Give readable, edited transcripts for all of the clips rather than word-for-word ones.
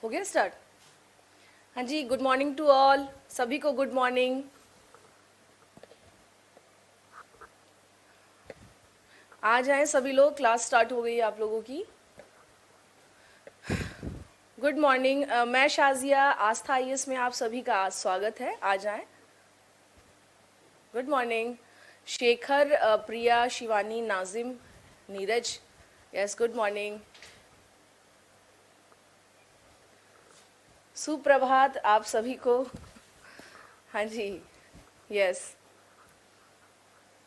हो गया स्टार्ट। हाँ जी, गुड मॉर्निंग टू ऑल, सभी को गुड मॉर्निंग। आ जाएं सभी लोग, क्लास स्टार्ट हो गई है आप लोगों की। गुड मॉर्निंग, मैं शाजिया, आस्था आईएएस में आप सभी का आज स्वागत है। आ जाएं। Good morning Shekhar, Priya, Shivani, Nazim, Neeraj. Yes, good morning. सुप्रभात आप सभी को। हाँ जी, यस,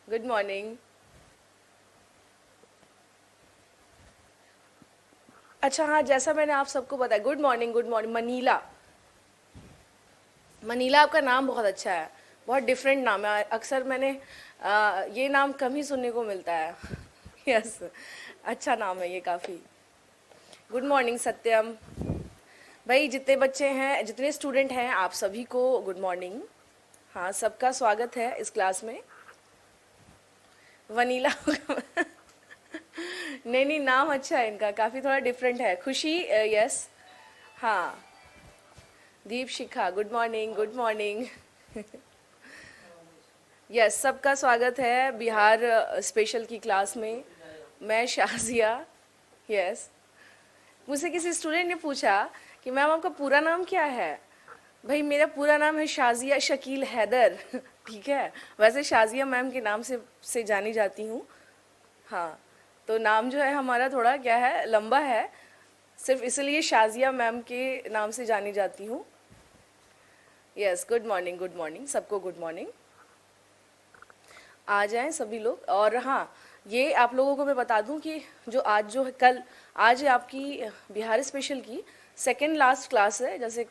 गुड मॉर्निंग। अच्छा हाँ, जैसा मैंने आप सबको बताया, good morning, good morning. Manila, Manila आपका नाम बहुत अच्छा है, बहुत डिफरेंट नाम है। अक्सर मैंने ये नाम कम ही सुनने को मिलता है। यस, अच्छा नाम है ये काफ़ी। गुड मॉर्निंग सत्यम। भाई जितने बच्चे हैं, जितने स्टूडेंट हैं, आप सभी को गुड मॉर्निंग। हाँ, सबका स्वागत है इस क्लास में। वनीला। नहीं नहीं, नाम अच्छा है इनका, काफ़ी थोड़ा डिफरेंट है। खुशी, यस। हाँ, Deep Shikha, good morning, good morning. Yes, सबका स्वागत है बिहार स्पेशल की क्लास में। मैं शाजिया। यस, मुझसे किसी स्टूडेंट ने पूछा कि मैम आपका पूरा नाम क्या है। भाई मेरा पूरा नाम है शाजिया शकील हैदर। ठीक है, वैसे शाजिया मैम के नाम से जानी जाती हूँ। हाँ, तो नाम जो है हमारा थोड़ा क्या है, लंबा है, सिर्फ इसलिए शाजिया मैम के नाम से जानी जाती हूँ। Yes, good morning, good morning, सबको गुड मॉर्निंग। आ जाएं सभी लोग। और हाँ, ये आप लोगों को मैं बता दूं कि जो आज जो है कल, आज है आपकी बिहार स्पेशल की सेकेंड लास्ट क्लास है। जैसे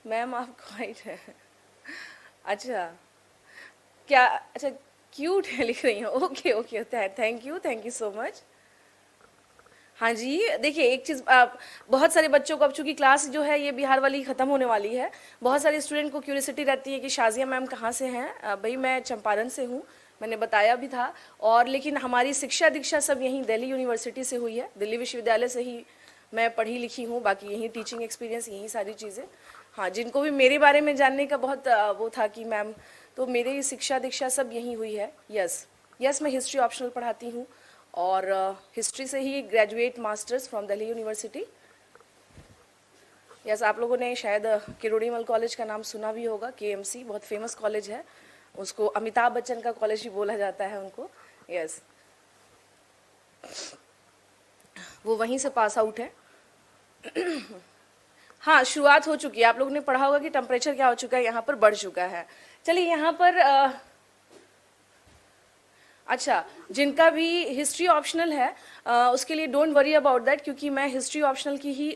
मैम आपको हाइट है। अच्छा, क्या, अच्छा, क्यूट है लिख रही हैं। Okay okay, thank you so much. हाँ जी, देखिए एक चीज़, बहुत सारे बच्चों को, अब चूंकि क्लास जो है ये बिहार वाली ख़त्म होने वाली है, बहुत सारे स्टूडेंट को क्यूरियोसिटी रहती है कि शाजिया मैम कहाँ से हैं। भाई मैं चंपारण से हूँ, मैंने बताया भी था। और लेकिन हमारी शिक्षा दीक्षा सब यहीं दिल्ली यूनिवर्सिटी से हुई है, दिल्ली विश्वविद्यालय से ही मैं पढ़ी लिखी हूँ। बाकी यहीं टीचिंग एक्सपीरियंस, यहीं सारी चीज़ें। हाँ, जिनको भी मेरे बारे में जानने का बहुत वो था कि मैम, तो मेरी शिक्षा दीक्षा सब यहीं हुई है। यस, यस, मैं हिस्ट्री ऑप्शनल पढ़ाती हूँ और हिस्ट्री से ही graduate masters from Delhi university. Yes, आप लोगों ने शायद किरोड़ीमल कॉलेज का नाम सुना भी होगा। केएमसी बहुत फेमस कॉलेज है, उसको अमिताभ बच्चन का कॉलेज भी बोला जाता है उनको। यस, वो वहीं से पास आउट है। हाँ, शुरुआत हो चुकी है। आप लोगों ने पढ़ा होगा कि टेम्परेचर क्या हो चुका है, यहाँ पर बढ़ चुका है। चलिए यहाँ पर अच्छा, जिनका भी हिस्ट्री ऑप्शनल है उसके लिए डोंट वरी अबाउट दैट, क्योंकि मैं हिस्ट्री ऑप्शनल की ही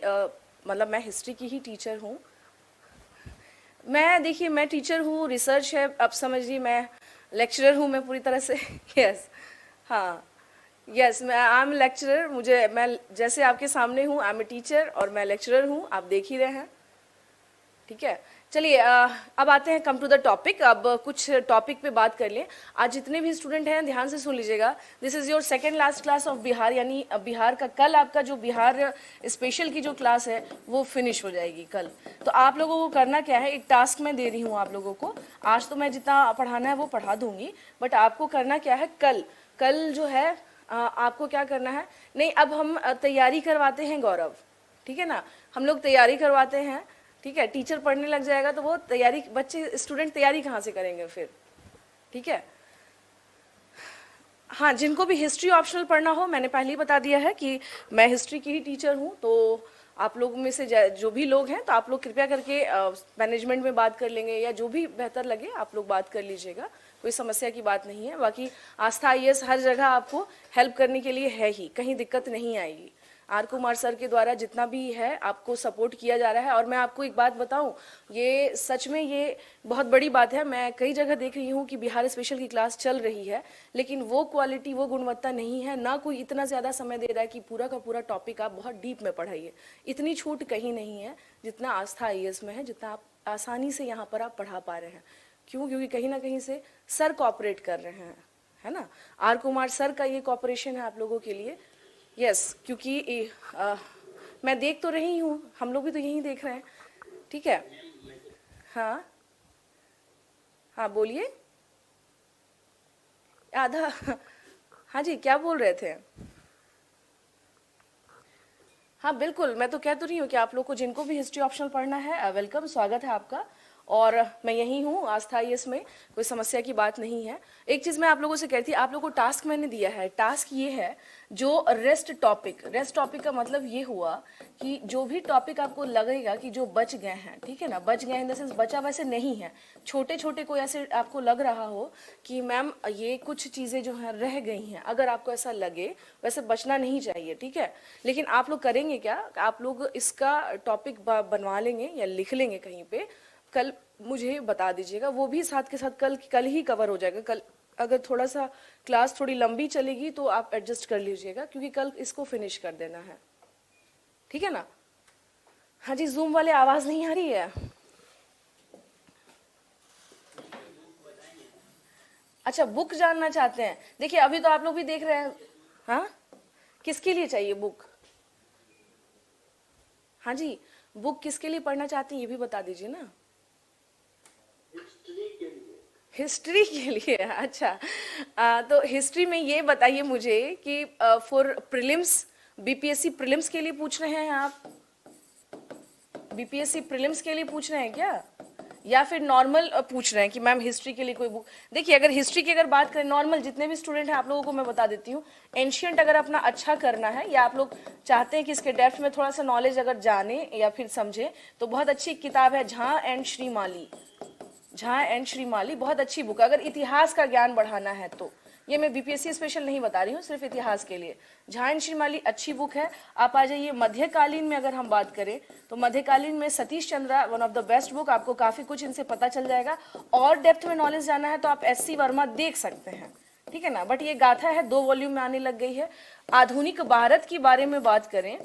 मतलब मैं हिस्ट्री की ही टीचर हूँ। मैं, देखिए, मैं टीचर हूँ, रिसर्च है, अब समझिए मैं लेक्चरर हूँ मैं पूरी तरह से। यस, हाँ, यस, मैं आई एम लेक्चरर। मुझे, मैं जैसे आपके सामने हूँ, आई एम ए टीचर और मैं लेक्चरर हूँ, आप देख ही रहे हैं। ठीक है, चलिए अब आते हैं, कम टू द टॉपिक। अब कुछ टॉपिक पे बात कर लें। आज जितने भी स्टूडेंट हैं ध्यान से सुन लीजिएगा। This is your second last class of Bihar, यानी बिहार का कल आपका जो बिहार स्पेशल की जो क्लास है वो फिनिश हो जाएगी कल। तो आप लोगों को करना क्या है, एक टास्क मैं दे रही हूँ आप लोगों को। आज तो मैं जितना पढ़ाना है वो पढ़ा दूंगी, बट आपको करना क्या है, कल कल जो है आपको क्या करना है। नहीं, अब हम तैयारी करवाते हैं गौरव, ठीक है ना, हम लोग तैयारी करवाते हैं। ठीक है, टीचर पढ़ने लग जाएगा तो वो तैयारी, बच्चे स्टूडेंट तैयारी कहाँ से करेंगे फिर। ठीक है, हाँ, जिनको भी हिस्ट्री ऑप्शनल पढ़ना हो, मैंने पहले ही बता दिया है कि मैं हिस्ट्री की ही टीचर हूँ। तो आप लोगों में से जो भी लोग हैं, तो आप लोग कृपया करके मैनेजमेंट में बात कर लेंगे, या जो भी बेहतर लगे आप लोग बात कर लीजिएगा, कोई समस्या की बात नहीं है। बाकी आस्था आईएएस हर जगह आपको हेल्प करने के लिए है ही, कहीं दिक्कत नहीं आएगी। आर कुमार सर के द्वारा जितना भी है आपको सपोर्ट किया जा रहा है। और मैं आपको एक बात बताऊं, ये सच में ये बहुत बड़ी बात है। मैं कई जगह देख रही हूँ कि बिहार स्पेशल की क्लास चल रही है, लेकिन वो क्वालिटी, वो गुणवत्ता नहीं है, ना कोई इतना ज़्यादा समय दे रहा है कि पूरा का पूरा टॉपिक आप बहुत डीप में पढ़ाइए। इतनी छूट कहीं नहीं है जितना आस्था आईएएस में है, जितना आप आसानी से यहाँ पर आप पढ़ा पा रहे हैं। क्यों? क्योंकि कहीं ना कहीं से सर कॉपरेट कर रहे हैं, है ना। आर कुमार सर का ये कॉपरेशन है आप लोगों के लिए। यस, क्योंकि मैं देख तो रही हूँ, हम लोग भी तो यही देख रहे हैं, ठीक है। हाँ हाँ बोलिए। आधा हाँ जी, क्या बोल रहे थे? हाँ बिल्कुल, मैं तो कह तो रही हूँ कि आप लोग को जिनको भी हिस्ट्री ऑप्शनल पढ़ना है, वेलकम, स्वागत है आपका। और मैं यही हूँ अस्थायी, इसमें कोई समस्या की बात नहीं है। एक चीज़ मैं आप लोगों से कहती, आप लोगों को टास्क मैंने दिया है, टास्क ये है जो रेस्ट टॉपिक का मतलब ये हुआ कि जो भी टॉपिक आपको लगेगा कि जो बच गए हैं, ठीक है ना, बच गए इन द सेंस बचा वैसे नहीं है, छोटे छोटे कोई ऐसे आपको लग रहा हो कि मैम ये कुछ चीज़ें जो हैं रह गई हैं, अगर आपको ऐसा लगे, वैसे बचना नहीं चाहिए, ठीक है। लेकिन आप लोग करेंगे क्या, आप लोग इसका टॉपिक बनवा लेंगे या लिख लेंगे कहीं पे, कल मुझे बता दीजिएगा, वो भी साथ के साथ कल कल ही कवर हो जाएगा। कल अगर थोड़ा सा क्लास थोड़ी लंबी चलेगी तो आप एडजस्ट कर लीजिएगा, क्योंकि कल इसको फिनिश कर देना है, ठीक है ना। हाँ जी, जूम वाले आवाज नहीं आ रही है? अच्छा, बुक जानना चाहते हैं, देखिए अभी तो आप लोग भी देख रहे हैं। हाँ, किसके लिए चाहिए बुक? हाँ जी, बुक किसके लिए पढ़ना चाहते हैं ये भी बता दीजिए ना। हिस्ट्री के लिए, अच्छा। तो हिस्ट्री में ये बताइए मुझे कि फॉर प्रीलिम्स, बीपीएससी प्रीलिम्स के लिए पूछ रहे हैं आप? बीपीएससी प्रीलिम्स के लिए पूछ रहे हैं क्या, या फिर नॉर्मल पूछ रहे हैं कि मैम हिस्ट्री के लिए कोई बुक? देखिए, अगर हिस्ट्री की अगर बात करें, नॉर्मल जितने भी स्टूडेंट हैं आप लोगों को मैं बता देती हूँ, एंशियंट अगर अपना अच्छा करना है या आप लोग चाहते हैं कि इसके डेप्थ में थोड़ा सा नॉलेज अगर जाने या फिर समझे, तो बहुत अच्छी किताब है झा एंड श्रीमाली। झा एंड श्रीमाली बहुत अच्छी बुक है, अगर इतिहास का ज्ञान बढ़ाना है तो। ये मैं बीपीएससी स्पेशल नहीं बता रही हूँ, सिर्फ इतिहास के लिए। झा एंड श्रीमाली अच्छी बुक है। आप आ जाइए मध्यकालीन में, अगर हम बात करें तो मध्यकालीन में Satish Chandra one of the best book, आपको काफी कुछ इनसे पता चल जाएगा। और डेप्थ में नॉलेज जाना है तो आप एससी वर्मा देख सकते हैं, ठीक है ना। बट ये गाथा है, 2 वॉल्यूम में आने लग गई है। आधुनिक भारत के बारे में बात करें,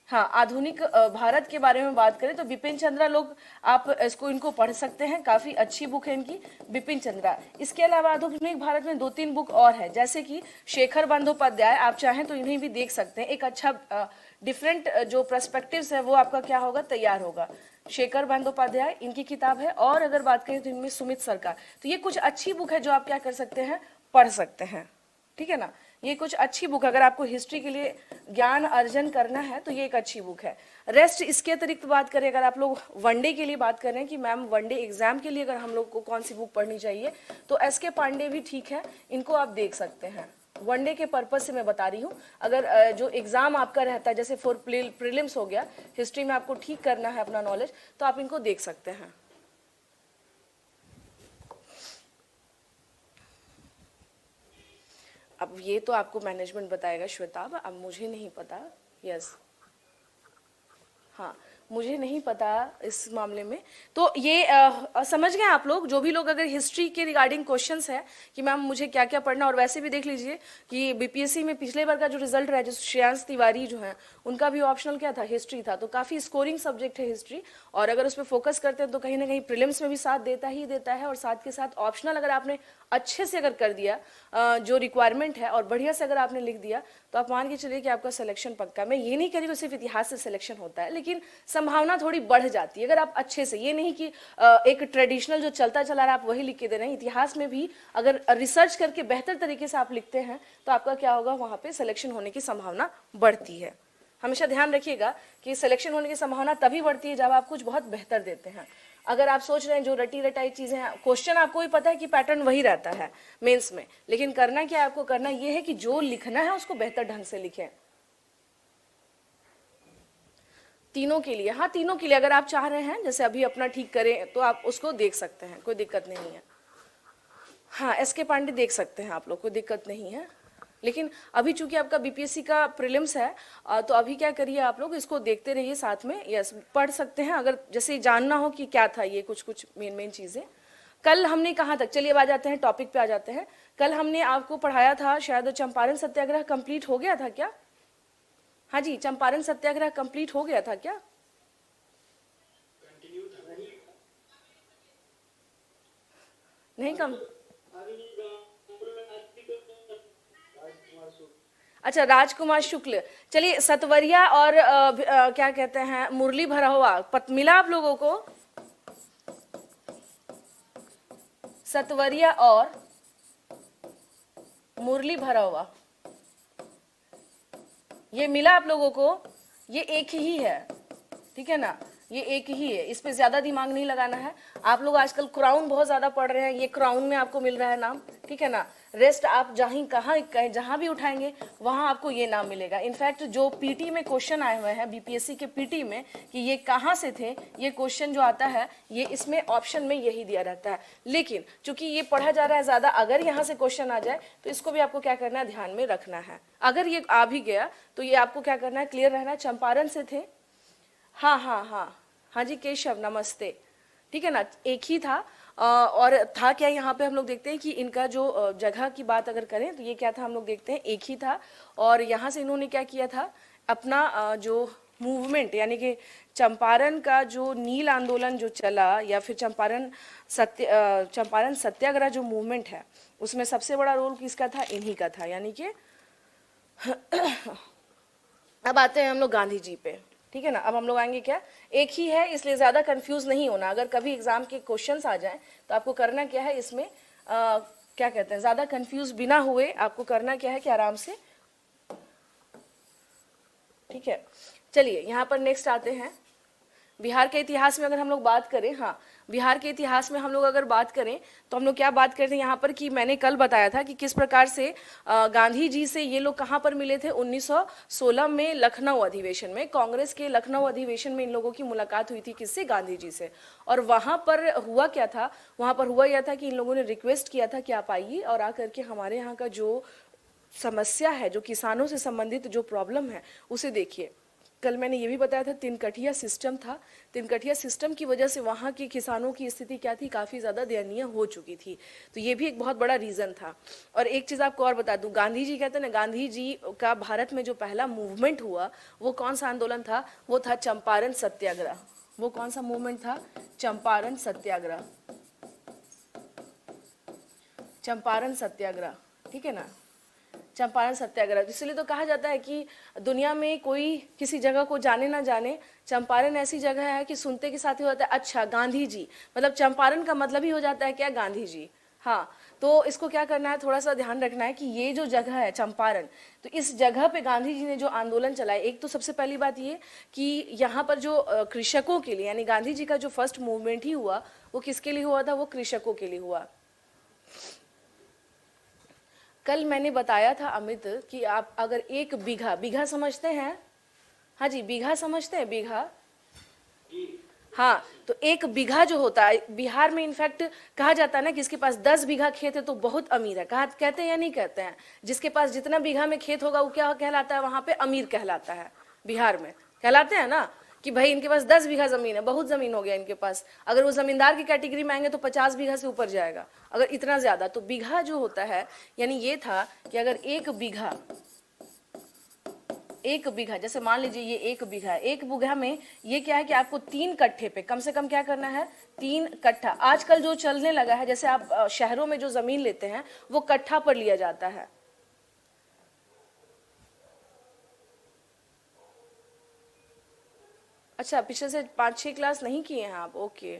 हाँ, आधुनिक भारत के बारे में बात करें तो बिपिन चंद्रा लोग, आप इसको इनको पढ़ सकते हैं, काफी अच्छी बुक है इनकी, बिपिन चंद्रा। इसके अलावा आधुनिक भारत में 2-3 बुक और है, जैसे कि शेखर बंदोपाध्याय, आप चाहें तो इन्हें भी देख सकते हैं। एक अच्छा डिफरेंट जो पर्सपेक्टिव्स है वो आपका क्या होगा, तैयार होगा। शेखर बंदोपाध्याय इनकी किताब है। और अगर बात करें तो इनमें सुमित सरकार, तो ये कुछ अच्छी बुक है जो आप क्या कर सकते हैं, पढ़ सकते हैं, ठीक है ना। ये कुछ अच्छी बुक, अगर आपको हिस्ट्री के लिए ज्ञान अर्जन करना है तो ये एक अच्छी बुक है। रेस्ट इसके अतिरिक्त बात करें, अगर आप लोग वनडे के लिए बात कर रहे हैं कि मैम वनडे एग्जाम के लिए अगर हम लोग को कौन सी बुक पढ़नी चाहिए, तो एस के पांडे भी ठीक है, इनको आप देख सकते हैं। वनडे के पर्पज से मैं बता रही हूँ, अगर जो एग्जाम आपका रहता है, जैसे फॉर प्रीलिम्स हो गया, हिस्ट्री में आपको ठीक करना है अपना नॉलेज, तो आप इनको देख सकते हैं। अब ये तो आपको मैनेजमेंट बताएगा श्वेता, अब मुझे नहीं पता। यस, हाँ, मुझे नहीं पता इस मामले में। तो ये समझ गए आप लोग, जो भी लोग अगर हिस्ट्री के रिगार्डिंग क्वेश्चंस है कि मैम मुझे क्या क्या पढ़ना, और वैसे भी देख लीजिए कि बीपीएससी में पिछले बार का जो रिजल्ट रहा है, जो श्रेयांश तिवारी जो है, उनका भी ऑप्शनल क्या था, हिस्ट्री था, तो काफी स्कोरिंग सब्जेक्ट है हिस्ट्री। और अगर उस पर फोकस करते हैं तो कहीं ना कहीं प्रीलिम्स में भी साथ देता ही देता है, और साथ के साथ ऑप्शनल अगर आपने अच्छे से अगर कर दिया जो रिक्वायरमेंट है, और बढ़िया से अगर आपने लिख दिया, तो आप मान के चलिए कि आपका सिलेक्शन पक्का। मैं ये नहीं कह रही कि सिर्फ इतिहास से सिलेक्शन होता है, लेकिन संभावना थोड़ी बढ़ जाती है अगर आप अच्छे से, ये नहीं कि एक ट्रेडिशनल जो चलता चला रहा है आप वही लिख के दे रहे हैं। इतिहास में भी अगर रिसर्च करके बेहतर तरीके से आप लिखते हैं तो आपका क्या होगा, वहां पे सिलेक्शन होने की संभावना बढ़ती है। हमेशा ध्यान रखिएगा कि सिलेक्शन होने की संभावना तभी बढ़ती है जब आप कुछ बहुत बेहतर देते हैं। अगर आप सोच रहे हैं जो रटी रटाई चीजें हैं, क्वेश्चन आपको भी पता है कि पैटर्न वही रहता है मेंस में, लेकिन करना क्या आपको, करना ये है कि जो लिखना है उसको बेहतर ढंग से लिखें। तीनों के लिए, हाँ तीनों के लिए अगर आप चाह रहे हैं जैसे अभी अपना ठीक करें तो आप उसको देख सकते हैं, कोई दिक्कत नहीं है। हाँ, एस के पांडे देख सकते हैं आप लोग, कोई दिक्कत नहीं है। लेकिन अभी चूंकि आपका बीपीएससी का प्रीलिम्स है, तो अभी क्या करिए, आप लोग इसको देखते रहिए साथ में। यस, पढ़ सकते हैं अगर जैसे जानना हो कि क्या था ये, कुछ कुछ मेन मेन चीजें। कल हमने कहाँ तक, चलिए अब आ जाते हैं टॉपिक पे आ जाते हैं। कल हमने आपको पढ़ाया था, शायद चंपारण सत्याग्रह कंप्लीट हो गया था क्या? हाँ जी, चंपारण सत्याग्रह कंप्लीट हो गया था क्या? नहीं कम, अच्छा, राजकुमार शुक्ल। चलिए, सतवरिया और क्या कहते हैं, मुरली भरा हुआ मिला आप लोगों को? सतवरिया और मुरली भरा हुआ, ये मिला आप लोगों को? ये एक ही है, ठीक है ना, ये एक ही है, इस पे ज्यादा दिमाग नहीं लगाना है। आप लोग आजकल क्राउन बहुत ज्यादा पढ़ रहे हैं, ये क्राउन में आपको मिल रहा है नाम, ठीक है ना। रेस्ट आप जहां भी उठाएंगे वहां आपको ये नाम मिलेगा। इनफैक्ट जो पीटी में क्वेश्चन आए हुए हैं, बीपीएससी के पीटी में, कि ये कहाँ से थे, ये क्वेश्चन जो आता है ये इसमें ऑप्शन में यही दिया रहता है। लेकिन चूंकि ये पढ़ा जा रहा है ज्यादा, अगर यहाँ से क्वेश्चन आ जाए तो इसको भी आपको क्या करना है, ध्यान में रखना है। अगर ये आ भी गया तो ये आपको क्या करना है, क्लियर रहना है। चंपारण से थे, हाँ हाँ हाँ हाँ जी, केशव नमस्ते, ठीक है ना, एक ही था। और था क्या, यहाँ पे हम लोग देखते हैं कि इनका जो जगह की बात अगर करें तो ये क्या था, हम लोग देखते हैं एक ही था। और यहाँ से इन्होंने क्या किया था, अपना जो मूवमेंट, यानी कि चंपारण का जो नील आंदोलन जो चला, या फिर चंपारण सत्याग्रह जो मूवमेंट है, उसमें सबसे बड़ा रोल किसका था, इन्हीं का था। यानी कि अब आते हैं हम लोग गांधी जी पे, ठीक है ना। अब हम लोग आएंगे क्या, एक ही है इसलिए ज्यादा कंफ्यूज नहीं होना। अगर कभी एग्जाम के क्वेश्चंस आ जाएं तो आपको करना क्या है, इसमें क्या कहते हैं, ज्यादा कंफ्यूज बिना हुए आपको करना क्या है कि आराम से, ठीक है। चलिए यहाँ पर नेक्स्ट आते हैं। बिहार के इतिहास में अगर हम लोग बात करें, हाँ, बिहार के इतिहास में हम लोग अगर बात करें तो हम लोग क्या बात करते हैं यहाँ पर, कि मैंने कल बताया था कि किस प्रकार से गांधी जी से ये लोग कहाँ पर मिले थे, 1916 में लखनऊ अधिवेशन में, कांग्रेस के लखनऊ अधिवेशन में इन लोगों की मुलाकात हुई थी, किससे, गांधी जी से। और वहाँ पर हुआ क्या था, वहाँ पर हुआ यह था कि इन लोगों ने रिक्वेस्ट किया था कि आप आइए और आकर के हमारे यहाँ का जो समस्या है, जो किसानों से संबंधित जो प्रॉब्लम है उसे देखिए। कल मैंने ये भी बताया था, तिनकठिया सिस्टम था, तिनकठिया सिस्टम की वजह से वहाँ के किसानों की स्थिति क्या थी, काफ़ी ज़्यादा दयनीय हो चुकी थी। तो ये भी एक बहुत बड़ा रीज़न था। और एक चीज़ आपको और बता दूं, गांधी जी कहते हैं ना, गांधी जी का भारत में जो पहला मूवमेंट हुआ वो कौन सा आंदोलन था, वो था चंपारण सत्याग्रह। वो कौन सा मूवमेंट था, चंपारण सत्याग्रह, चंपारण सत्याग्रह, ठीक है ना, चंपारण सत्याग्रह। इसलिए तो कहा जाता है कि दुनिया में कोई किसी जगह को जाने ना जाने, चंपारण ऐसी जगह है कि सुनते के साथ ही होता है, अच्छा गांधी जी, मतलब चंपारण का मतलब ही हो जाता है क्या, गांधी जी। हाँ, तो इसको क्या करना है, थोड़ा सा ध्यान रखना है कि ये जो जगह है चंपारण, तो इस जगह पे गांधी जी ने जो आंदोलन चलाया, एक तो सबसे पहली बात ये कि यहाँ पर जो कृषकों के लिए, यानी गांधी जी का जो फर्स्ट मूवमेंट ही हुआ वो किसके लिए हुआ था, वो कृषकों के लिए हुआ। कल मैंने बताया था अमित कि आप अगर एक बीघा, बीघा समझते हैं, हाँ जी, बीघा समझते हैं, बीघा, हाँ, तो एक बीघा जो होता है बिहार में, इनफैक्ट कहा जाता है ना कि इसके पास 10 बीघा खेत है तो बहुत अमीर है, कहा कहते हैं या नहीं कहते हैं, जिसके पास जितना बीघा में खेत होगा वो क्या कहलाता है, वहां पे अमीर कहलाता है, बिहार में कहलाते हैं ना, कि भाई इनके पास 10 बीघा जमीन है, बहुत जमीन हो गया इनके पास। अगर वो जमींदार की कैटेगरी में आएंगे तो 50 बीघा से ऊपर जाएगा, अगर इतना ज्यादा। तो बीघा जो होता है, यानी ये था कि अगर एक बीघा, जैसे मान लीजिए ये एक बीघा है, एक बीघा में ये क्या है कि आपको 3 कट्ठे पे कम से कम क्या करना है, 3 कट्ठा। आजकल जो चलने लगा है, जैसे आप शहरों में जो जमीन लेते हैं वो कट्ठा पर लिया जाता है। अच्छा, पिछले से 5-6 क्लास नहीं किए हैं आप, ओके,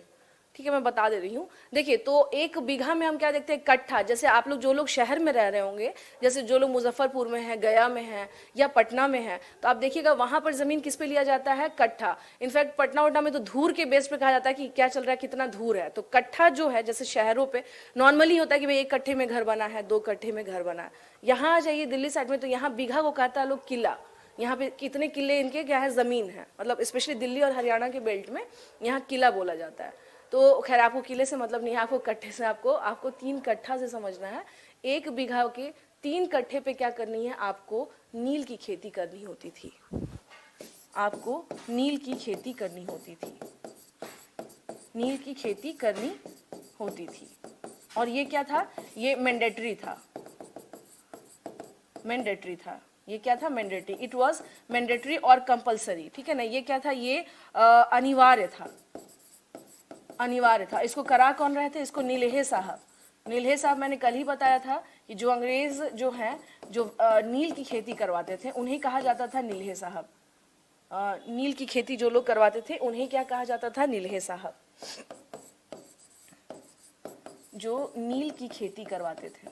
ठीक है, मैं बता दे रही हूँ। देखिए, तो एक बीघा में हम क्या देखते हैं, कट्ठा। जैसे आप लोग जो लोग शहर में रह रहे होंगे, जैसे जो लोग मुजफ्फरपुर में हैं, गया में हैं या पटना में हैं, तो आप देखिएगा वहां पर जमीन किस पे लिया जाता है, कट्ठा। इनफैक्ट पटना वटना में तो धूर के बेस पे कहा जाता है कि क्या चल रहा है, कितना धूर है। तो कट्ठा जो है, जैसे शहरों पे नॉर्मली होता है कि भाई 1 कट्ठे में घर बना है, 2 कट्ठे में घर बना है। यहाँ आ जाइए दिल्ली साइड में तो यहाँ बीघा को कहता है लोग किला। यहाँ पे कितने किले इनके क्या है, जमीन है, मतलब स्पेशली दिल्ली और हरियाणा के बेल्ट में यहाँ किला बोला जाता है। तो खैर आपको किले से मतलब नहीं है, आपको कट्ठे से, आपको 3 कट्ठा से समझना है। एक बीघा के 3 कट्ठे पे क्या करनी है, आपको नील की खेती करनी होती थी, आपको नील की खेती करनी होती थी, नील की खेती करनी होती थी। और ये क्या था, ये मैंडेटरी था, मैंडेटरी था, ये क्या था, मैंडेटरी, इट वाज मैंडेटरी और कंपलसरी, ठीक है ना। ये क्या था, ये अनिवार्य था, अनिवार्य था। इसको करा कौन रहे थे, इसको नीलहे साहब, नीलहे साहब मैंने कल ही बताया था कि जो अंग्रेज जो हैं जो नील की खेती करवाते थे उन्हें कहा जाता था नील्हे साहब। नील की खेती जो लोग करवाते थे उन्हें क्या कहा जाता था? नील्हे साहब। जो नील की खेती करवाते थे,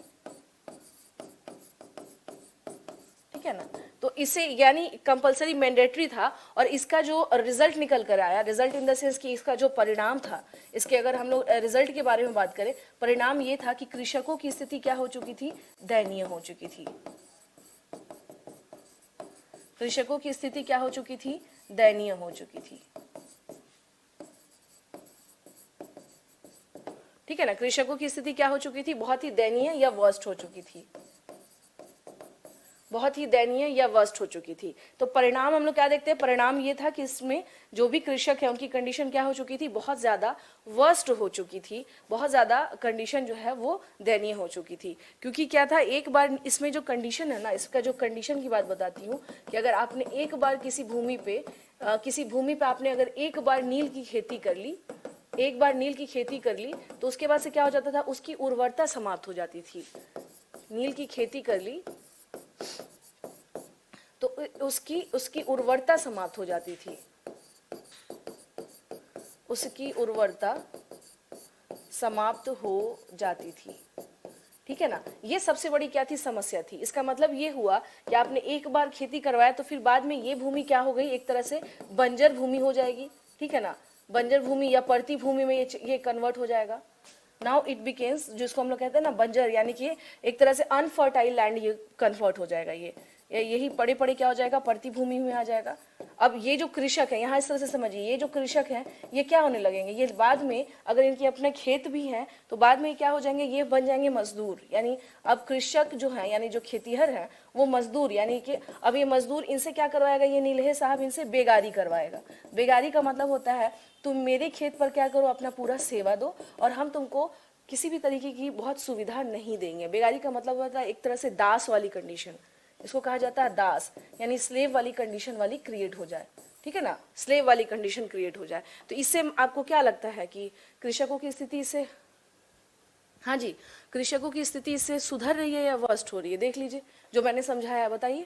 ठीक है ना। तो इसे यानी कंपलसरी मैंडेटरी था, और इसका जो रिजल्ट निकल कर आया, रिजल्ट इन द सेंस कि इसका जो परिणाम था, इसके अगर हम लोग रिजल्ट के बारे में बात करें, परिणाम ये था कि कृषकों की स्थिति क्या हो चुकी थी? दयनीय हो चुकी थी। कृषकों की स्थिति क्या हो चुकी थी? दयनीय हो चुकी थी, ठीक है ना। कृषकों की स्थिति क्या हो चुकी थी? बहुत ही दयनीय या वर्स्ट हो चुकी थी, बहुत ही दयनीय या वर्स्ट हो चुकी थी। तो परिणाम हम लोग क्या देखते हैं? परिणाम ये था कि इसमें जो भी कृषक है उनकी कंडीशन क्या हो चुकी थी? बहुत ज्यादा वर्स्ट हो चुकी थी, बहुत ज्यादा कंडीशन जो है वो दयनीय हो चुकी थी। क्योंकि क्या था, एक बार इसमें जो कंडीशन है ना, इसका जो कंडीशन की बात बताती हूँ कि अगर आपने एक बार किसी भूमि पे आपने अगर एक बार नील की खेती कर ली, एक बार नील की खेती कर ली, तो उसके बाद से क्या हो जाता था? उसकी उर्वरता समाप्त हो जाती थी। नील की खेती कर ली तो उसकी उसकी उर्वरता समाप्त हो जाती थी, उसकी उर्वरता समाप्त हो जाती थी, ठीक है ना। ये सबसे बड़ी क्या थी? समस्या थी। इसका मतलब ये हुआ कि आपने एक बार खेती करवाया तो फिर बाद में ये भूमि क्या हो गई? एक तरह से बंजर भूमि हो जाएगी, ठीक है ना। बंजर भूमि या पड़ती भूमि में ये कन्वर्ट हो जाएगा। नाउ इट बिकेम्स, जिसको हम लोग कहते हैं ना बंजर, यानी कि एक तरह से अनफर्टाइल लैंड ये कन्वर्ट हो जाएगा। यही पड़े पड़े क्या हो जाएगा? पड़ती भूमि में आ जाएगा। अब ये जो कृषक है, यहाँ इस तरह से समझिए, ये जो कृषक है ये क्या होने लगेंगे? ये बाद में अगर इनके अपने खेत भी हैं तो बाद में क्या हो जाएंगे? ये बन जाएंगे मजदूर। यानी अब कृषक जो है, यानी जो खेतीहर है वो मजदूर, यानी कि अब ये मजदूर इनसे क्या करवाएगा? ये नील्हे साहब इनसे बेगारी करवाएगा। बेगारी का मतलब होता है तुम मेरे खेत पर क्या करो? अपना पूरा सेवा दो और हम तुमको किसी भी तरीके की बहुत सुविधा नहीं देंगे। बेगारी का मतलब होता है एक तरह से दास वाली कंडीशन, इसको कहा जाता है दास, यानी स्लेव वाली कंडीशन वाली क्रिएट हो जाए, ठीक है ना। स्लेव वाली कंडीशन क्रिएट हो जाए। तो इससे आपको क्या लगता है कि कृषकों की स्थिति इससे, हाँ जी, कृषकों की स्थिति इससे सुधर रही है या वर्स्ट हो रही है? देख लीजिए जो मैंने समझाया, बताइए।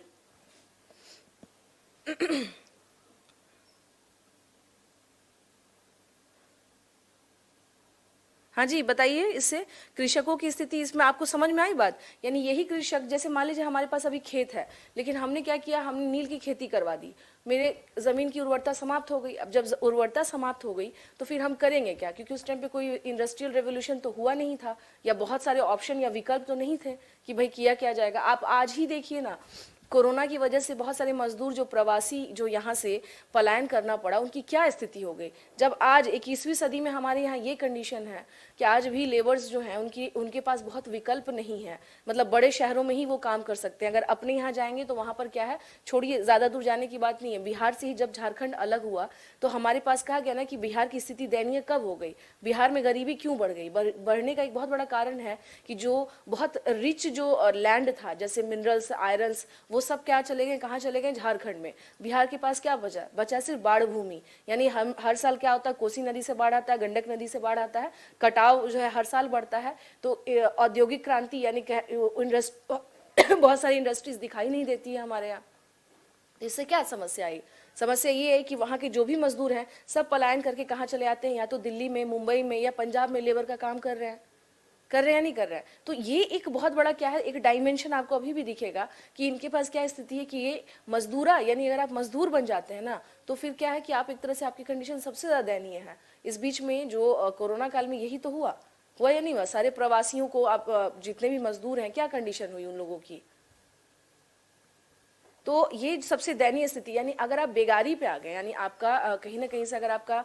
हाँ जी बताइए, इससे कृषकों की स्थिति, इसमें आपको समझ में आई बात? यानी यही कृषक, जैसे मान लीजिए हमारे पास अभी खेत है, लेकिन हमने क्या किया? हमने नील की खेती करवा दी, मेरे ज़मीन की उर्वरता समाप्त हो गई। अब जब उर्वरता समाप्त हो गई तो फिर हम करेंगे क्या? क्योंकि उस टाइम पे कोई इंडस्ट्रियल रेवोल्यूशन तो हुआ नहीं था, या बहुत सारे ऑप्शन या विकल्प तो नहीं थे कि भाई किया क्या जाएगा। आप आज ही देखिए ना, कोरोना की वजह से बहुत सारे मजदूर जो प्रवासी जो यहाँ से पलायन करना पड़ा, उनकी क्या स्थिति हो गई। जब आज 21वीं सदी में हमारे यहाँ ये कंडीशन है कि आज भी लेबर्स जो हैं उनके पास बहुत विकल्प नहीं है, मतलब बड़े शहरों में ही वो काम कर सकते हैं। अगर अपने यहाँ जाएंगे तो वहाँ पर क्या है, छोड़िए ज़्यादा दूर जाने की बात नहीं है, बिहार से ही जब झारखंड अलग हुआ तो हमारे पास कहा गया ना कि बिहार की स्थिति दयनीय कब हो गई? बिहार में गरीबी क्यों बढ़ गई? बढ़ने का एक बहुत बड़ा कारण है कि जो बहुत रिच जो लैंड था, जैसे मिनरल्स, आयरन्स, वो सब क्या चले गए? कहाँ चले गए? झारखंड में। बिहार के पास क्या बचा सिर्फ बाढ़ भूमि। यानी हम हर साल क्या होता है, कोसी नदी से बाढ़ आता है, गंडक नदी से बाढ़ आता है, कटाव जो है हर साल बढ़ता है। तो औद्योगिक क्रांति यानी बहुत सारी इंडस्ट्रीज दिखाई नहीं देती है हमारे यहाँ। इससे क्या समस्या आई? समस्या ये है कि वहाँ के जो भी मजदूर हैं सब पलायन करके कहाँ चले आते हैं? या तो दिल्ली में, मुंबई में या पंजाब में लेबर का काम कर रहे हैं, या नहीं कर रहा है। तो ये एक बहुत बड़ा क्या है, एक डायमेंशन आपको अभी भी दिखेगा कि इनके पास क्या स्थिति है कि ये मजदूरा, यानी अगर आप मजदूर बन जाते हैं ना तो फिर क्या है कि आप एक तरह से आपकी कंडीशन सबसे ज़्यादा दयनीय है। इस बीच में जो कोरोना काल में यही तो हुआ या नहीं हुआ? सारे प्रवासियों को, आप जितने भी मजदूर हैं, क्या कंडीशन हुई उन लोगों की? तो ये सबसे दयनीय स्थिति। यानी अगर आप बेगारी पे आ गए, यानी आपका कहीं ना कहीं से अगर आपका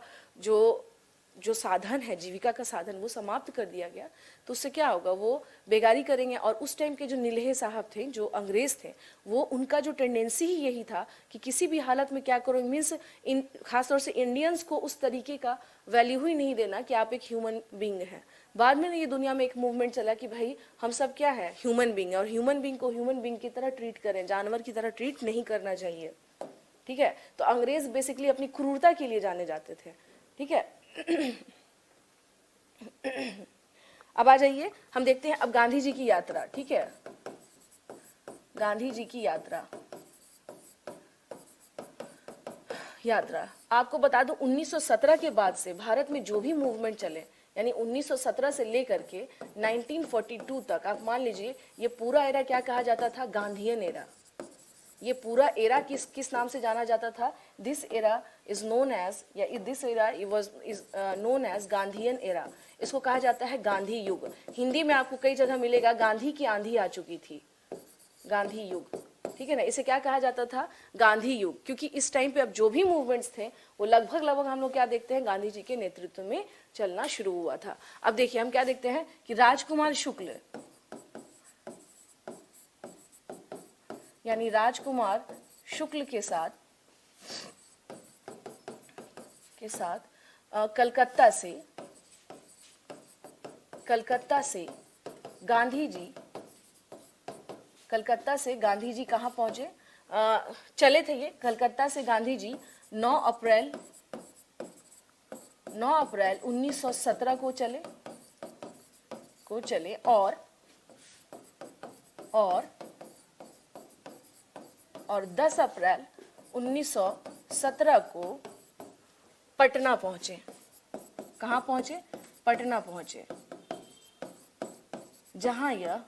जो साधन है, जीविका का साधन, वो समाप्त कर दिया गया, तो उससे क्या होगा? वो बेगारी करेंगे। और उस टाइम के जो नील्हे साहब थे, जो अंग्रेज थे, वो उनका जो टेंडेंसी ही यही था कि किसी भी हालत में क्या करो, मीन्स खासतौर से इंडियंस को उस तरीके का वैल्यू ही नहीं देना कि आप एक ह्यूमन बींग हैं। बाद में ये दुनिया में एक मूवमेंट चला कि भाई हम सब क्या है, ह्यूमन बींग है, और ह्यूमन बींग को ह्यूमन बींग की तरह ट्रीट करें, जानवर की तरह ट्रीट नहीं करना चाहिए, ठीक है। तो अंग्रेज बेसिकली अपनी क्रूरता के लिए जाने जाते थे, ठीक है। अब आ जाइए, हम देखते हैं अब गांधी जी की यात्रा, ठीक है। गांधी जी की यात्रा। आपको बता दूं 1917 के बाद से भारत में जो भी मूवमेंट चले, यानी 1917 से लेकर के 1942 तक, आप मान लीजिए ये पूरा एरा क्या कहा जाता था? Gandhian era. ये पूरा एरा किस किस नाम से जाना जाता था? This era is known as, या this era is known as Gandhian era. इसको कहा जाता है गांधी युग। हिंदी में आपको कई जगह मिलेगा गांधी की आंधी आ चुकी थी, गांधी युग, ठीक है ना। इसे क्या कहा जाता था? गांधी युग, क्योंकि इस टाइम पे अब जो भी मूवमेंट्स थे वो लगभग हम लोग क्या देखते हैं? गांधी जी के नेतृत्व में चलना शुरू हुआ था। अब देखिए हम क्या देखते हैं कि राजकुमार शुक्ल, यानी राजकुमार शुक्ल के साथ कलकत्ता से गांधी जी कहाँ पहुंचे? चले थे ये कलकत्ता से गांधी जी 9 अप्रैल 1917 को चले और 10 अप्रैल 1917 को पटना पहुंचे। कहाँ पहुंचे? पटना पहुंचे, जहां यह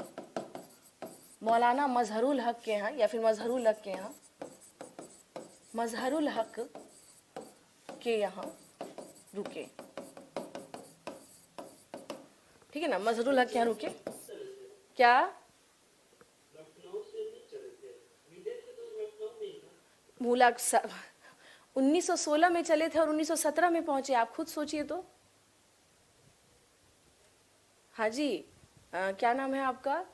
मौलाना मजहरुल हक के यहाँ, या फिर मजहरुल हक के यहाँ रुके, ठीक है ना। मजहरुल हक के यहाँ रुके। क्या? मूला 1916 में चले थे और 1917 में पहुंचे। आप खुद सोचिए तो। हाँ जी, क्या नाम है आपका?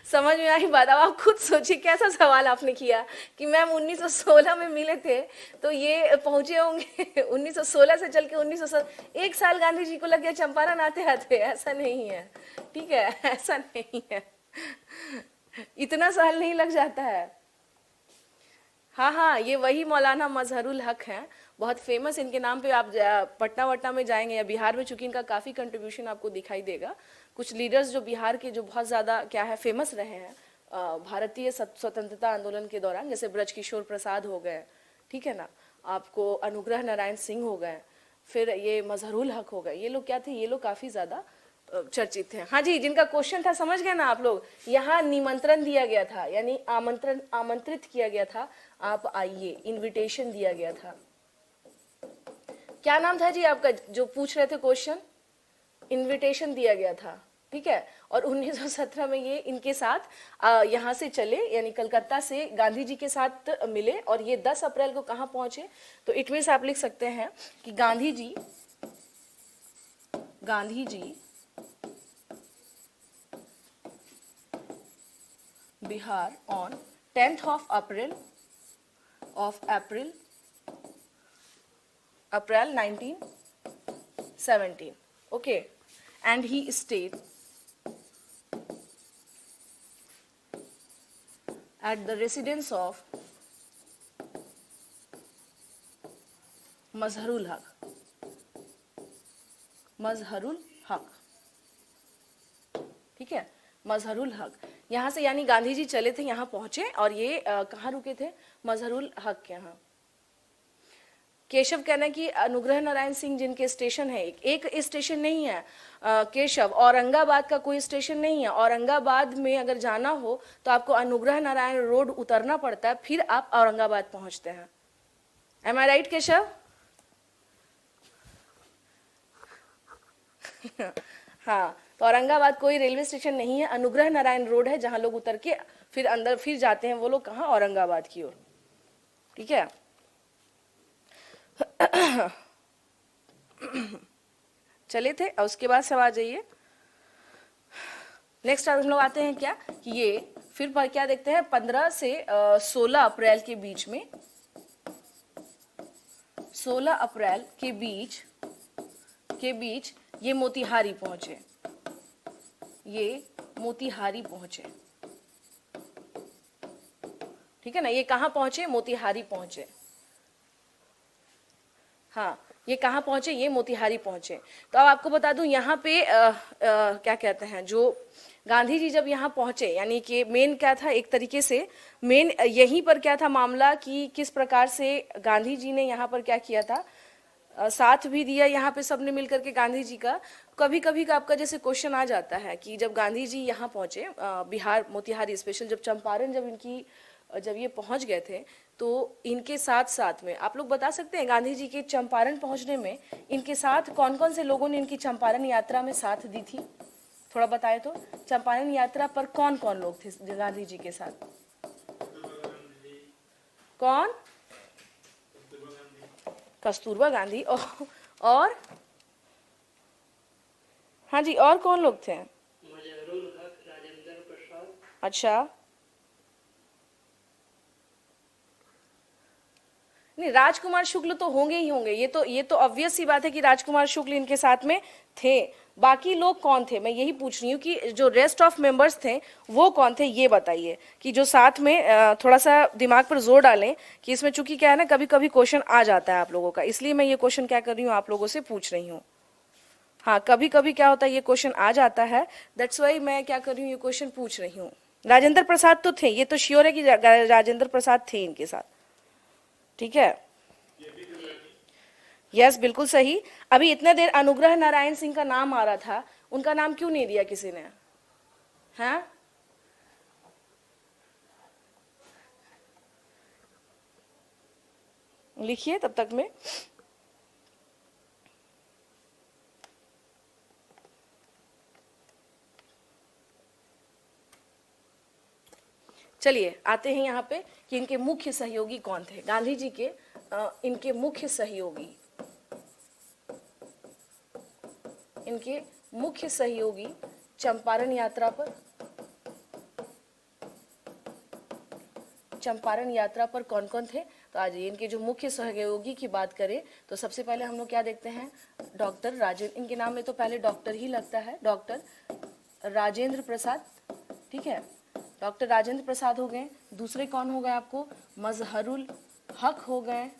समझ में आई बात। अब आप खुद सोचिए कैसा सवाल आपने किया कि मैम 1916 में मिले थे तो ये पहुंचे होंगे 1916 से चल के 1917, एक साल गांधी जी को लग गया चंपारण आते आते। ऐसा नहीं है, ठीक है, ऐसा नहीं है, इतना साल नहीं लग जाता है। हाँ, ये वही मौलाना मजहरुल हक हैं, बहुत फेमस। इनके नाम पे आप पटना वटना में जाएंगे या बिहार में, चूंकि इनका काफ़ी कंट्रीब्यूशन आपको दिखाई देगा। कुछ लीडर्स जो बिहार के जो बहुत ज़्यादा क्या है फेमस रहे हैं भारतीय स्वतंत्रता आंदोलन के दौरान, जैसे ब्रजकिशोर प्रसाद हो गए, ठीक है ना, आपको अनुग्रह नारायण सिंह हो गए, फिर ये मजहरुल हक हो गए। ये लोग क्या थे? ये लोग काफ़ी ज़्यादा चर्चित थे। हाँ जी, जिनका क्वेश्चन था समझ गए ना आप लोग। यहाँ निमंत्रण दिया गया था, यानी आमंत्रित किया गया था, आप आइए, इनविटेशन दिया गया था। क्या नाम था जी आपका जो पूछ रहे थे क्वेश्चन? इनविटेशन दिया गया था, ठीक है। और 1917 में ये इनके साथ यहाँ से चले, यानी कलकत्ता से गांधी जी के साथ मिले, और ये 10 अप्रैल को कहाँ पहुंचे? तो इट मीन्स आप लिख सकते हैं कि गांधी जी Bihar on 10th of April 1917. Okay, and he stayed at the residence of Mazharul हक, ठीक है, मजहरुल हक। यहाँ से यानी गांधी जी चले थे, यहाँ पहुंचे, और ये कहाँ रुके थे? मजहरुल हक के यहाँ। केशव कहना कि अनुग्रह नारायण सिंह जिनके स्टेशन है, एक स्टेशन नहीं है केशव, औरंगाबाद का कोई स्टेशन नहीं है। औरंगाबाद में अगर जाना हो तो आपको अनुग्रह नारायण रोड उतरना पड़ता है, फिर आप औरंगाबाद पहुंचते हैं। एम आई राइट केशव? हाँ, तो औरंगाबाद कोई रेलवे स्टेशन नहीं है, अनुग्रह नारायण रोड है जहां लोग उतर के फिर अंदर फिर जाते हैं वो लोग कहाँ? औरंगाबाद की ओर, ठीक है। चले थे, और उसके बाद सब आ जाइए। नेक्स्ट हम लोग आते हैं क्या कि ये फिर क्या देखते हैं 15 से 16 अप्रैल के बीच में, 16 अप्रैल के बीच ये मोतिहारी पहुंचे, ठीक है ना। ये कहाँ पहुंचे? मोतिहारी पहुंचे। हाँ, ये कहाँ पहुंचे, ये मोतिहारी पहुंचे। तो अब आपको बता दूं यहाँ पे क्या कहते हैं, जो गांधी जी जब यहाँ पहुंचे, यानी कि मेन क्या था, एक तरीके से मेन यहीं पर क्या था मामला कि किस प्रकार से गांधी जी ने यहाँ पर क्या किया था, साथ भी दिया यहाँ पे सबने मिलकर के गांधी जी का। कभी कभी का आपका जैसे क्वेश्चन आ जाता है कि जब गांधी जी यहाँ पहुंचे बिहार मोतिहारी स्पेशल, जब चंपारण जब ये पहुंच गए थे, तो इनके साथ साथ में आप लोग बता सकते हैं गांधी जी के चंपारण पहुंचने में इनके साथ कौन कौन से लोगों ने इनकी चंपारण यात्रा में साथ दी थी, थोड़ा बताए तो। चंपारण यात्रा पर कौन कौन लोग थे गांधी जी के साथ? कौन? कस्तूरबा गांधी और हाँ जी, और कौन लोग थे? मजहरूल हक, राजेंद्र प्रसाद। अच्छा, नहीं, राजकुमार शुक्ल तो होंगे ही होंगे, ये तो ऑब्वियस सी बात है कि राजकुमार शुक्ल इनके साथ में थे। बाकी लोग कौन थे, मैं यही पूछ रही हूँ कि जो रेस्ट ऑफ मेंबर्स थे वो कौन थे, ये बताइए। कि जो साथ में थोड़ा सा दिमाग पर जोर डालें कि इसमें चूंकि क्या है ना, कभी कभी क्वेश्चन आ जाता है आप लोगों का, इसलिए मैं ये क्वेश्चन क्या कर रही हूँ आप लोगों से पूछ रही हूँ। हाँ, कभी कभी क्या होता है, ये क्वेश्चन आ जाता है, दैट्स वाई मैं क्या कर रही हूँ, ये क्वेश्चन पूछ रही हूँ। राजेंद्र प्रसाद तो थे, ये तो श्योर है कि राजेंद्र प्रसाद थे इनके साथ, ठीक है। यस, बिल्कुल सही। अभी इतने देर अनुग्रह नारायण सिंह का नाम आ रहा था, उनका नाम क्यों नहीं दिया किसी ने? हाँ, लिखिए तब तक में। चलिए आते हैं यहाँ पे कि इनके मुख्य सहयोगी कौन थे गांधी जी के। इनके मुख्य सहयोगी, इनके मुख्य सहयोगी चंपारण यात्रा पर, चंपारण यात्रा पर कौन कौन थे? तो आज इनके जो मुख्य सहयोगी की बात करें तो सबसे पहले हम लोग क्या देखते हैं, डॉक्टर राजेंद्र, इनके नाम में तो पहले डॉक्टर ही लगता है, डॉक्टर राजेंद्र प्रसाद, ठीक है। डॉक्टर राजेंद्र प्रसाद हो गए। दूसरे कौन हो गए आपको? मजहरुल हक हो गए।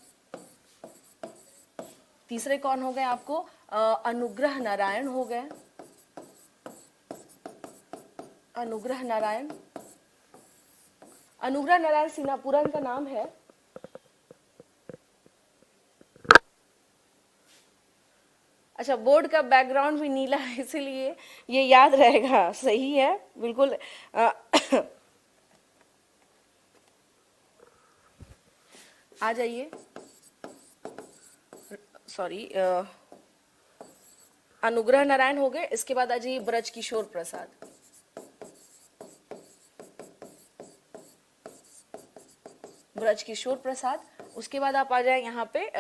तीसरे कौन हो गए आपको? अनुग्रह नारायण हो गए, अनुग्रह नारायण। अनुग्रह नारायण सिन्हा पूरा इनका नाम है। अच्छा, बोर्ड का बैकग्राउंड भी नीला है इसीलिए ये याद रहेगा, सही है बिल्कुल। आ जाइए, सॉरी, अनुग्रह नारायण हो गए। इसके बाद आ जाइए ब्रज किशोर प्रसाद, ब्रज किशोर प्रसाद। उसके बाद आप आ जाए यहाँ पे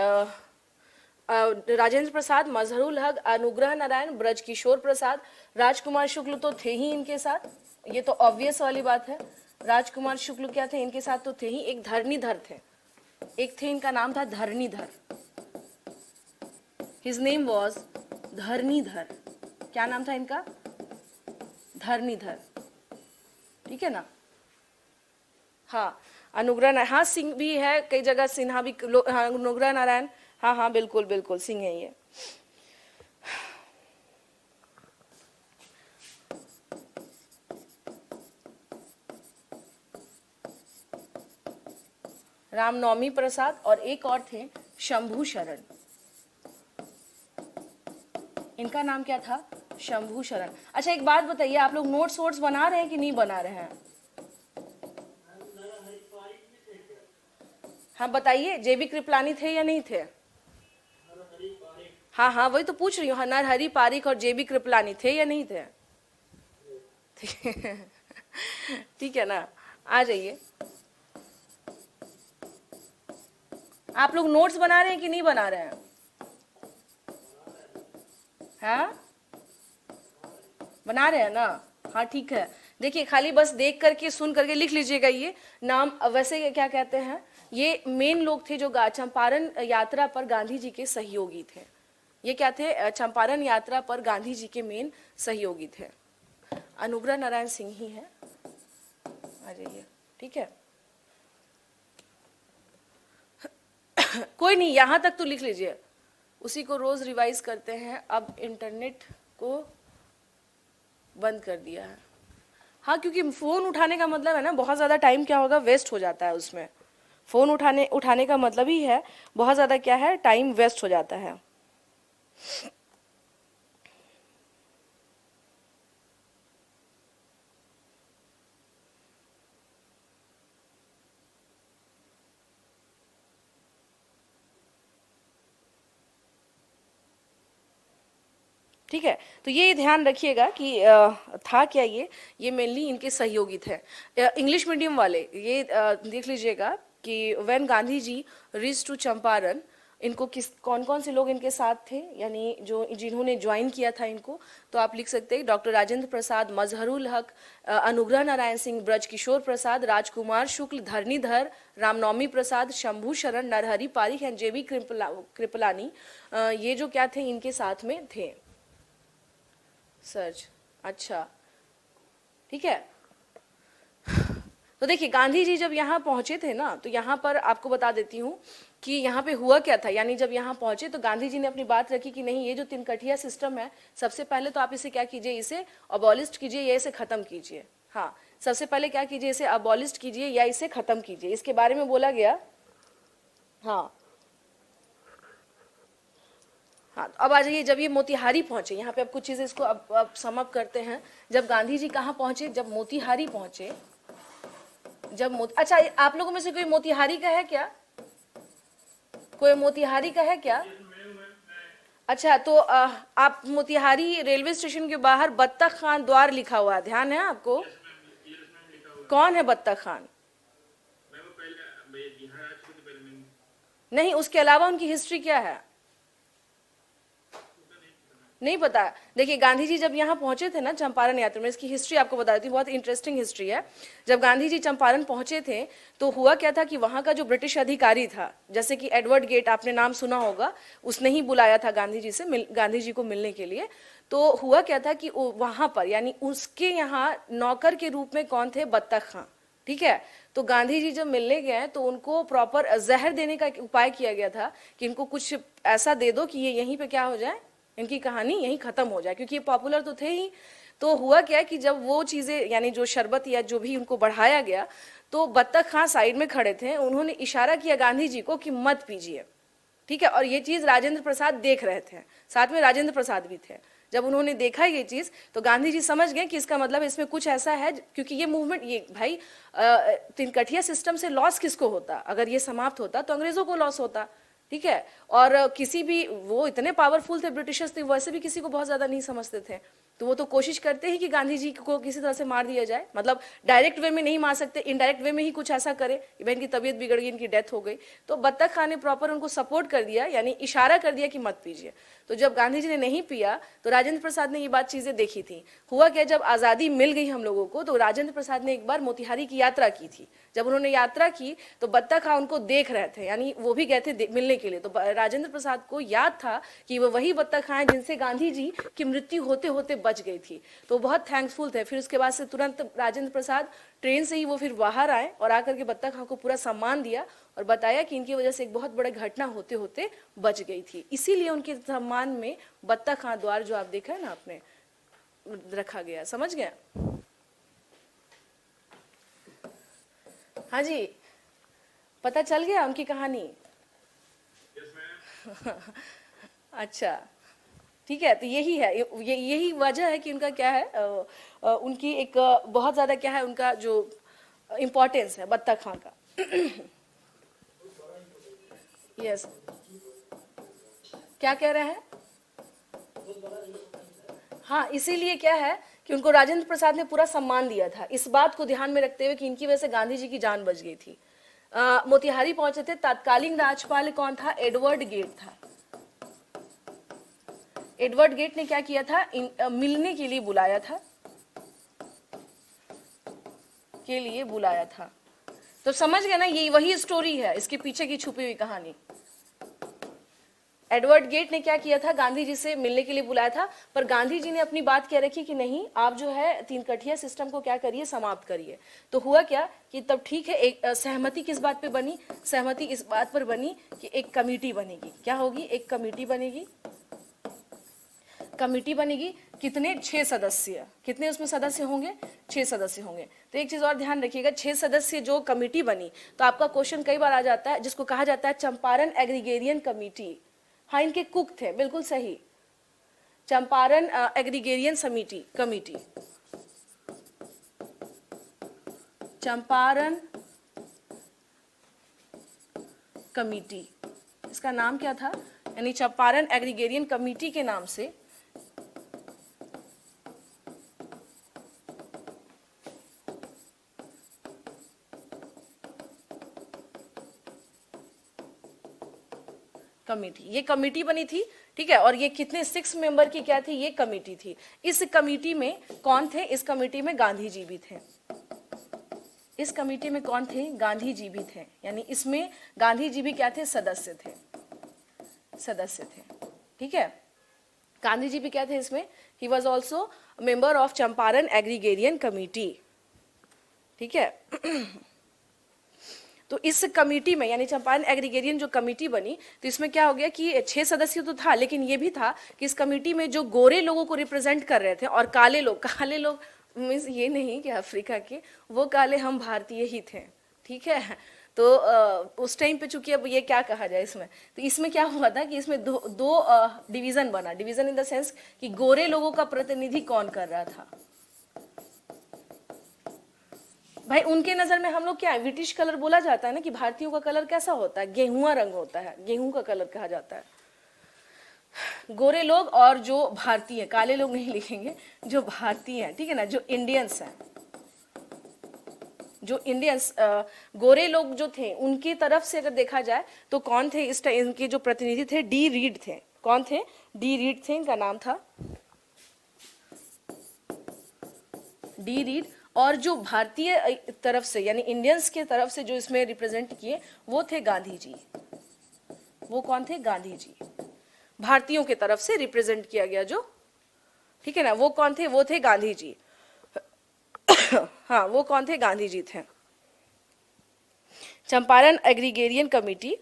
राजेंद्र प्रसाद, मजहरुल हक, अनुग्रह नारायण, ब्रज किशोर प्रसाद। राजकुमार शुक्ल तो थे ही इनके साथ, ये तो ऑब्वियस वाली बात है। राजकुमार शुक्ल क्या थे इनके साथ? तो थे ही। एक धरणीधर थे, एक थे, इनका नाम था Dharanidhar, his name was Dharanidhar. क्या नाम था इनका? धरणीधर, ठीक है ना। हाँ, अनुग्रह, हाँ सिंह भी है कई जगह, सिन्हा भी, हाँ, अनुग्रह नारायण, हाँ हाँ बिल्कुल बिल्कुल सिंह है ये। रामनवमी प्रसाद और एक और थे शंभू शरण, इनका नाम क्या था? शंभू शरण। अच्छा एक बात बताइए, आप लोग नोट्स वोट्स बना रहे हैं कि नहीं बना रहे हैं? हाँ बताइए, जेबी कृपलानी थे या नहीं थे? हाँ हाँ वही तो पूछ रही हूँ, नरहरि पारिक और जेबी कृपलानी थे या नहीं थे? ठीक है ना, आ जाइए। आप लोग नोट्स बना रहे हैं कि नहीं बना रहे हैं? हाँ बना रहे हैं ना, हाँ ठीक है। देखिए खाली बस देख करके सुन करके लिख लीजिएगा ये नाम। वैसे क्या कहते हैं, ये मेन लोग थे जो चंपारण यात्रा पर गांधी जी के सहयोगी थे। ये क्या थे? चंपारण यात्रा पर गांधी जी के मेन सहयोगी थे। अनुग्रह नारायण सिंह ही है, आ जाइए, ठीक है। कोई नहीं, यहां तक तो लिख लीजिए, उसी को रोज़ रिवाइज करते हैं। अब इंटरनेट को बंद कर दिया है। हाँ, क्योंकि फ़ोन उठाने का मतलब है ना बहुत ज़्यादा टाइम क्या होगा, वेस्ट हो जाता है उसमें। फ़ोन उठाने का मतलब ही है बहुत ज़्यादा क्या है, टाइम वेस्ट हो जाता है। ठीक है, तो ये ध्यान रखिएगा कि था क्या ये मेनली इनके सहयोगी थे। इंग्लिश मीडियम वाले ये देख लीजिएगा कि when Gandhi ji reach to Champaran, इनको किस कौन कौन से लोग इनके साथ थे, यानी जो जिन्होंने ज्वाइन किया था इनको, तो आप लिख सकते हैं डॉक्टर राजेंद्र प्रसाद, मजहरुल हक, अनुग्रह नारायण सिंह, ब्रज किशोर प्रसाद, राजकुमार शुक्ल, धरणीधर, रामनवमी प्रसाद, शंभू शरण, नरहरि पारिख एंड जेबी कृपलानी। ये जो क्या थे, इनके साथ में थे। सर्च, अच्छा ठीक है। तो देखिए गांधी जी जब यहाँ पहुंचे थे ना, तो यहाँ पर आपको बता देती हूँ कि यहाँ पे हुआ क्या था। यानी जब यहाँ पहुंचे तो गांधी जी ने अपनी बात रखी कि नहीं, ये जो तिनकठिया सिस्टम है, सबसे पहले तो आप इसे क्या कीजिए, इसे अबॉलिस्ट कीजिए या इसे खत्म कीजिए। हाँ, सबसे पहले क्या कीजिए, इसे अबॉलिस्ट कीजिए या इसे खत्म कीजिए, इसके बारे में बोला गया। हाँ हाँ, तो अब आ जाइए, जब ये मोतिहारी पहुंचे, यहाँ पे अब कुछ चीजें इसको अब सम अप करते हैं। जब गांधी जी कहाँ पहुंचे, जब मोतिहारी पहुंचे, अच्छा, आप लोगों में से कोई मोतिहारी का है क्या? कोई मोतिहारी का है क्या? अच्छा, तो आप मोतिहारी रेलवे स्टेशन के बाहर बत्तख खान द्वार लिखा हुआ है, ध्यान है आपको? कौन है बत्तख खान? नहीं, उसके अलावा उनकी हिस्ट्री क्या है? नहीं पता। देखिए गांधी जी जब यहाँ पहुंचे थे ना चंपारण यात्रा में, इसकी हिस्ट्री आपको बता देती हूँ, बहुत इंटरेस्टिंग हिस्ट्री है। जब गांधी जी चंपारण पहुंचे थे तो हुआ क्या था कि वहाँ का जो ब्रिटिश अधिकारी था, जैसे कि एडवर्ड गेट, आपने नाम सुना होगा, उसने ही बुलाया था गांधी जी से गांधी जी को मिलने के लिए। तो हुआ क्या था कि वहाँ पर, यानी उसके यहाँ नौकर के रूप में कौन थे, बत्तख खां। ठीक है, तो गांधी जी जब मिलने गए तो उनको प्रॉपर जहर देने का उपाय किया गया था कि इनको कुछ ऐसा दे दो कि ये यहीं पे क्या हो जाए, इनकी कहानी यहीं खत्म हो जाए, क्योंकि ये पॉपुलर तो थे ही। तो हुआ क्या कि जब वो चीजें, यानी जो शरबत या जो भी उनको बढ़ाया गया, तो बत्तख खां साइड में खड़े थे, उन्होंने इशारा किया गांधी जी को कि मत पीजिए। ठीक है, और ये चीज राजेंद्र प्रसाद देख रहे थे, साथ में राजेंद्र प्रसाद भी थे। जब उन्होंने देखा ये चीज तो गांधी जी समझ गए कि इसका मतलब इसमें कुछ ऐसा है, क्योंकि ये मूवमेंट, ये भाई तिनकठिया सिस्टम से लॉस किसको होता, अगर ये समाप्त होता तो अंग्रेजों को लॉस होता। ठीक है, और किसी भी, वो इतने पावरफुल थे ब्रिटिशर्स, थे वैसे भी किसी को बहुत ज्यादा नहीं समझते थे, तो वो तो कोशिश करते ही कि गांधी जी को किसी तरह से मार दिया जाए, मतलब डायरेक्ट वे में नहीं मार सकते, इनडायरेक्ट वे में ही कुछ ऐसा करे, इवन की तबीयत बिगड़ गई, इनकी डेथ हो गई। तो बत्तख खां ने प्रॉपर उनको सपोर्ट कर दिया, यानी इशारा कर दिया कि मत पीजिए। तो जब गांधी जी ने नहीं पिया तो राजेंद्र प्रसाद ने ये बात चीजें देखी थी। हुआ क्या, जब आजादी मिल गई हम लोगों को, तो राजेंद्र प्रसाद ने एक बार मोतिहारी की यात्रा की थी। जब उन्होंने यात्रा की तो बत्तख खां उनको देख रहे थे, यानी वो भी गए थे मिलने के लिए। तो राजेंद्र प्रसाद को याद था कि वो वही बत्तख खां हैं जिनसे गांधी जी की मृत्यु होते होते बच गई थी, तो बहुत थैंकफुल थे। फिर उसके बाद से तुरंत राजेंद्र प्रसाद ट्रेन से ही वो फिर बाहर आए और आकर के बत्तख खां को पूरा सम्मान दिया और बताया कि इनकी वजह से एक बहुत बड़ी घटना होते होते बच गई थी, इसीलिए उनके सम्मान में बत्तख खां द्वार जो आप देखा है ना आपने, रखा गया। समझ गया? हाँ जी, पता चल गया उनकी कहानी? अच्छा ठीक है, तो यही है, यही वजह है कि उनका क्या है, उनकी एक बहुत ज्यादा क्या है, उनका जो इम्पोर्टेंस है बत्तख खां का। यस, क्या कह रहे हैं? हाँ, इसीलिए क्या है कि उनको राजेंद्र प्रसाद ने पूरा सम्मान दिया था, इस बात को ध्यान में रखते हुए कि इनकी वजह से गांधी जी की जान बच गई थी। मोतिहारी पहुंचे थे, तत्कालीन राज्यपाल कौन था, एडवर्ड गेट था। एडवर्ड गेट ने क्या किया था, मिलने के लिए बुलाया था, तो समझ गए ना, ये वही स्टोरी है, इसके पीछे की छुपी हुई कहानी। एडवर्ड गेट ने क्या किया था, गांधी जी से मिलने के लिए बुलाया था, पर गांधी जी ने अपनी बात क्या रखी कि नहीं, आप जो है तीन कठिया सिस्टम को क्या करिए, समाप्त करिए। तो हुआ क्या कि तब ठीक है, एक सहमति किस बात पे बनी, सहमति इस बात पर बनी कि एक कमेटी बनेगी। क्या होगी, एक कमेटी बनेगी। कमेटी बनेगी, कितने, 6 सदस्य। कितने उसमें सदस्य होंगे, 6 सदस्य होंगे। तो एक चीज और ध्यान रखिएगा, 6 सदस्य जो कमेटी बनी, तो आपका क्वेश्चन कई बार आ जाता है जिसको कहा जाता है चंपारण एग्रीगेरियन कमेटी। हाँ, इनके कुक थे, बिल्कुल सही, चंपारण एग्रीगेरियन समिति कमेटी, चंपारण कमेटी, इसका नाम क्या था, यानी चंपारण एग्रीगेरियन कमेटी के नाम से कमेटी, ये कमेटी बनी थी, ठीक है। और ये कितने, 6 मेंबर की क्या थी, ये कमेटी थी। इस कमेटी में कौन थे, इस कमेटी में गांधी जी भी थे। इस कमेटी में कौन थे, गांधी जी भी थे, यानी इसमें गांधी जी भी क्या थे, सदस्य थे, सदस्य थे, ठीक है। गांधी जी भी क्या थे इसमें, he was also member of Champaran agrarian committee, ठीक है। तो इस कमेटी में, यानी चंपारण एग्रीगेरियन जो कमेटी बनी, तो इसमें क्या हो गया कि 6 सदस्य तो था, लेकिन ये भी था कि इस कमेटी में जो गोरे लोगों को रिप्रेजेंट कर रहे थे और काले लोग मीन्स ये नहीं कि अफ्रीका के, वो काले हम भारतीय ही थे, ठीक है। तो उस टाइम पे चूंकि, अब ये क्या कहा जाए इसमें, तो इसमें क्या हुआ था कि इसमें दो डिवीजन बना, डिवीजन इन द सेंस कि गोरे लोगों का प्रतिनिधि कौन कर रहा था। भाई उनके नजर में हम लोग क्या है, ब्रिटिश कलर बोला जाता है ना, कि भारतीयों का कलर कैसा होता है, गेहुआ रंग होता है, गेहूं का कलर कहा जाता है। गोरे लोग और जो भारतीय, काले लोग नहीं लिखेंगे, जो भारतीय हैं, ठीक है ना, जो इंडियंस हैं, जो इंडियंस, गोरे लोग जो थे, उनकी तरफ से अगर देखा जाए तो कौन थे इस टाइम, इनके जो प्रतिनिधि थे, डी रीड थे। कौन थे, डी रीड थे, इनका नाम था डी रीड। और जो भारतीय तरफ से, यानी इंडियंस के तरफ से जो इसमें रिप्रेजेंट किए, वो थे गांधी जी। वो कौन थे, गांधी जी। भारतीयों के तरफ से रिप्रेजेंट किया गया जो, ठीक है ना, वो कौन थे, वो थे गांधी जी। हाँ, वो कौन थे, गांधी जी थे। Champaran agrarian committee,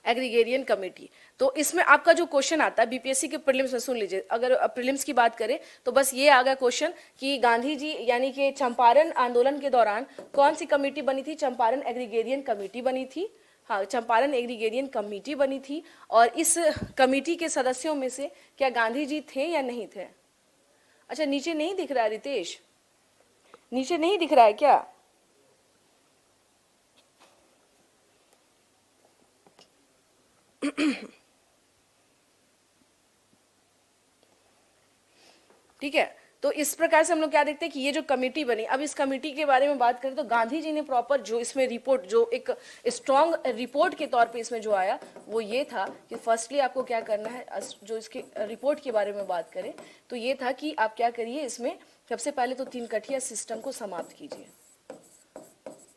agrarian committee. तो इसमें आपका जो क्वेश्चन आता है बीपीएससी के प्रीलिम्स में, सुन लीजिए, अगर प्रीलिम्स की बात करें तो बस ये आ गया क्वेश्चन कि गांधी जी, यानी कि चंपारण आंदोलन के दौरान कौन सी कमेटी बनी थी, चंपारण एग्रीगेरियन कमेटी बनी थी। हाँ, चंपारण एग्रीगेरियन कमेटी बनी थी। और इस कमेटी के सदस्यों में से क्या गांधी जी थे या नहीं थे। अच्छा, नीचे नहीं दिख रहा है रितेश, नीचे नहीं दिख रहा है क्या। ठीक है, तो इस प्रकार से हम लोग क्या देखते हैं कि ये जो कमेटी बनी, अब इस कमेटी के बारे में बात करें तो गांधी जी ने प्रॉपर जो इसमें रिपोर्ट, जो एक स्ट्रॉन्ग रिपोर्ट के तौर पे इसमें जो आया, वो ये था कि फर्स्टली आपको क्या करना है, जो इसके रिपोर्ट के बारे में बात करें तो ये था कि आप क्या करिए, इसमें सबसे पहले तो 3 कठिया सिस्टम को समाप्त कीजिए।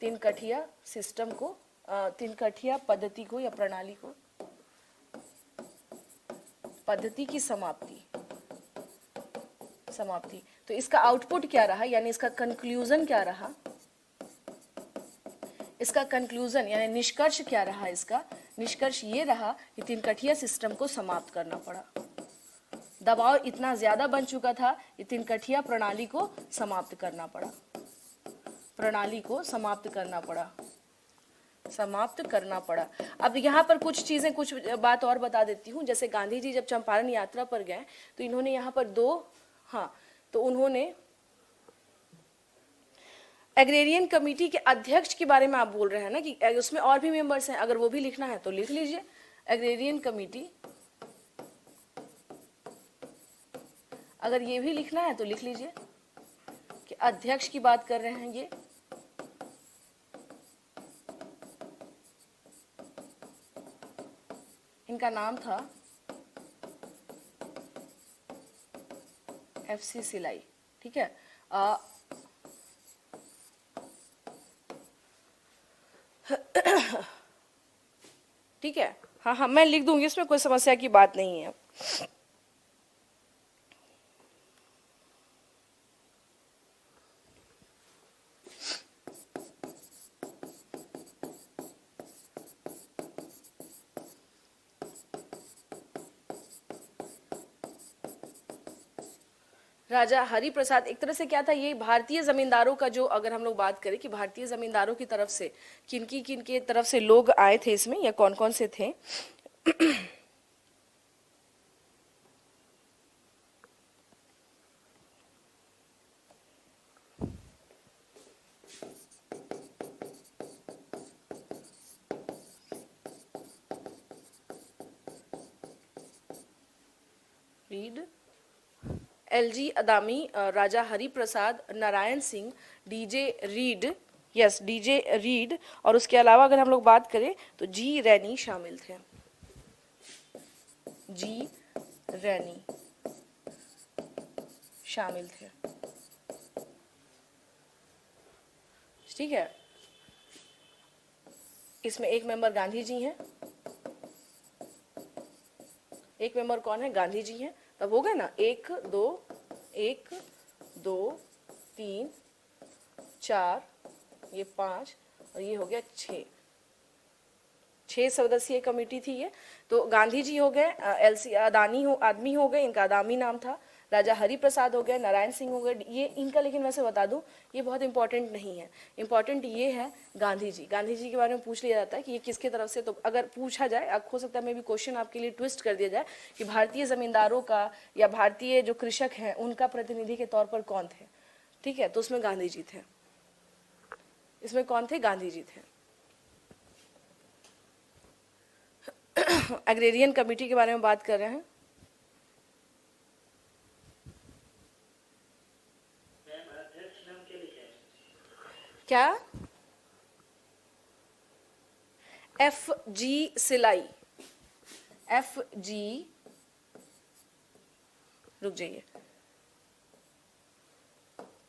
3 कठिया सिस्टम को, 3 कठिया पद्धति को या प्रणाली को, पद्धति की समाप्ति। तो इसका आउटपुट क्या रहा, यानी इसका कंक्लूजन क्या रहा, इसका कंक्लूजन यानी निष्कर्ष क्या रहा, इसका निष्कर्ष ये रहा कि 3 कठिया सिस्टम को समाप्त करना पड़ा। दबाव इतना ज्यादा बन चुका था कि 3 कठिया प्रणाली को समाप्त करना पड़ा, प्रणाली को समाप्त करना पड़ा, समाप्त करना पड़ा। अब यहाँ पर कुछ चीजें, कुछ बात और बता देती हूँ। जैसे गांधी जी जब चंपारण यात्रा पर गए तो इन्होंने यहाँ पर 2, हाँ, तो उन्होंने एग्रेरियन कमेटी के अध्यक्ष के बारे में आप बोल रहे हैं ना कि उसमें और भी मेंबर्स हैं, अगर वो भी लिखना है तो लिख लीजिए। एग्रेरियन कमेटी, अगर ये भी लिखना है तो लिख लीजिए कि अध्यक्ष की बात कर रहे हैं ये। इनका नाम था FC सिलाई। ठीक है। ठीक है, हाँ हाँ मैं लिख दूंगी, इसमें कोई समस्या की बात नहीं है। राजा हरि प्रसाद एक तरह से क्या था, ये भारतीय जमींदारों का जो, अगर हम लोग बात करें कि भारतीय जमींदारों की तरफ से किन के तरफ से लोग आए थे इसमें, या कौन कौन से थे। रीड, एलजी अदामी, Raja Hari Prasad, Narayan Singh, DJ Reid, yes DJ Reid, और उसके अलावा अगर हम लोग बात करें तो जी रैनी शामिल थे। जी रैनी शामिल थे, ठीक है। इसमें एक मेंबर गांधी जी हैं, एक मेंबर कौन है, गांधी जी हैं। तब हो गए ना, 1 2 1 2 3 4, ये 5 और ये हो गया 6 सदस्यीय कमेटी थी ये। तो गांधी जी हो गए, एलसी अदानी हो, आदमी हो गए, इनका अदामी नाम था। राजा हरि प्रसाद हो गए, नारायण सिंह हो गए, ये इनका, लेकिन वैसे बता दूं ये बहुत इंपॉर्टेंट नहीं है। इंपॉर्टेंट ये है गांधी जी। गांधी जी के बारे में पूछ लिया जाता है कि ये किसके तरफ से, तो अगर पूछा जाए, हो सकता है मे भी क्वेश्चन आपके लिए ट्विस्ट कर दिया जाए कि भारतीय जमींदारों का या भारतीय जो कृषक हैं उनका प्रतिनिधि के तौर पर कौन थे, ठीक है। तो उसमें गांधी जी थे, इसमें कौन थे, गांधी जी थे। एग्रेरियन कमेटी के बारे में बात कर रहे हैं। क्या, एफ जी सिलाई, एफ जी, रुक जाइए,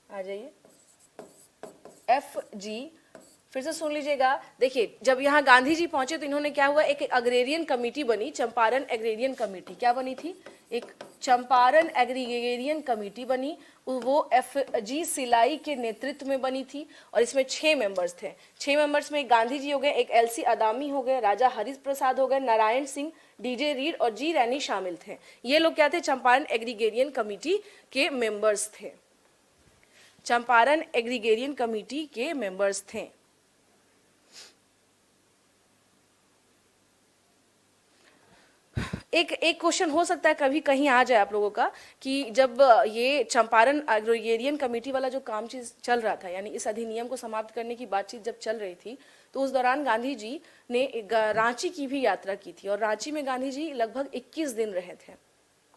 आ जाइए, एफ जी, फिर से सुन लीजिएगा। देखिए जब यहाँ गांधी जी पहुंचे तो इन्होंने क्या हुआ, एक अग्रेरियन कमेटी बनी, चंपारण एग्रेरियन कमेटी। क्या बनी थी, एक चंपारण एग्रीगेरियन कमेटी बनी, वो एफ जी सिलाई के नेतृत्व में बनी थी। और इसमें 6 मेंबर्स थे। 6 मेंबर्स में गांधी जी हो गए, एक एलसी अदामी हो गए, राजा हरि प्रसाद हो गए, नारायण सिंह, डीजे रीड और जी रैनी शामिल थे। ये लोग क्या थे, चंपारण एग्रीगेरियन कमेटी के मेंबर्स थे, चंपारण एग्रीगेरियन कमेटी के मेंबर्स थे। एक क्वेश्चन हो सकता है कभी कहीं आ जाए आप लोगों का कि जब ये चंपारण एग्रीगेरियन कमेटी वाला जो काम चीज चल रहा था, यानी इस अधिनियम को समाप्त करने की बातचीत जब चल रही थी, तो उस दौरान गांधी जी ने रांची की भी यात्रा की थी। और रांची में गांधी जी लगभग 21 दिन रहे थे,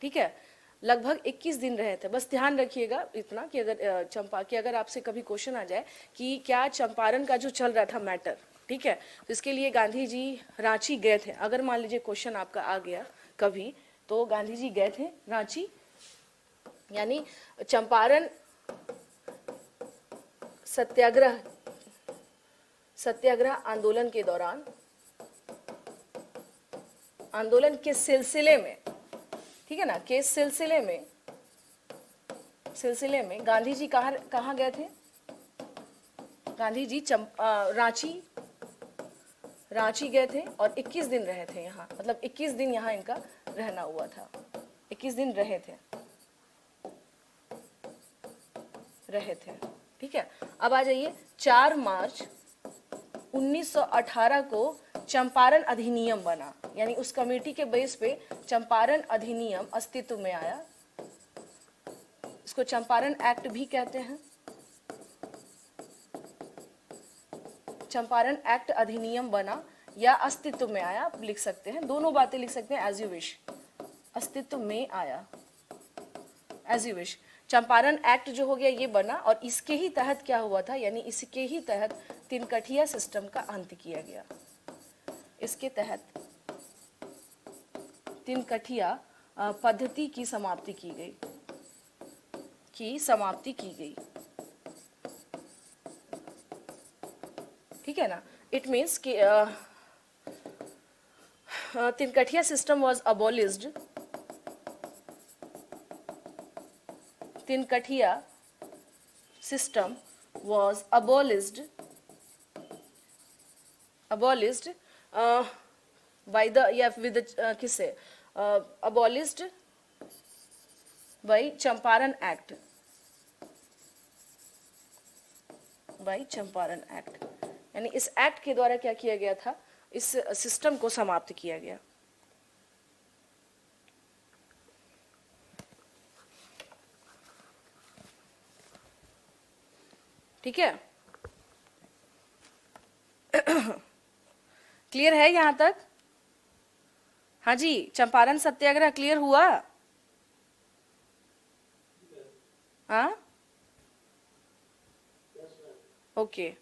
ठीक है, लगभग 21 दिन रहे थे। बस ध्यान रखिएगा इतना कि अगर आपसे कभी क्वेश्चन आ जाए कि क्या चंपारण का जो चल रहा था मैटर, ठीक है, तो इसके लिए गांधी जी रांची गए थे। अगर मान लीजिए क्वेश्चन आपका आ गया कभी, तो गांधी जी गए थे रांची, यानी चंपारण सत्याग्रह आंदोलन के दौरान, आंदोलन के सिलसिले में, ठीक है ना, के सिलसिले में गांधी जी कहाँ गए थे, गांधी जी रांची गए थे और 21 दिन रहे थे यहाँ, मतलब 21 दिन यहाँ इनका रहना हुआ था, 21 दिन रहे थे, ठीक है। अब आ जाइए, 4 मार्च 1918 को चंपारण अधिनियम बना, यानी उस कमेटी के बेस पे चंपारण अधिनियम अस्तित्व में आया। इसको चंपारण एक्ट भी कहते हैं, चंपारण एक्ट अधिनियम बना या अस्तित्व में आया, आप लिख सकते हैं, दोनों बातें लिख सकते हैं एज यू विश। अस्तित्व में आया, as you wish. Champaran act जो हो गया ये बना, और इसके ही तहत क्या हुआ था, यानी इसके ही तहत तिनकठिया सिस्टम का अंत किया गया। इसके तहत तिनकठिया पद्धति की समाप्ति की गई, की समाप्ति की गई। ठीक है ना, इट मीन्स कि Tinkathia system was abolished, Tinkathia system was abolished by the with the किससे abolished by चंपारण एक्ट, यानी इस एक्ट के द्वारा क्या किया गया था, इस सिस्टम को समाप्त किया गया। ठीक है, क्लियर है यहां तक? हाँ जी, चंपारण सत्याग्रह क्लियर हुआ? हाँ, ओके,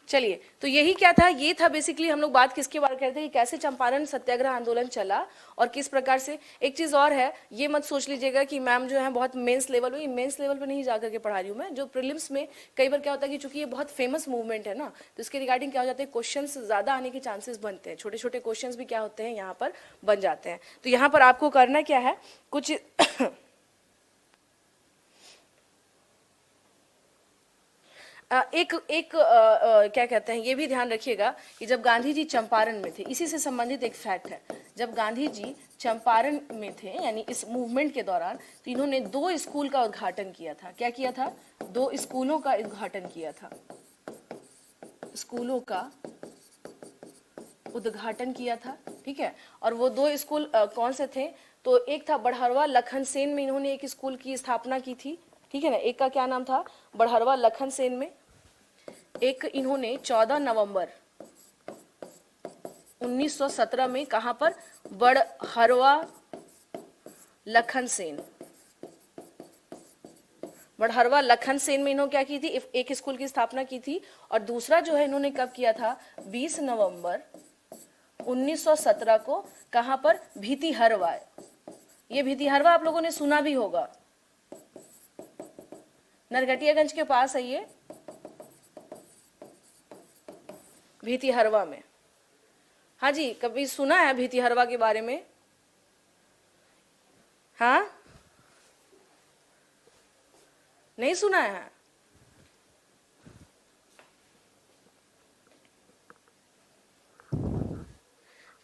चलिए, तो यही क्या था, ये था बेसिकली हम लोग बात किसके बारे में करते हैं कि कैसे चंपारण सत्याग्रह आंदोलन चला और किस प्रकार से। एक चीज और है, ये मत सोच लीजिएगा कि मैम जो है बहुत मेंस लेवल पे, मेंस लेवल पे नहीं जाकर के पढ़ा रही हूँ मैं, जो प्रीलिम्स में कई बार क्या होता है कि चूंकि ये बहुत फेमस मूवमेंट है ना, तो इसके रिगार्डिंग क्या हो जाता है, क्वेश्चन ज्यादा आने के चांसेस बनते हैं, छोटे छोटे क्वेश्चन भी क्या होते हैं यहाँ पर बन जाते हैं। तो यहाँ पर आपको करना क्या है, कुछ क्या कहते हैं, ये भी ध्यान रखिएगा कि जब गांधी जी चंपारण में थे, इसी से संबंधित एक फैक्ट है, जब गांधी जी चंपारण में थे यानी इस मूवमेंट के दौरान, तो इन्होंने 2 स्कूल का उद्घाटन किया था। क्या किया था? 2 स्कूलों का उद्घाटन किया था, स्कूलों का उद्घाटन किया था। ठीक है, और वो 2 स्कूल कौन से थे? तो एक था बड़हरवा लखन सेन में इन्होंने एक स्कूल की स्थापना की थी। ठीक है ना, एक का क्या नाम था, बड़हरवा लखन सेन में। एक इन्होंने 14 नवंबर 1917 में कहां पर, बड़हरवा लखन सेन, बड़हरवा लखन सेन में इन्होंने क्या की थी, एक स्कूल की स्थापना की थी। और दूसरा जो है इन्होंने कब किया था, 20 नवंबर 1917 को, कहां पर, भीतिहरवा। ये भीतिहरवा आप लोगों ने सुना भी होगा, नरकटियागंज के पास है ये, भीतिहरवा में। हाँ जी, कभी सुना है भीतिहरवा के बारे में? हाँ, नहीं सुना है?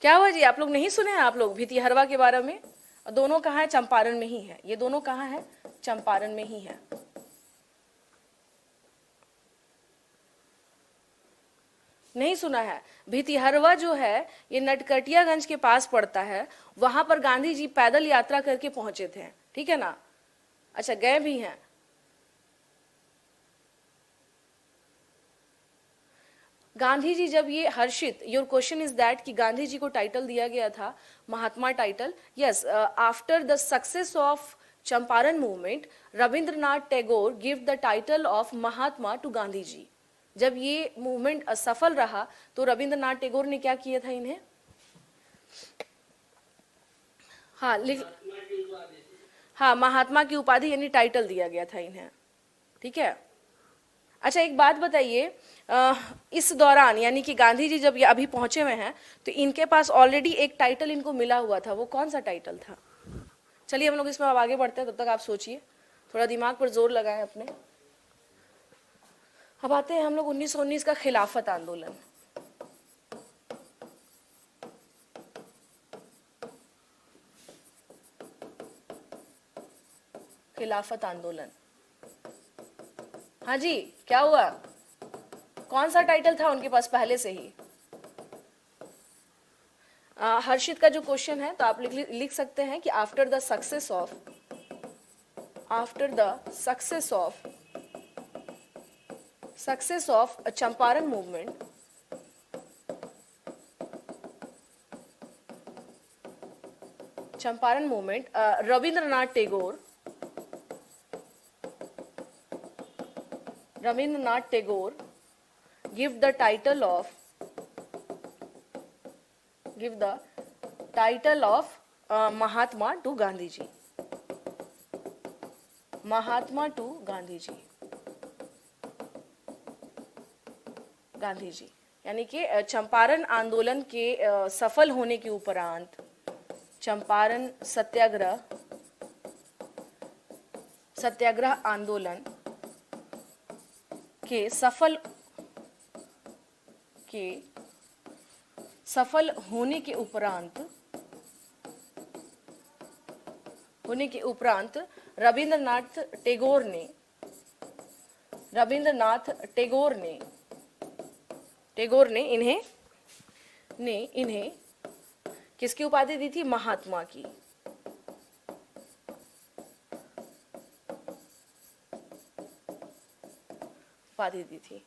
क्या हुआ जी, आप लोग नहीं सुने हैं? आप लोग भीतिहरवा के बारे में? दोनों कहाँ है? चंपारण में ही है, ये दोनों कहाँ है? चंपारण में ही है। नहीं सुना है? भीतिहरवा जो है ये नटकटियागंज के पास पड़ता है, वहां पर गांधी जी पैदल यात्रा करके पहुंचे थे। ठीक है ना, अच्छा गए भी हैं। गांधी जी जब ये Harshit, your question is that कि गांधी जी को टाइटल दिया गया था Mahatma title, yes, after the success of Champaran movement Rabindranath Tagore give the title of Mahatma to Gandhi ji. जब ये मूवमेंट असफल रहा तो रविंद्रनाथ टैगोर ने क्या किया था इन्हें, हाँ हाँ, महात्मा की उपाधि यानी टाइटल दिया गया था इन्हें। ठीक है, अच्छा एक बात बताइए, इस दौरान यानी कि गांधी जी जब ये अभी पहुंचे हुए हैं तो इनके पास ऑलरेडी एक टाइटल इनको मिला हुआ था, वो कौन सा टाइटल था? चलिए हम लोग इसमें अब आगे बढ़ते हैं, तब तक आप सोचिए, थोड़ा दिमाग पर जोर लगाएं अपने। अब आते हैं हम लोग 1919 का खिलाफत आंदोलन। खिलाफत आंदोलन, हाँ जी, क्या हुआ? कौन सा टाइटल था उनके पास पहले से ही? हर्षित का जो क्वेश्चन है तो आप लिख सकते हैं कि after the success of Champaran movement, Rabindranath Tagore give the title of Mahatma to Gandhi ji. Mahatma to Gandhi ji, Gandhi ji, यानी कि चंपारण आंदोलन के सफल होने के उपरांत, चंपारण सत्याग्रह आंदोलन के सफल होने के उपरांत रविंद्रनाथ टैगोर ने इन्हें किसकी उपाधि दी थी? महात्मा की। उपाधि दी थी।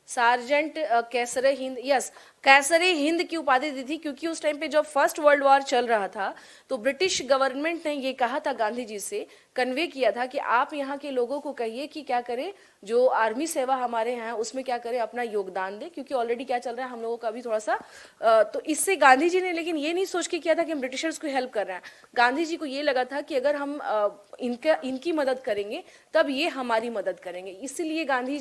सार्जेंट कैसरे हिंद, यस, कैसरे हिंद की उपाधि दी थी क्योंकि उस टाइम पे जब फर्स्ट वर्ल्ड वॉर चल रहा था तो ब्रिटिश गवर्नमेंट ने ये कहा था, गांधी जी से कन्वे किया था कि आप यहाँ के लोगों को कहिए कि क्या करें, जो आर्मी सेवा हमारे यहाँ है उसमें क्या करें, अपना योगदान दे, क्योंकि ऑलरेडी क्या चल रहा है हम लोगों का भी थोड़ा सा तो इससे गांधी जी ने लेकिन ये नहीं सोच के किया था कि हम ब्रिटिशर्स को हेल्प कर रहे हैं। गांधी जी को ये लगा था कि अगर हम इनकी मदद करेंगे तब ये हमारी मदद करेंगे। इसीलिए गांधी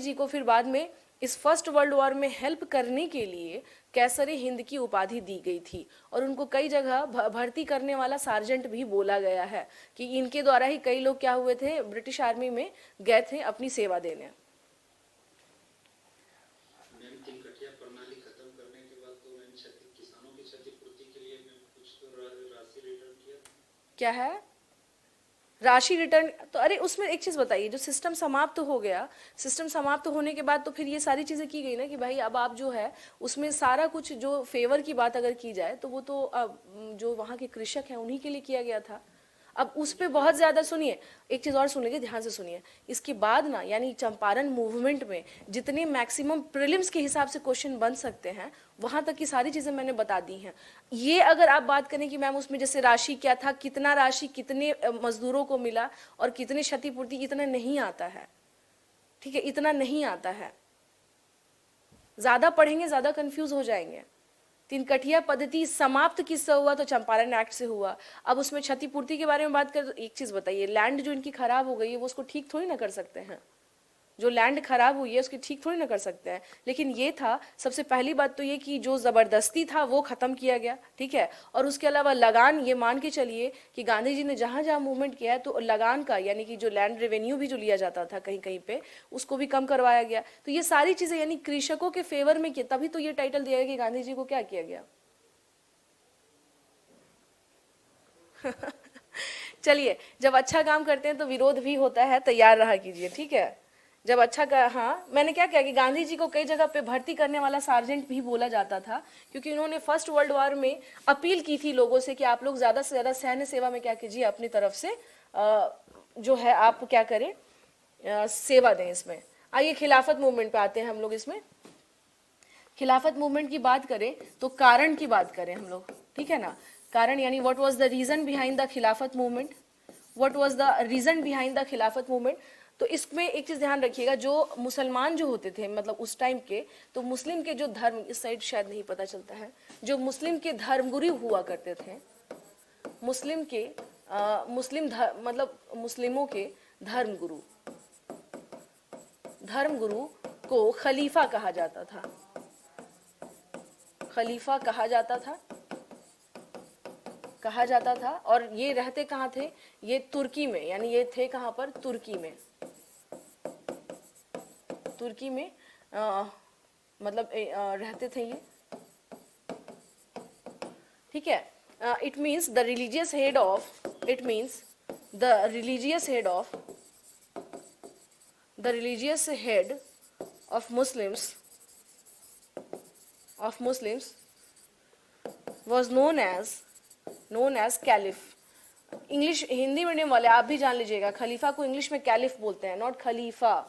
जी को फिर बाद में इस फर्स्ट वर्ल्ड वॉर में हेल्प करने के लिए कैसरे हिंद की उपाधि दी गई थी और उनको कई जगह भर्ती करने वाला सार्जेंट भी बोला गया है कि इनके द्वारा ही कई लोग क्या हुए थे, ब्रिटिश आर्मी में गए थे अपनी सेवा देने। कटिया प्रणाली खत्म करने के बाद तो किसानों की क्षतिपूर्ति के लिए कुछ तो राशि रिटर्न किया। क्या है राशि रिटर्न? तो अरे उसमें एक चीज बताइए, जो सिस्टम समाप्त हो गया, सिस्टम समाप्त होने के बाद तो फिर ये सारी चीजें की गई ना कि भाई अब आप जो है उसमें सारा कुछ जो फेवर की बात अगर की जाए तो वो तो जो वहाँ के कृषक हैं उन्हीं के लिए किया गया था। अब उस पे बहुत ज्यादा, सुनिए एक चीज और सुन लीजिए, ध्यान से सुनिए, इसके बाद ना यानी चंपारण मूवमेंट में जितने मैक्सिमम प्रीलिम्स के हिसाब से क्वेश्चन बन सकते हैं वहां तक की सारी चीजें मैंने बता दी हैं। ये अगर आप बात करें कि मैम उसमें जैसे राशि क्या था, कितना राशि कितने मजदूरों को मिला और कितनी क्षतिपूर्ति, इतना नहीं आता है, ठीक है, इतना नहीं आता है। ज्यादा पढ़ेंगे ज्यादा कंफ्यूज हो जाएंगे। तिनकठिया पद्धति समाप्त किससे हुआ? तो चंपारण एक्ट से हुआ। अब उसमें क्षतिपूर्ति के बारे में बात करें तो एक चीज बताइए, लैंड जो इनकी खराब हो गई है वो उसको ठीक थोड़ी ना कर सकते हैं, जो लैंड खराब हुई है उसकी ठीक थोड़ी ना कर सकते हैं। लेकिन ये था, सबसे पहली बात तो ये कि जो जबरदस्ती था वो खत्म किया गया, ठीक है। और उसके अलावा लगान, ये मान के चलिए कि गांधी जी ने जहां जहां मूवमेंट किया है तो लगान का यानी कि जो लैंड रेवेन्यू भी जो लिया जाता था कहीं कहीं पे उसको भी कम करवाया गया। तो ये सारी चीजें यानी कृषकों के फेवर में किया, तभी तो ये टाइटल दिया गया कि गांधी जी को क्या किया गया। चलिए, जब अच्छा काम करते हैं तो विरोध भी होता है, तैयार रहा कीजिए, ठीक है। जब अच्छा का, हाँ मैंने क्या किया कि गांधी जी को कई जगह पे भर्ती करने वाला सार्जेंट भी बोला जाता था क्योंकि उन्होंने फर्स्ट वर्ल्ड वॉर में अपील की थी लोगों से कि आप लोग ज्यादा से ज्यादा सैन्य सेवा में क्या कीजिए, अपनी तरफ से जो है आप क्या करें, सेवा दें इसमें। आइए खिलाफत मूवमेंट पे आते हैं हम लोग। इसमें खिलाफत मूवमेंट की बात करें तो कारण की बात करें हम लोग, ठीक है ना। कारण यानी what was the reason behind the Khilafat movement, what was the reason behind the Khilafat movement. तो इसमें एक चीज ध्यान रखिएगा, जो मुसलमान जो होते थे मतलब उस टाइम के, तो मुस्लिम के जो धर्म, इस साइड शायद नहीं पता चलता है, जो मुस्लिम के धर्मगुरु हुआ करते थे, मुस्लिम के मतलब मुस्लिमों के धर्मगुरु को खलीफा कहा जाता था, खलीफा कहा जाता था। और ये रहते कहाँ थे? ये तुर्की में, यानी ये थे कहाँ पर? तुर्की में मतलब रहते थे ये, ठीक है। It means the religious head of Muslims was known as caliph. English Hindi medium वाले आप भी जान लीजिएगा, खलीफा को इंग्लिश में कैलिफ बोलते हैं, नॉट खलीफा।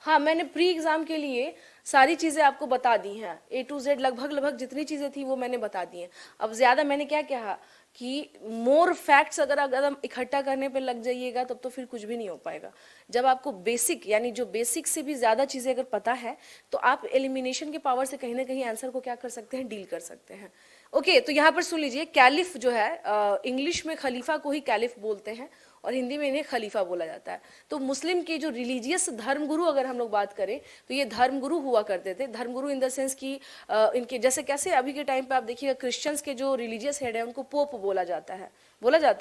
हाँ, मैंने प्री एग्जाम के लिए सारी चीजें आपको बता दी हैं, A to Z लगभग जितनी चीजें थी वो मैंने बता दी हैं। अब ज्यादा मैंने क्या कहा कि मोर फैक्ट्स अगर हम इकट्ठा करने पे लग जाइएगा तब तो फिर कुछ भी नहीं हो पाएगा। जब आपको बेसिक यानी जो बेसिक से भी ज्यादा चीजें अगर पता है तो आप एलिमिनेशन के पावर से कहीं ना कहीं आंसर को क्या कर सकते हैं, डील कर सकते हैं। ओके, तो यहाँ पर सुन लीजिए, कैलिफ जो है इंग्लिश में खलीफा को ही कैलिफ बोलते हैं और हिंदी में इन्हें खलीफा बोला जाता है। तो मुस्लिम के जो रिलीजियस धर्मगुरु अगर हम लोग बात करें तो ये धर्मगुरु हुआ करते थे। धर्मगुरु इन द सेंस कि इनके जैसे कैसे अभी के टाइम पे आप देखिएगा क्रिश्चियंस के जो रिलीजियस हेड है उनको पोप बोला जाता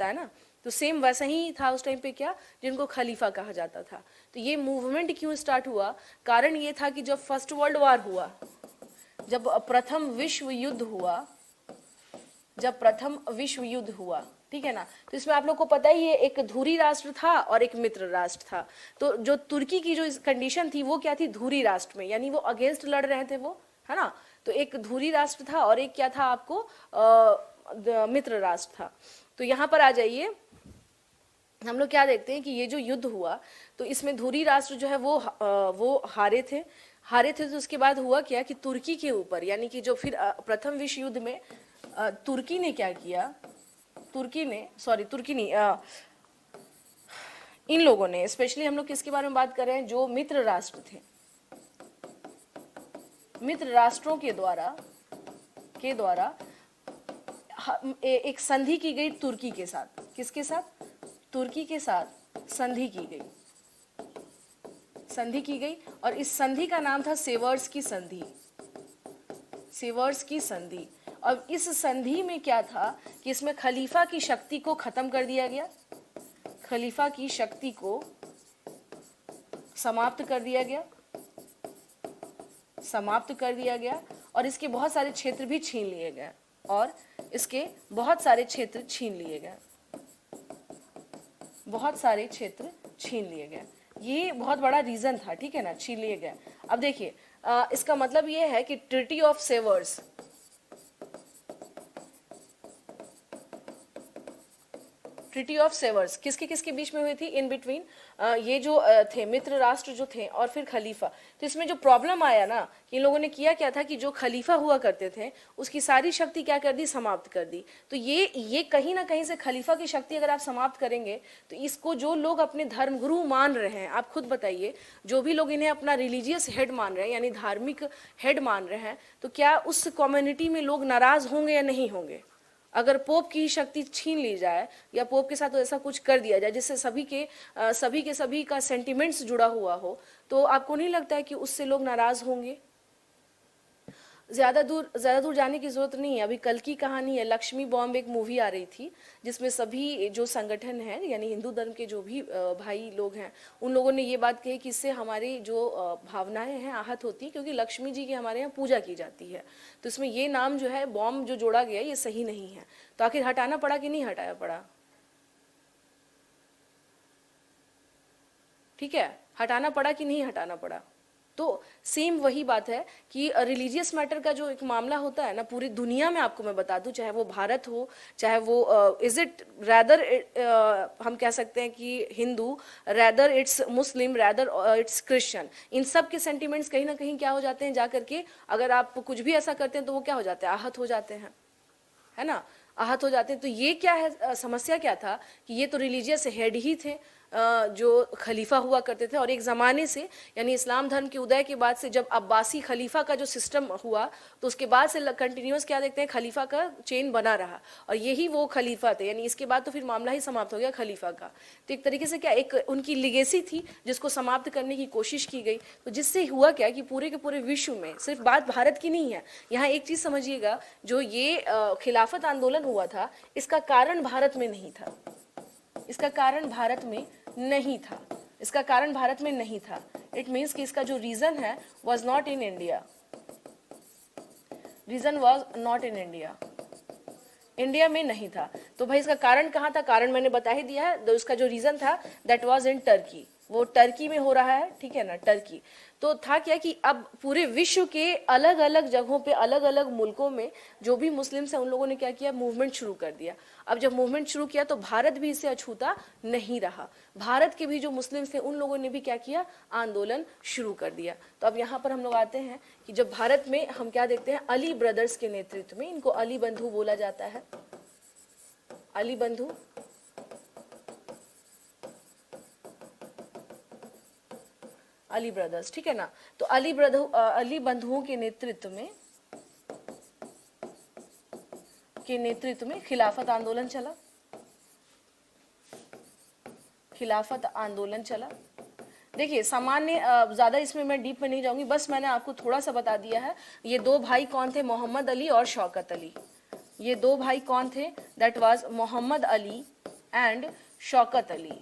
है ना, तो सेम वैसा ही था उस टाइम पे क्या, जिनको खलीफा कहा जाता था। तो ये मूवमेंट क्यों स्टार्ट हुआ, कारण ये था कि जब फर्स्ट वर्ल्ड वॉर हुआ, जब प्रथम विश्व युद्ध हुआ, ठीक है ना, तो इसमें आप लोग को पता ही है एक धुरी राष्ट्र था और एक मित्र राष्ट्र था। तो जो तुर्की की जो कंडीशन थी वो क्या थी, धुरी राष्ट्र में, यानी वो अगेंस्ट लड़ रहे थे वो, है ना। तो एक धुरी राष्ट्र था और एक क्या था आपको मित्र राष्ट्र था। तो यहाँ पर आ जाइए, हम लोग क्या देखते हैं कि ये जो युद्ध हुआ तो इसमें धुरी राष्ट्र जो है वो हारे थे। तो उसके बाद हुआ क्या कि तुर्की के ऊपर, यानी कि जो फिर प्रथम विश्व युद्ध में तुर्की ने क्या किया, तुर्की नहीं, इन लोगों ने, स्पेशली हम लोग किसके बारे में बात कर रहे हैं, जो मित्र राष्ट्र थे, मित्र राष्ट्रों के द्वारा एक संधि की गई तुर्की के साथ। किसके साथ, तुर्की के साथ संधि की गई और इस संधि का नाम था सेवर्स की संधि। अब इस संधि में क्या था कि इसमें खलीफा की शक्ति को खत्म कर दिया गया, खलीफा की शक्ति को समाप्त कर दिया गया और इसके बहुत सारे क्षेत्र भी छीन लिए गए। ये बहुत बड़ा रीजन था, ठीक है ना, छीन लिए गए। अब देखिए इसका मतलब ये है कि ट्रीटी ऑफ सेवर्स, किसके बीच में हुई थी, इन बिटवीन ये जो थे मित्र राष्ट्र जो थे और फिर खलीफा। तो इसमें जो प्रॉब्लम आया ना कि इन लोगों ने किया क्या था कि जो खलीफा हुआ करते थे उसकी सारी शक्ति क्या कर दी, समाप्त कर दी। तो ये कहीं ना कहीं से खलीफा की शक्ति अगर आप समाप्त करेंगे तो इसको जो लोग अपने धर्मगुरु मान रहे हैं, आप खुद बताइए, जो भी लोग इन्हें अपना रिलीजियस हेड मान रहे हैं यानी धार्मिक हेड मान रहे हैं, तो क्या उस कम्युनिटी में लोग नाराज होंगे या नहीं होंगे। अगर पोप की शक्ति छीन ली जाए या पोप के साथ तो ऐसा कुछ कर दिया जाए जिससे सभी का सेंटिमेंट्स जुड़ा हुआ हो, तो आपको नहीं लगता है कि उससे लोग नाराज होंगे। ज्यादा दूर जाने की जरूरत नहीं है। अभी कल की कहानी है, लक्ष्मी बॉम्ब एक मूवी आ रही थी जिसमें सभी जो संगठन हैं यानी हिंदू धर्म के जो भी भाई लोग हैं उन लोगों ने ये बात कही कि इससे हमारी जो भावनाएं हैं आहत होती हैं, क्योंकि लक्ष्मी जी की हमारे यहाँ पूजा की जाती है। तो इसमें ये नाम जो है बॉम्ब जो जोड़ा गया ये सही नहीं है। तो आखिर हटाना पड़ा कि नहीं हटाया पड़ा, ठीक है, हटाना पड़ा कि नहीं हटाना पड़ा। तो सेम वही बात है कि रिलीजियस मैटर का जो एक मामला होता है ना पूरी दुनिया में, आपको मैं बता दूं, चाहे वो भारत हो, चाहे वो इज इट रैदर हम कह सकते हैं कि Hindu, rather it's Muslim, rather it's Christian, इन सब के सेंटिमेंट्स कहीं ना कहीं क्या हो जाते हैं, जा करके अगर आप कुछ भी ऐसा करते हैं तो वो क्या हो जाते हैं, आहत हो जाते हैं, है ना, आहत हो जाते हैं। तो ये क्या है, समस्या क्या था कि ये तो रिलीजियस हेड ही थे जो खलीफा हुआ करते थे, और एक ज़माने से यानी इस्लाम धर्म के उदय के बाद से जब अब्बासी खलीफा का जो सिस्टम हुआ तो उसके बाद से कंटिन्यूस क्या देखते हैं, खलीफा का चेन बना रहा और यही वो खलीफा थे, यानी इसके बाद तो फिर मामला ही समाप्त हो गया खलीफा का। तो एक तरीके से क्या एक उनकी लिगेसी थी जिसको समाप्त करने की कोशिश की गई। तो जिससे हुआ क्या कि पूरे के पूरे विश्व में, सिर्फ बात भारत की नहीं है, यहाँ एक चीज़ समझिएगा, जो ये खिलाफत आंदोलन हुआ था इसका कारण भारत में नहीं था, इसका कारण भारत में नहीं था। इट मीन्स कि इसका जो रीजन है was not in India, India में नहीं था। तो भाई इसका कारण कहाँ था, कारण मैंने बता ही दिया है। तो इसका जो रीजन था दैट वाज इन टर्की, वो टर्की में हो रहा है, ठीक है ना, टर्की। तो था क्या कि अब पूरे विश्व के अलग अलग जगहों पे, अलग अलग मुल्कों में जो भी मुस्लिम्स हैं उन लोगों ने क्या किया, मूवमेंट शुरू कर दिया। अब जब मूवमेंट शुरू किया तो भारत भी इससे अछूता नहीं रहा, भारत के भी जो मुस्लिम्स थे उन लोगों ने भी क्या किया, आंदोलन शुरू कर दिया। तो अब यहाँ पर हम लोग आते हैं कि जब भारत में हम क्या देखते हैं, अली ब्रदर्स के नेतृत्व में, इनको अली बंधु बोला जाता है, अली बंधु, अली ब्रदर्स, ठीक है ना। तो अली बंधुओं के नेतृत्व में के नेतृत्व में खिलाफत आंदोलन चला। खिलाफत आंदोलन चला। देखिए सामान्य, ज़्यादा इसमें मैं डीप में नहीं जाऊंगी, बस मैंने आपको थोड़ा सा बता दिया है। ये दो भाई कौन थे? मोहम्मद अली और शौकत अली। ये दो भाई कौन थे? That was Mohammad Ali and Shaukat Ali,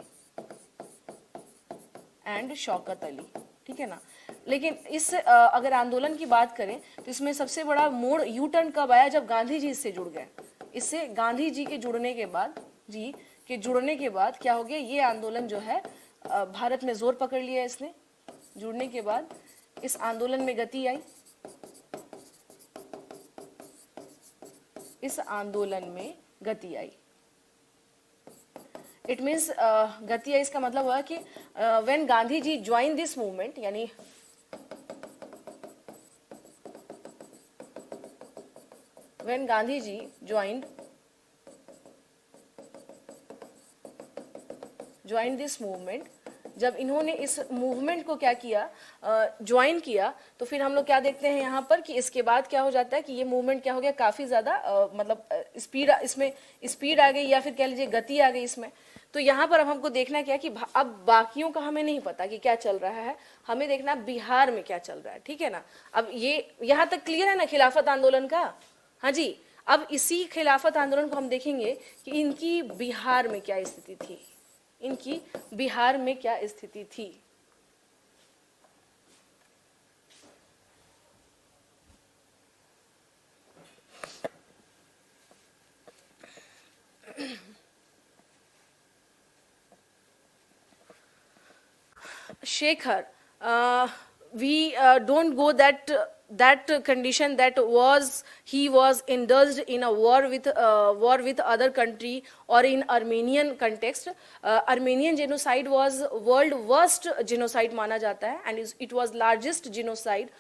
and Shaukat Ali, ठीक है ना। लेकिन इस अगर आंदोलन की बात करें तो इसमें सबसे बड़ा मोड़ यू टर्न कब आया? जब गांधी जी इससे जुड़ गए। इससे गांधी जी के जुड़ने के बाद क्या हो गया? ये आंदोलन जो है भारत में जोर पकड़ लिया इसने। जुड़ने के बाद इस आंदोलन में गति आई। इस आंदोलन में गति आई। इट मीन्स गति आई, इसका मतलब हुआ कि when Gandhi ji join this movement, यानी when Gandhi ji joined this movement, जब इन्होंने इस मूवमेंट को क्या किया, ज्वाइन किया, तो फिर हम लोग क्या देखते हैं यहाँ पर कि इसके बाद क्या हो जाता है कि ये मूवमेंट क्या हो गया, काफ़ी ज़्यादा मतलब स्पीड, इसमें स्पीड आ गई या फिर कह लीजिए गति आ गई इसमें। तो यहाँ पर अब हमको देखना क्या कि अब बाकियों का हमें नहीं पता कि क्या चल रहा है, हमें देखना बिहार में क्या चल रहा है, ठीक है ना। अब ये यहाँ तक क्लियर है ना खिलाफत आंदोलन का? हाँ जी। अब इसी खिलाफत आंदोलन को हम देखेंगे कि इनकी बिहार में क्या स्थिति थी। इनकी बिहार में क्या स्थिति थी। Shekhar, we don't go that condition that he was indulged in a war with other country or in Armenian context. Armenian genocide was world worst genocide माना जाता है, and it was largest genocide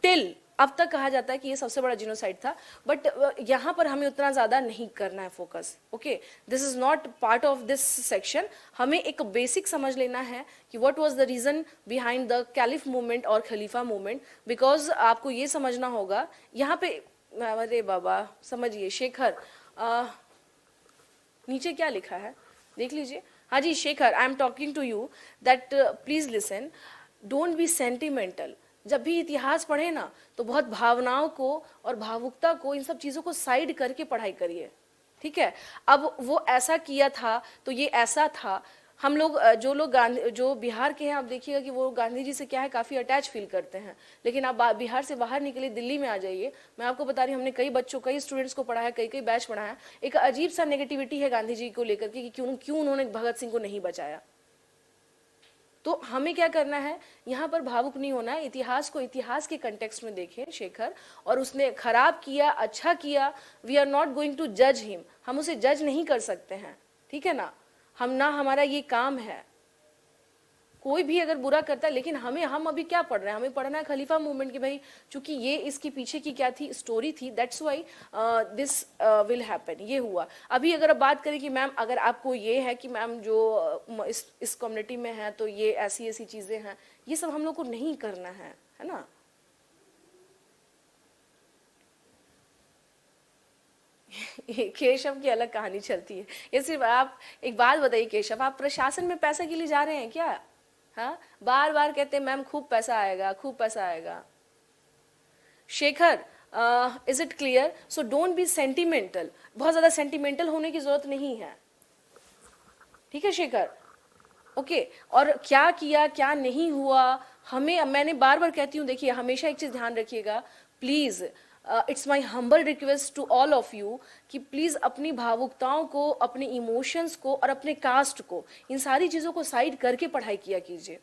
till अब तक कहा जाता है कि ये सबसे बड़ा जिनोसाइड था। बट यहाँ पर हमें उतना ज़्यादा नहीं करना है focus. Okay, this is not part of this section. हमें एक बेसिक समझ लेना है कि what was the reason behind the caliph movement और खलीफा मूवमेंट। बिकॉज आपको ये समझना होगा यहाँ पे, अरे बाबा समझिए शेखर, नीचे क्या लिखा है देख लीजिए। हाँ जी Shekhar, I am talking to you that please listen, don't be sentimental. जब भी इतिहास पढ़े ना तो बहुत भावनाओं को और भावुकता को, इन सब चीज़ों को साइड करके पढ़ाई करिए, ठीक है। अब वो ऐसा किया था तो ये ऐसा था। हम लोग जो बिहार के हैं, आप देखिएगा कि वो गांधी जी से क्या है, काफ़ी अटैच फील करते हैं। लेकिन आप बिहार से बाहर निकले, दिल्ली में आ जाइए, मैं आपको बता रही हूँ, हमने कई स्टूडेंट्स को पढ़ाया, कई बैच पढ़ाया। एक अजीब सा नेगेटिविटी है गांधी जी को लेकर के कि क्यों उन्होंने भगत सिंह को नहीं बचाया। तो हमें क्या करना है, यहाँ पर भावुक नहीं होना है। इतिहास को इतिहास के कंटेक्स्ट में देखें शेखर, और उसने खराब किया, अच्छा किया, we are not going to जज हिम। हम उसे जज नहीं कर सकते हैं, ठीक है ना। हमारा ये काम है। कोई भी अगर बुरा करता है, लेकिन हम अभी क्या पढ़ रहे हैं, हमें पढ़ना है खलीफा मूवमेंट की भाई, चूंकि ये इसकी पीछे की क्या थी, स्टोरी थी, that's why this will happen. ये हुआ। अभी अगर आप बात करें कि मैम अगर आपको ये है कि मैम जो इस कम्युनिटी में है तो ये ऐसी चीजें हैं, ये सब हम लोग को नहीं करना है ना। केशव की अलग कहानी चलती है। ये सिर्फ आप एक बात बताइए केशव, आप प्रशासन में पैसे के लिए जा रहे हैं क्या? हाँ, बार बार कहते हैं मैम खूब पैसा आएगा, खूब पैसा आएगा। Shekhar, is it clear? So don't be sentimental. बहुत ज्यादा सेंटिमेंटल होने की जरूरत नहीं है, ठीक है शेखर। ओके, और क्या किया क्या नहीं हुआ, मैंने बार बार कहती हूँ, देखिए हमेशा एक चीज ध्यान रखिएगा please, it's my humble request to all of you कि प्लीज़ अपनी भावुकताओं को, अपने इमोशंस को और अपने कास्ट को, इन सारी चीज़ों को साइड करके पढ़ाई किया कीजिए।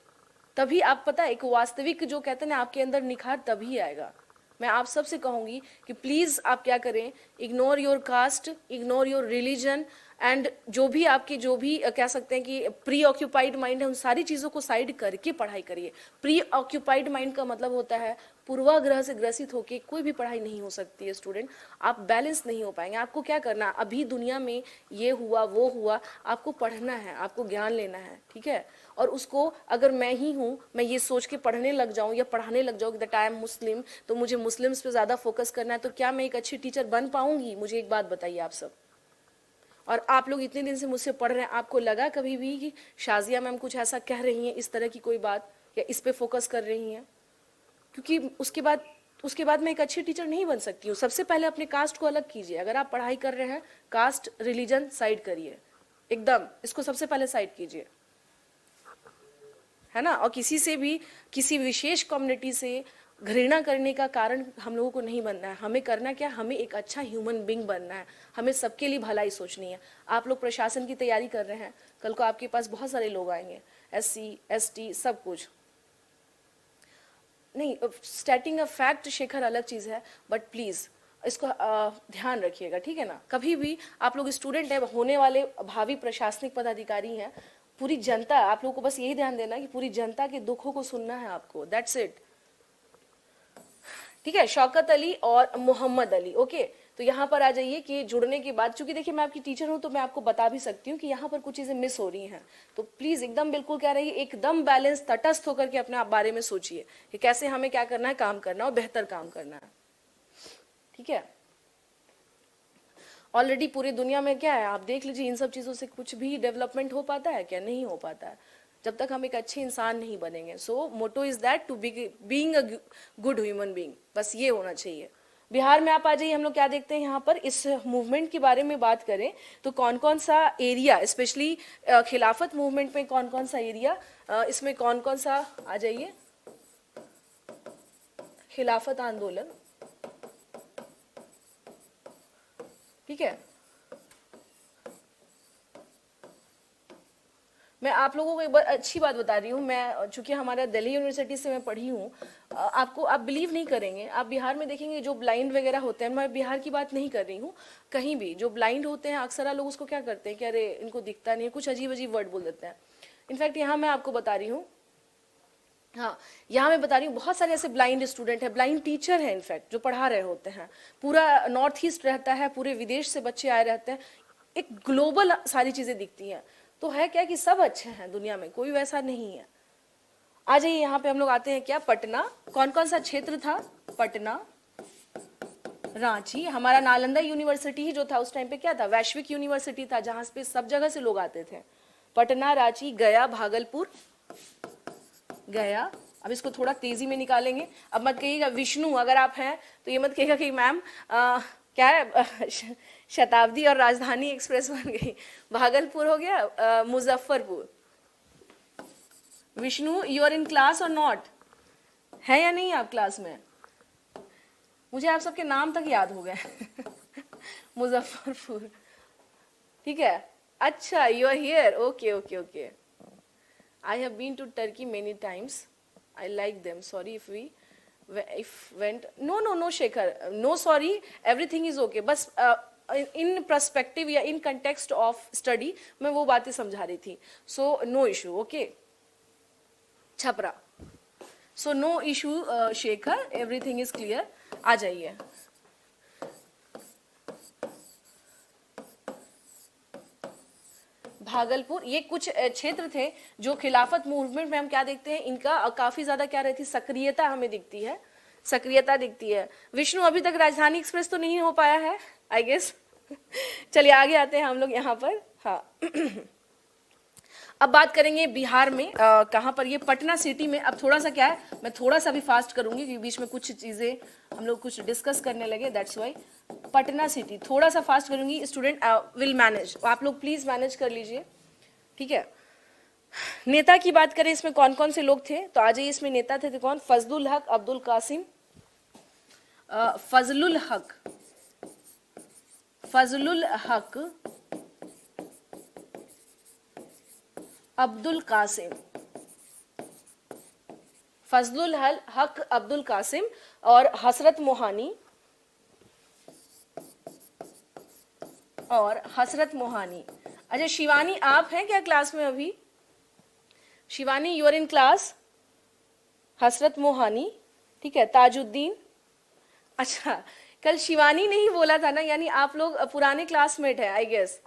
तभी आप पता है एक वास्तविक जो कहते हैं ना आपके अंदर निखार तभी आएगा। मैं आप सबसे कहूँगी कि प्लीज़ आप क्या करें, ignore your cast, ignore your religion and जो भी आपके जो भी कह सकते हैं कि प्री ऑक्यूपाइड माइंड है, उन सारी चीज़ों को साइड करके पढ़ाई करिए। प्री ऑक्यूपाइड माइंड का मतलब होता है पूर्वाग्रह से ग्रसित होके कोई भी पढ़ाई नहीं हो सकती है स्टूडेंट, आप बैलेंस नहीं हो पाएंगे। आपको क्या करना है, अभी दुनिया में ये हुआ वो हुआ, आपको पढ़ना है, आपको ज्ञान लेना है, ठीक है। और उसको अगर मैं ही हूँ, मैं ये सोच के पढ़ने लग जाऊँ या पढ़ाने लग जाऊँ दैट आई एम मुस्लिम, तो मुझे मुस्लिम्स पे ज़्यादा फोकस करना है, तो क्या मैं एक अच्छी टीचर बन पाऊंगी? मुझे एक बात बताइए आप सब। और आप लोग इतने दिन से मुझसे पढ़ रहे हैं, आपको लगा कभी भी कि शाजिया मैम कुछ ऐसा कह रही हैं, इस तरह की कोई बात, या इस पे फोकस कर रही हैं? क्योंकि उसके बाद मैं एक अच्छी टीचर नहीं बन सकती हूँ। सबसे पहले अपने कास्ट को अलग कीजिए। अगर आप पढ़ाई कर रहे हैं, कास्ट रिलीजन साइड करिए, एकदम इसको सबसे पहले साइड कीजिए, है ना। और किसी से भी, किसी विशेष कम्युनिटी से घृणा करने का कारण हम लोगों को नहीं बनना है। हमें करना क्या, हमें एक अच्छा ह्यूमन बींग बनना है, हमें सबके लिए भलाई सोचनी है। आप लोग प्रशासन की तैयारी कर रहे हैं, कल को आपके पास बहुत सारे लोग आएंगे, SC ST सब कुछ नहीं। स्टेटिंग अ फैक्ट शेखर अलग चीज़ है, बट प्लीज़ इसको ध्यान रखिएगा, ठीक है ना। कभी भी आप लोग स्टूडेंट है, होने वाले भावी प्रशासनिक पदाधिकारी हैं, पूरी जनता, आप लोगों को बस यही ध्यान देना कि पूरी जनता के दुखों को सुनना है आपको, दैट्स इट, ठीक है। शौकत अली और मोहम्मद अली, ओके। तो यहाँ पर आ जाइए कि जुड़ने के बाद, चूंकि देखिए मैं आपकी टीचर हूँ तो मैं आपको बता भी सकती हूँ कि यहाँ पर कुछ चीज़ें मिस हो रही हैं, तो प्लीज़ एकदम बिल्कुल कह रही है, एकदम बैलेंस तटस्थ होकर के अपने आप बारे में सोचिए कि कैसे हमें क्या करना है, काम करना है और बेहतर काम करना है, ठीक है। ऑलरेडी पूरी दुनिया में क्या है, आप देख लीजिए, इन सब चीज़ों से कुछ भी डेवलपमेंट हो पाता है क्या? नहीं हो पाता है, जब तक हम एक अच्छे इंसान नहीं बनेंगे। So motto is that to being a good human being, बस ये होना चाहिए। बिहार में आप आ जाइए, हम लोग क्या देखते हैं यहाँ पर, इस मूवमेंट के बारे में बात करें तो कौन कौन सा एरिया, स्पेशली खिलाफत मूवमेंट में कौन कौन सा एरिया, इसमें कौन कौन सा, आ जाइए, खिलाफत आंदोलन, ठीक है। मैं आप लोगों को एक बार अच्छी बात बता रही हूँ, मैं चूंकि हमारा दिल्ली यूनिवर्सिटी से मैं पढ़ी हूँ, आपको, आप बिलीव नहीं करेंगे, आप बिहार में देखेंगे जो ब्लाइंड वगैरह होते हैं, मैं बिहार की बात नहीं कर रही हूँ, कहीं भी जो ब्लाइंड होते हैं अक्सर लोग उसको क्या करते हैं कि अरे इनको दिखता नहीं है, कुछ अजीब अजीब वर्ड बोल देते हैं। इनफैक्ट यहाँ मैं आपको बता रही हूँ, हाँ यहाँ मैं बता रही हूँ, बहुत सारे ऐसे ब्लाइंड स्टूडेंट हैं, ब्लाइंड टीचर हैं इनफैक्ट, जो पढ़ा रहे होते हैं, पूरा नॉर्थ ईस्ट रहता है, पूरे विदेश से बच्चे आए रहते हैं, एक ग्लोबल सारी चीज़ें दिखती हैं। तो है क्या कि सब अच्छे हैं दुनिया में, कोई वैसा नहीं है। आ जाइए यहाँ पे हम लोग आते हैं क्या, पटना, कौन कौन सा क्षेत्र था, पटना, रांची, हमारा नालंदा यूनिवर्सिटी ही जो था उस टाइम पे क्या था, वैश्विक यूनिवर्सिटी था, जहाँ पे सब जगह से लोग आते थे। पटना, रांची, गया, भागलपुर, गया। अब इसको थोड़ा तेजी में निकालेंगे, अब मत कहिएगा विष्णु, अगर आप हैं तो ये मत कहिएगा कि मैम क्या है शताब्दी और राजधानी एक्सप्रेस बन गई। भागलपुर हो गया, Muzaffarpur. Vishnu, you are in class और नॉट, है या नहीं आप क्लास में? मुझे आप सबके नाम तक याद हो गए मुजफ्फरपुर, ठीक है। अच्छा, you are here, okay okay okay. I have been to Turkey many times. I like them. Sorry if went. No, Shekhar. No, sorry. Everything is okay. बस in perspective या in context of study मैं वो बातें समझा रही थी. So no issue. Okay. Chhapra. So no issue, Shekhar. Everything is clear. आ जाइए. भागलपुर, ये कुछ क्षेत्र थे जो खिलाफत मूवमेंट में हम क्या देखते हैं, इनका काफी ज्यादा क्या रहती है, सक्रियता हमें दिखती है, सक्रियता दिखती है। विष्णु, अभी तक राजधानी एक्सप्रेस तो नहीं हो पाया है आई गेस चलिए आगे आते हैं हम लोग यहाँ पर। हाँ अब बात करेंगे बिहार में, कहाँ पर, ये पटना सिटी में। अब थोड़ा सा क्या है, मैं थोड़ा सा भी फास्ट करूंगी क्योंकि बीच में कुछ चीजें हम लोग कुछ डिस्कस करने लगे, दैट्स वाई पटना सिटी थोड़ा सा फास्ट करूंगी, स्टूडेंट विल मैनेज, आप लोग प्लीज मैनेज कर लीजिए, ठीक है। नेता की बात करें, इसमें कौन कौन से लोग थे, तो आ जाइए, इसमें नेता थे कौन, फजलुल हक, अब्दुल कासिम, फजलुल हक, फजलुल हक, अब्दुल कासिम, फजलुल हक, अब्दुल कासिम और हसरत मोहानी, और हसरत मोहानी। अच्छा शिवानी, आप हैं क्या क्लास में अभी? Shivani, you are in class? Hasrat Mohani, ठीक है, ताजुद्दीन। अच्छा, कल शिवानी ने ही बोला था ना, यानी आप लोग पुराने क्लासमेट हैं आई गेस।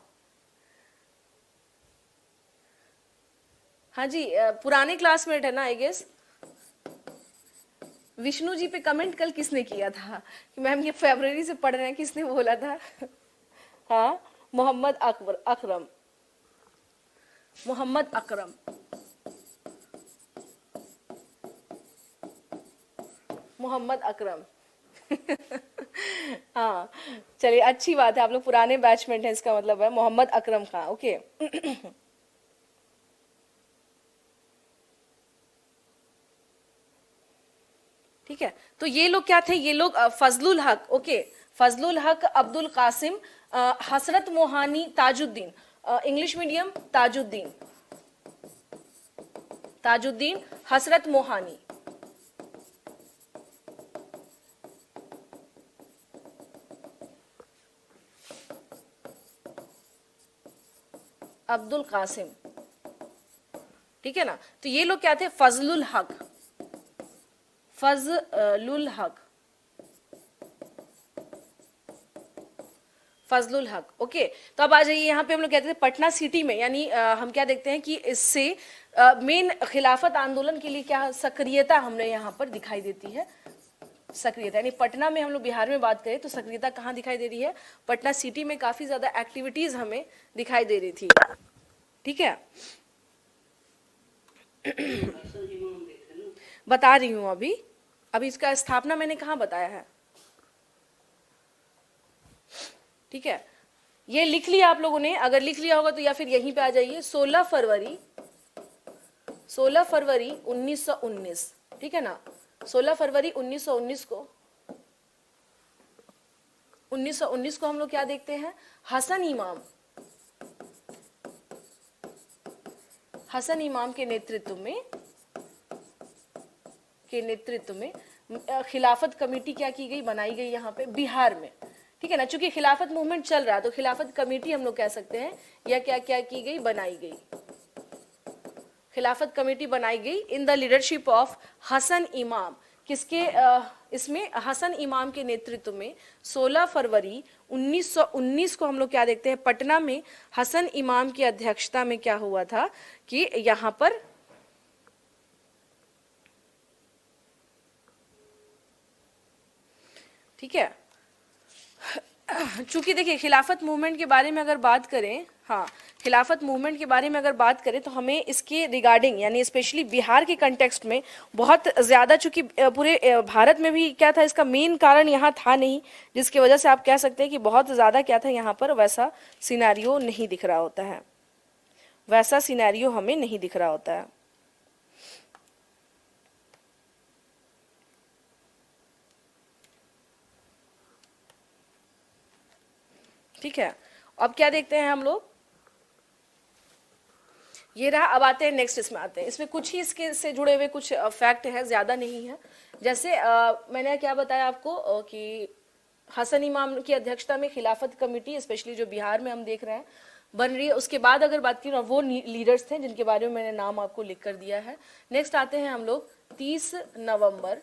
हाँ जी, पुराने क्लासमेट है ना आई गेस। विष्णु जी पे कमेंट कल किसने किया था कि मैम ये फरवरी से पढ़ रहे हैं, किसने बोला था? हाँ, मोहम्मद अकरम, मोहम्मद अकरम। मोहम्मद अकरम। हाँ, चलिए अच्छी बात है, आप लोग पुराने बैचमेट हैं, इसका मतलब है मोहम्मद अकरम खान। ओके। ठीक है, तो ये लोग क्या थे? ये लोग फजलुल हक, ओके, फजलुल हक, अब्दुल कासिम, हसरत मोहानी, ताजुद्दीन, इंग्लिश मीडियम ताजुद्दीन, ताजुद्दीन, हसरत मोहानी, अब्दुल कासिम, ठीक है ना। तो ये लोग क्या थे? फजलुल हक, फजलुल हक, फजलुल हक। ओके, तो अब आ जाइए, यहाँ पे हम लोग कहते थे पटना सिटी में, यानी हम क्या देखते हैं कि इससे मेन खिलाफत आंदोलन के लिए क्या सक्रियता हमने यहाँ पर दिखाई देती है। सक्रियता यानी पटना में, हम लोग बिहार में बात करें तो सक्रियता कहाँ दिखाई दे रही है? पटना सिटी में काफी ज्यादा एक्टिविटीज हमें दिखाई दे रही थी। ठीक है, हसन इमाम भी थे ना। बता रही हूँ अभी। अभी इसका स्थापना मैंने कहाँ बताया है? ठीक है, ये लिख लिया आप लोगों ने, अगर लिख लिया होगा तो या फिर यहीं पे आ जाइए। 16 फरवरी 1919, ठीक है ना। 16 फरवरी 1919 को 1919 को हम लोग क्या देखते हैं? हसन इमाम, हसन इमाम के नेतृत्व में खिलाफत कमेटी क्या की गई? बनाई गई यहाँ पे बिहार में, ठीक है ना। चूंकि खिलाफत मूवमेंट चल रहा है तो खिलाफत कमेटी हम लोग कह सकते हैं, या क्या क्या की गई? बनाई गई। खिलाफत कमेटी बनाई गई in the leadership of Hasan Imam. किसके इसमें? हसन इमाम के नेतृत्व में 16 फरवरी 1919 को हम लोग क्या देखते हैं? पटना में हसन इमाम की अध्यक्षता में क्या हुआ था कि यहां पर ठीक है। चूंकि देखिए खिलाफत मूवमेंट के बारे में अगर बात करें, हाँ, खिलाफत मूवमेंट के बारे में अगर बात करें तो हमें इसके रिगार्डिंग, यानी स्पेशली बिहार के कंटेक्स्ट में बहुत ज़्यादा, चूंकि पूरे भारत में भी क्या था, इसका मेन कारण यहाँ था नहीं, जिसकी वजह से आप कह सकते हैं कि बहुत ज़्यादा क्या था यहाँ पर, वैसा सिनेरियो नहीं दिख रहा होता है, वैसा सिनेरियो हमें नहीं दिख रहा होता है। ठीक है, अब क्या देखते हैं हम लोग? ये रहा। अब आते हैं नेक्स्ट, इसमें आते हैं, इसमें कुछ ही इसके से जुड़े हुए कुछ फैक्ट है, ज्यादा नहीं है। जैसे मैंने क्या बताया आपको कि हसन इमाम की अध्यक्षता में खिलाफत कमेटी, स्पेशली जो बिहार में हम देख रहे हैं, बन रही है। उसके बाद अगर बात की, वो लीडर्स थे जिनके बारे में मैंने नाम आपको लिख कर दिया है। नेक्स्ट आते हैं हम लोग 30 नवंबर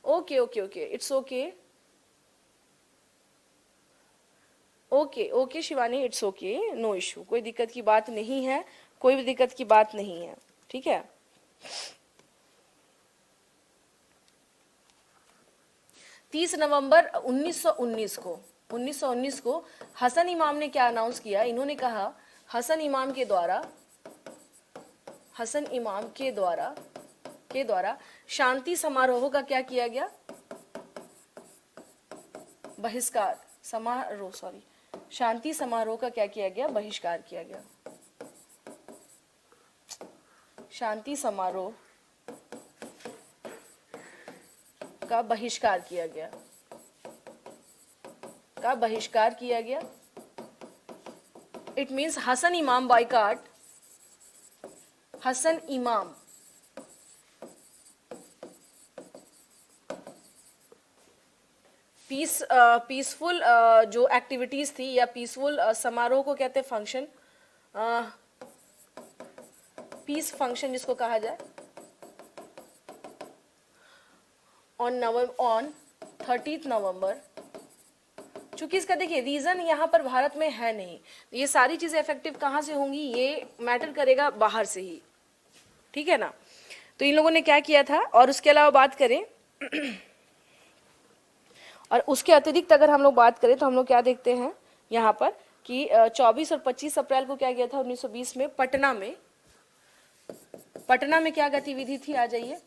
'okay okay okay, it's okay okay okay Shivani, it's okay, no issue, कोई दिक्कत की बात नहीं है, कोई भी दिक्कत की बात नहीं है। ठीक है, 30 नवंबर 1919 को हसन इमाम ने क्या अनाउंस किया? इन्होंने कहा हसन इमाम के द्वारा शांति समारोह का क्या किया गया? बहिष्कार, शांति समारोह का क्या किया गया? बहिष्कार किया गया। शांति समारोह का बहिष्कार किया गया। इट मीन्स हसन इमाम बॉयकॉट हसन इमाम। पीसफुल जो एक्टिविटीज थी या पीसफुल समारोह को कहते हैं फंक्शन, पीस फंक्शन जिसको कहा जाए, ऑन 30 नवंबर। चूंकि इसका देखिए रीजन यहाँ पर भारत में है नहीं, ये सारी चीजें इफेक्टिव कहाँ से होंगी, ये मैटर करेगा बाहर से ही, ठीक है ना। तो इन लोगों ने क्या किया था, और उसके अलावा बात करें और उसके अतिरिक्त अगर हम लोग बात करें तो हम लोग क्या देखते हैं यहाँ पर कि 24 और 25 अप्रैल को क्या किया था 1920 में पटना में क्या गतिविधि थी, आ जाइए।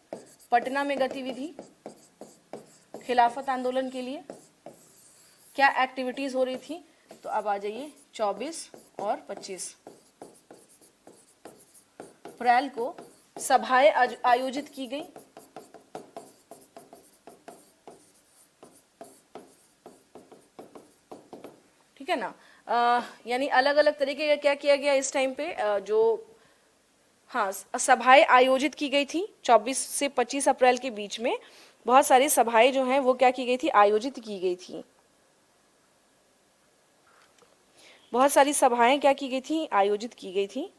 पटना में गतिविधि खिलाफत आंदोलन के लिए क्या एक्टिविटीज हो रही थी, तो अब आ जाइए 24 और 25 अप्रैल को सभाएं आयोजित की गई। ठीक है ना। यानी अलग अलग तरीके का क्या किया गया इस टाइम पे, जो हाँ सभाएं आयोजित की गई थी 24 से 25 अप्रैल के बीच में, बहुत सारी सभाएं जो हैं वो क्या की गई थी, आयोजित की गई थी। बहुत सारी सभाएं क्या की गई थी, आयोजित की गई थी।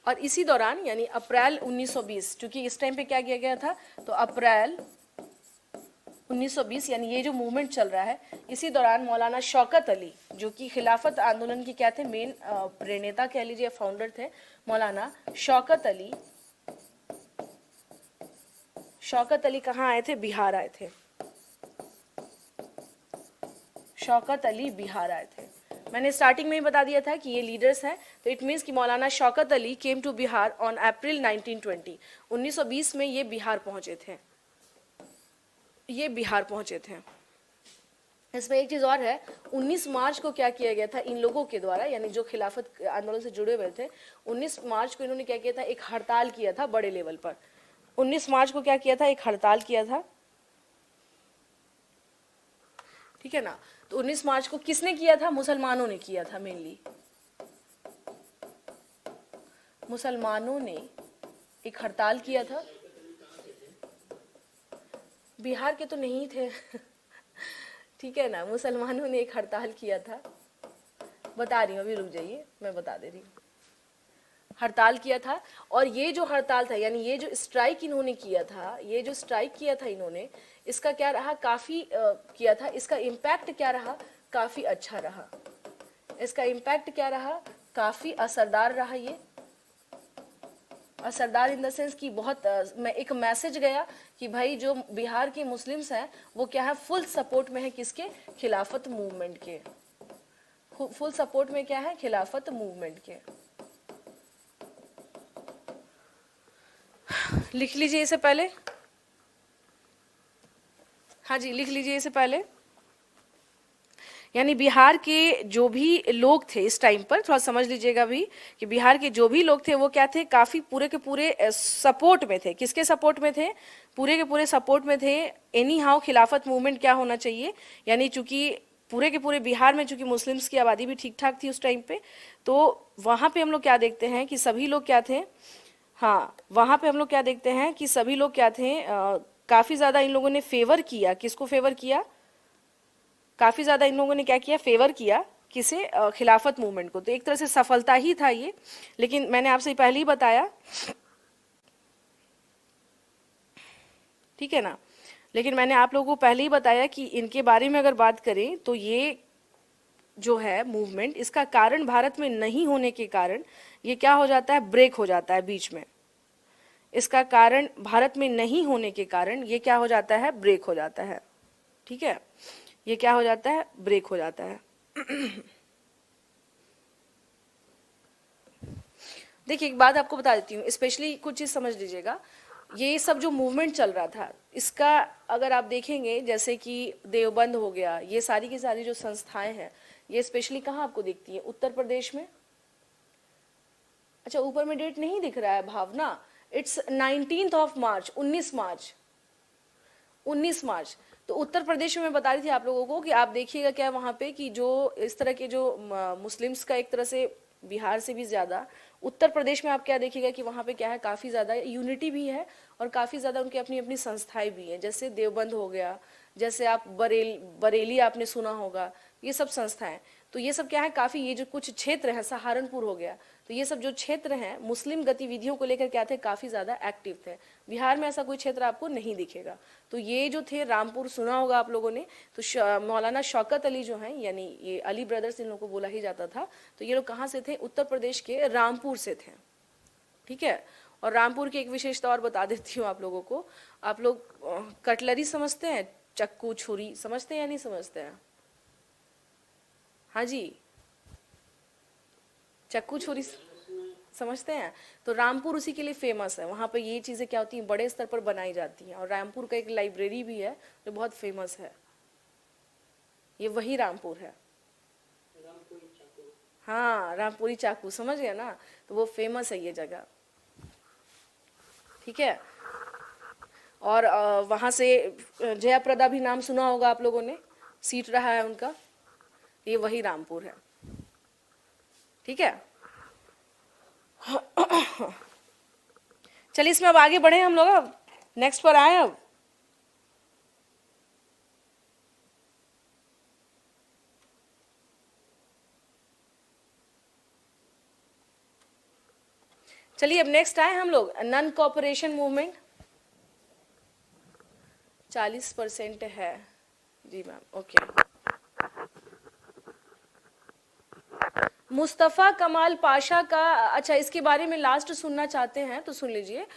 और इसी दौरान यानी अप्रैल 1920, क्योंकि इस टाइम पे क्या किया गया था, तो अप्रैल 1920 यानी ये जो मूवमेंट चल रहा है, इसी दौरान मौलाना शौकत अली जो कि खिलाफत आंदोलन के क्या थे, मेन प्रणेता कह लीजिए, फाउंडर थे, मौलाना शौकत अली। शौकत अली कहाँ आए थे, बिहार आए थे। शौकत अली बिहार आए थे। मैंने स्टार्टिंग में ही बता दिया था कि ये लीडर्स हैं, तो इट मीन्स कि Maulana Shaukat Ali came to Bihar on April 1920। 1920 में ये बिहार पहुंचे थे, ये बिहार पहुंचे थे। इसमें एक चीज और है, 19 मार्च को क्या किया गया था इन लोगों के द्वारा, यानी जो खिलाफत आंदोलन से जुड़े हुए थे, 19 मार्च को इन्होंने क्या किया था, एक हड़ताल किया था बड़े लेवल पर। 19 मार्च को क्या किया था, एक हड़ताल किया था, ठीक है ना। तो 19 मार्च को किसने किया था, मुसलमानों ने किया था, मेनली मुसलमानों ने एक हड़ताल किया था। बिहार के तो नहीं थे ठीक है ना, मुसलमानों ने एक हड़ताल किया था, बता रही हूँ अभी, रुक जाइए मैं बता दे रही हूँ। हड़ताल किया था, और ये जो हड़ताल था यानी ये जो स्ट्राइक इन्होंने किया था, ये जो स्ट्राइक किया था इन्होंने, इसका क्या रहा, काफी किया था, इसका इम्पैक्ट क्या रहा, काफी अच्छा रहा। इसका इम्पैक्ट क्या रहा, काफी असरदार रहा। ये असरदार इन द सेंस कि बहुत एक मैसेज गया कि भाई जो बिहार के मुस्लिम्स हैं वो क्या है, फुल सपोर्ट में है, किसके, खिलाफत मूवमेंट के। फुल सपोर्ट में क्या है, खिलाफत मूवमेंट के। लिख लीजिए इसे पहले, हाँ जी लिख लीजिए इसे पहले। यानी बिहार के जो भी लोग थे इस टाइम पर, थोड़ा समझ लीजिएगा भी कि बिहार के जो भी लोग थे वो क्या थे, काफी पूरे के पूरे सपोर्ट में थे। किसके सपोर्ट में थे, पूरे के पूरे सपोर्ट में थे। एनी हाउ खिलाफत मूवमेंट क्या होना चाहिए, यानी चूंकि पूरे के पूरे बिहार में चूंकि मुस्लिम्स की आबादी भी ठीक ठाक थी उस टाइम पे, तो वहां पे हम लोग क्या देखते हैं कि सभी लोग क्या थे, हाँ वहां पे हम लोग क्या देखते हैं कि सभी लोग क्या थे, काफी ज्यादा इन लोगों ने फेवर किया। किसको फेवर किया, काफी ज्यादा इन लोगों ने क्या किया, फेवर किया किसे, खिलाफत मूवमेंट को। तो एक तरह से सफलता ही था ये, लेकिन मैंने आपसे पहले ही बताया, ठीक है ना, लेकिन मैंने आप लोगों को पहले ही बताया कि इनके बारे में अगर बात करें तो ये जो है मूवमेंट, इसका कारण भारत में नहीं होने के कारण ये क्या हो जाता है, ब्रेक हो जाता है बीच में। इसका कारण भारत में नहीं होने के कारण ये क्या हो जाता है, ब्रेक हो जाता है। ठीक है, ये क्या हो जाता है, ब्रेक हो जाता है। देखिए एक बात आपको बता देती हूँ, स्पेशली कुछ चीज समझ लीजिएगा। ये सब जो मूवमेंट चल रहा था, इसका अगर आप देखेंगे जैसे कि देवबंद हो गया, ये सारी की सारी जो संस्थाएं हैं, ये स्पेशली कहाँ आपको दिखती है? उत्तर प्रदेश में। अच्छा, ऊपर में डेट नहीं दिख रहा है भावना, इट्स 19th ऑफ मार्च, 19 मार्च, 19 मार्च। तो उत्तर प्रदेश में मैं बता रही थी आप लोगों को कि आप देखिएगा क्या वहाँ पे कि जो इस तरह के जो मुस्लिम्स का एक तरह से बिहार से भी ज़्यादा उत्तर प्रदेश में आप क्या देखिएगा कि वहाँ पे क्या है, काफ़ी ज़्यादा यूनिटी भी है और काफ़ी ज़्यादा उनकी अपनी अपनी संस्थाएं भी हैं, जैसे देवबंद हो गया, जैसे आप बरेली आपने सुना होगा, ये सब संस्थाएं। तो ये सब क्या है, काफ़ी ये जो कुछ क्षेत्र है, सहारनपुर हो गया, तो ये सब जो क्षेत्र हैं मुस्लिम गतिविधियों को लेकर क्या थे, काफ़ी ज़्यादा एक्टिव थे। बिहार में ऐसा कोई क्षेत्र आपको नहीं दिखेगा। तो ये जो थे रामपुर सुना होगा आप लोगों ने, तो मौलाना शौकत अली जो हैं, यानी ये अली ब्रदर्स इन लोगों को बोला ही जाता था, तो ये लोग कहाँ से थे? उत्तर प्रदेश के रामपुर से थे। ठीक है। और रामपुर की एक विशेषता और बता देती हूँ आप लोगों को। आप लोग कटलरी समझते हैं, चक्कू छुरी समझते हैं या नहीं समझते हैं? हाँ जी, चक्कू छुरी समझते हैं। तो रामपुर उसी के लिए फेमस है, वहाँ पे ये चीज़ें क्या होती हैं, बड़े स्तर पर बनाई जाती हैं। और रामपुर का एक लाइब्रेरी भी है जो बहुत फेमस है, ये वही रामपुर है। हाँ, रामपुरी चाकू समझ गया ना, तो वो फेमस है ये जगह। ठीक है। और वहाँ से जयाप्रदा भी नाम सुना होगा आप लोगों ने, सीट रहा है उनका, ये वही रामपुर है। ठीक है। चलिए इसमें अब आगे बढ़े हम लोग, अब नेक्स्ट पर आए। अब चलिए अब नेक्स्ट आए हम लोग, नॉन कॉपरेशन मूवमेंट। 40% है जी मैम, ओके। मुस्तफ़ा कमाल पाशा का, अच्छा इसके बारे में लास्ट सुनना चाहते हैं तो सुन लीजिए।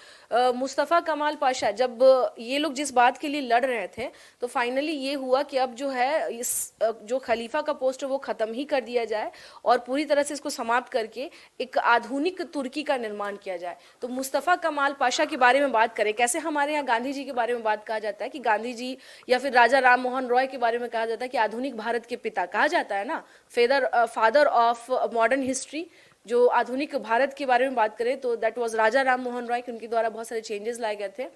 मुस्तफ़ा कमाल पाशा, जब ये लोग जिस बात के लिए लड़ रहे थे, तो फाइनली ये हुआ कि अब जो है इस जो खलीफा का पोस्ट है वो ख़त्म ही कर दिया जाए और पूरी तरह से इसको समाप्त करके एक आधुनिक तुर्की का निर्माण किया जाए। तो मुस्तफ़ा कमाल पाशा के बारे में बात करें, कैसे हमारे यहाँ गांधी जी के बारे में बात कहा जाता है कि गांधी जी या फिर राजा राम मोहन रॉय के बारे में कहा जाता है कि आधुनिक भारत के पिता कहा जाता है ना, फादर ऑफ मॉडर्न हिस्ट्री। जो आधुनिक भारत के बारे में बात करें तो दैट वाज राजा राम मोहन रॉय, उनके द्वारा बहुत सारे चेंजेस लाए गए थे।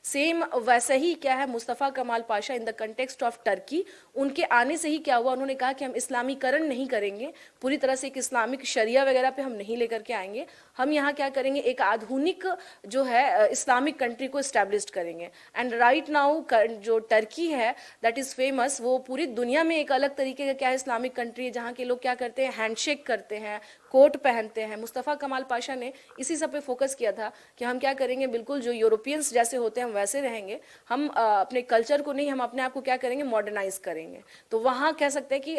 सेम वैसे ही क्या है मुस्तफ़ा कमाल पाशा इन द कंटेक्स्ट ऑफ टर्की, उनके आने से ही क्या हुआ, उन्होंने कहा कि हम इस्लामीकरण नहीं करेंगे, पूरी तरह से एक इस्लामिक शरिया वगैरह पे हम नहीं लेकर के आएंगे, हम यहाँ क्या करेंगे, एक आधुनिक जो है इस्लामिक कंट्री को इस्टेब्लिश करेंगे। एंड राइट नाउ जो टर्की है दैट इज़ फेमस, वो पूरी दुनिया में एक अलग तरीके का क्या है इस्लामिक कंट्री है, जहाँ के लोग क्या करते हैं, हैंडशेक करते हैं, कोट पहनते हैं। मुस्तफ़ा कमाल पाशा ने इसी सब पे फोकस किया था कि हम क्या करेंगे, बिल्कुल जो यूरोपियंस जैसे होते हैं हम वैसे रहेंगे, हम अपने कल्चर को नहीं, हम अपने आप को क्या करेंगे, मॉडर्नाइज करेंगे। तो वहाँ कह सकते हैं कि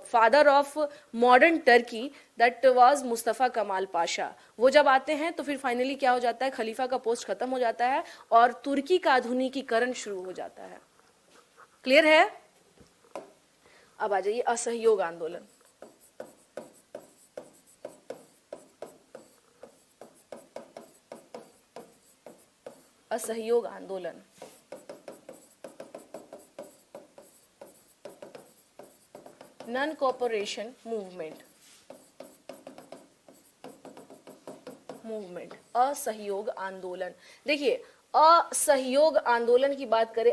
father of modern Turkey that was Mustafa कमाल पाशा। वो जब आते हैं तो फिर फाइनली क्या हो जाता है, खलीफा का पोस्ट खत्म हो जाता है और तुर्की का आधुनिकीकरण शुरू हो जाता है। क्लियर है? अब आ जाइए असहयोग आंदोलन। असहयोग आंदोलन, नॉन कोऑपरेशन मूवमेंट, असहयोग आंदोलन। देखिए असहयोग आंदोलन की बात करें,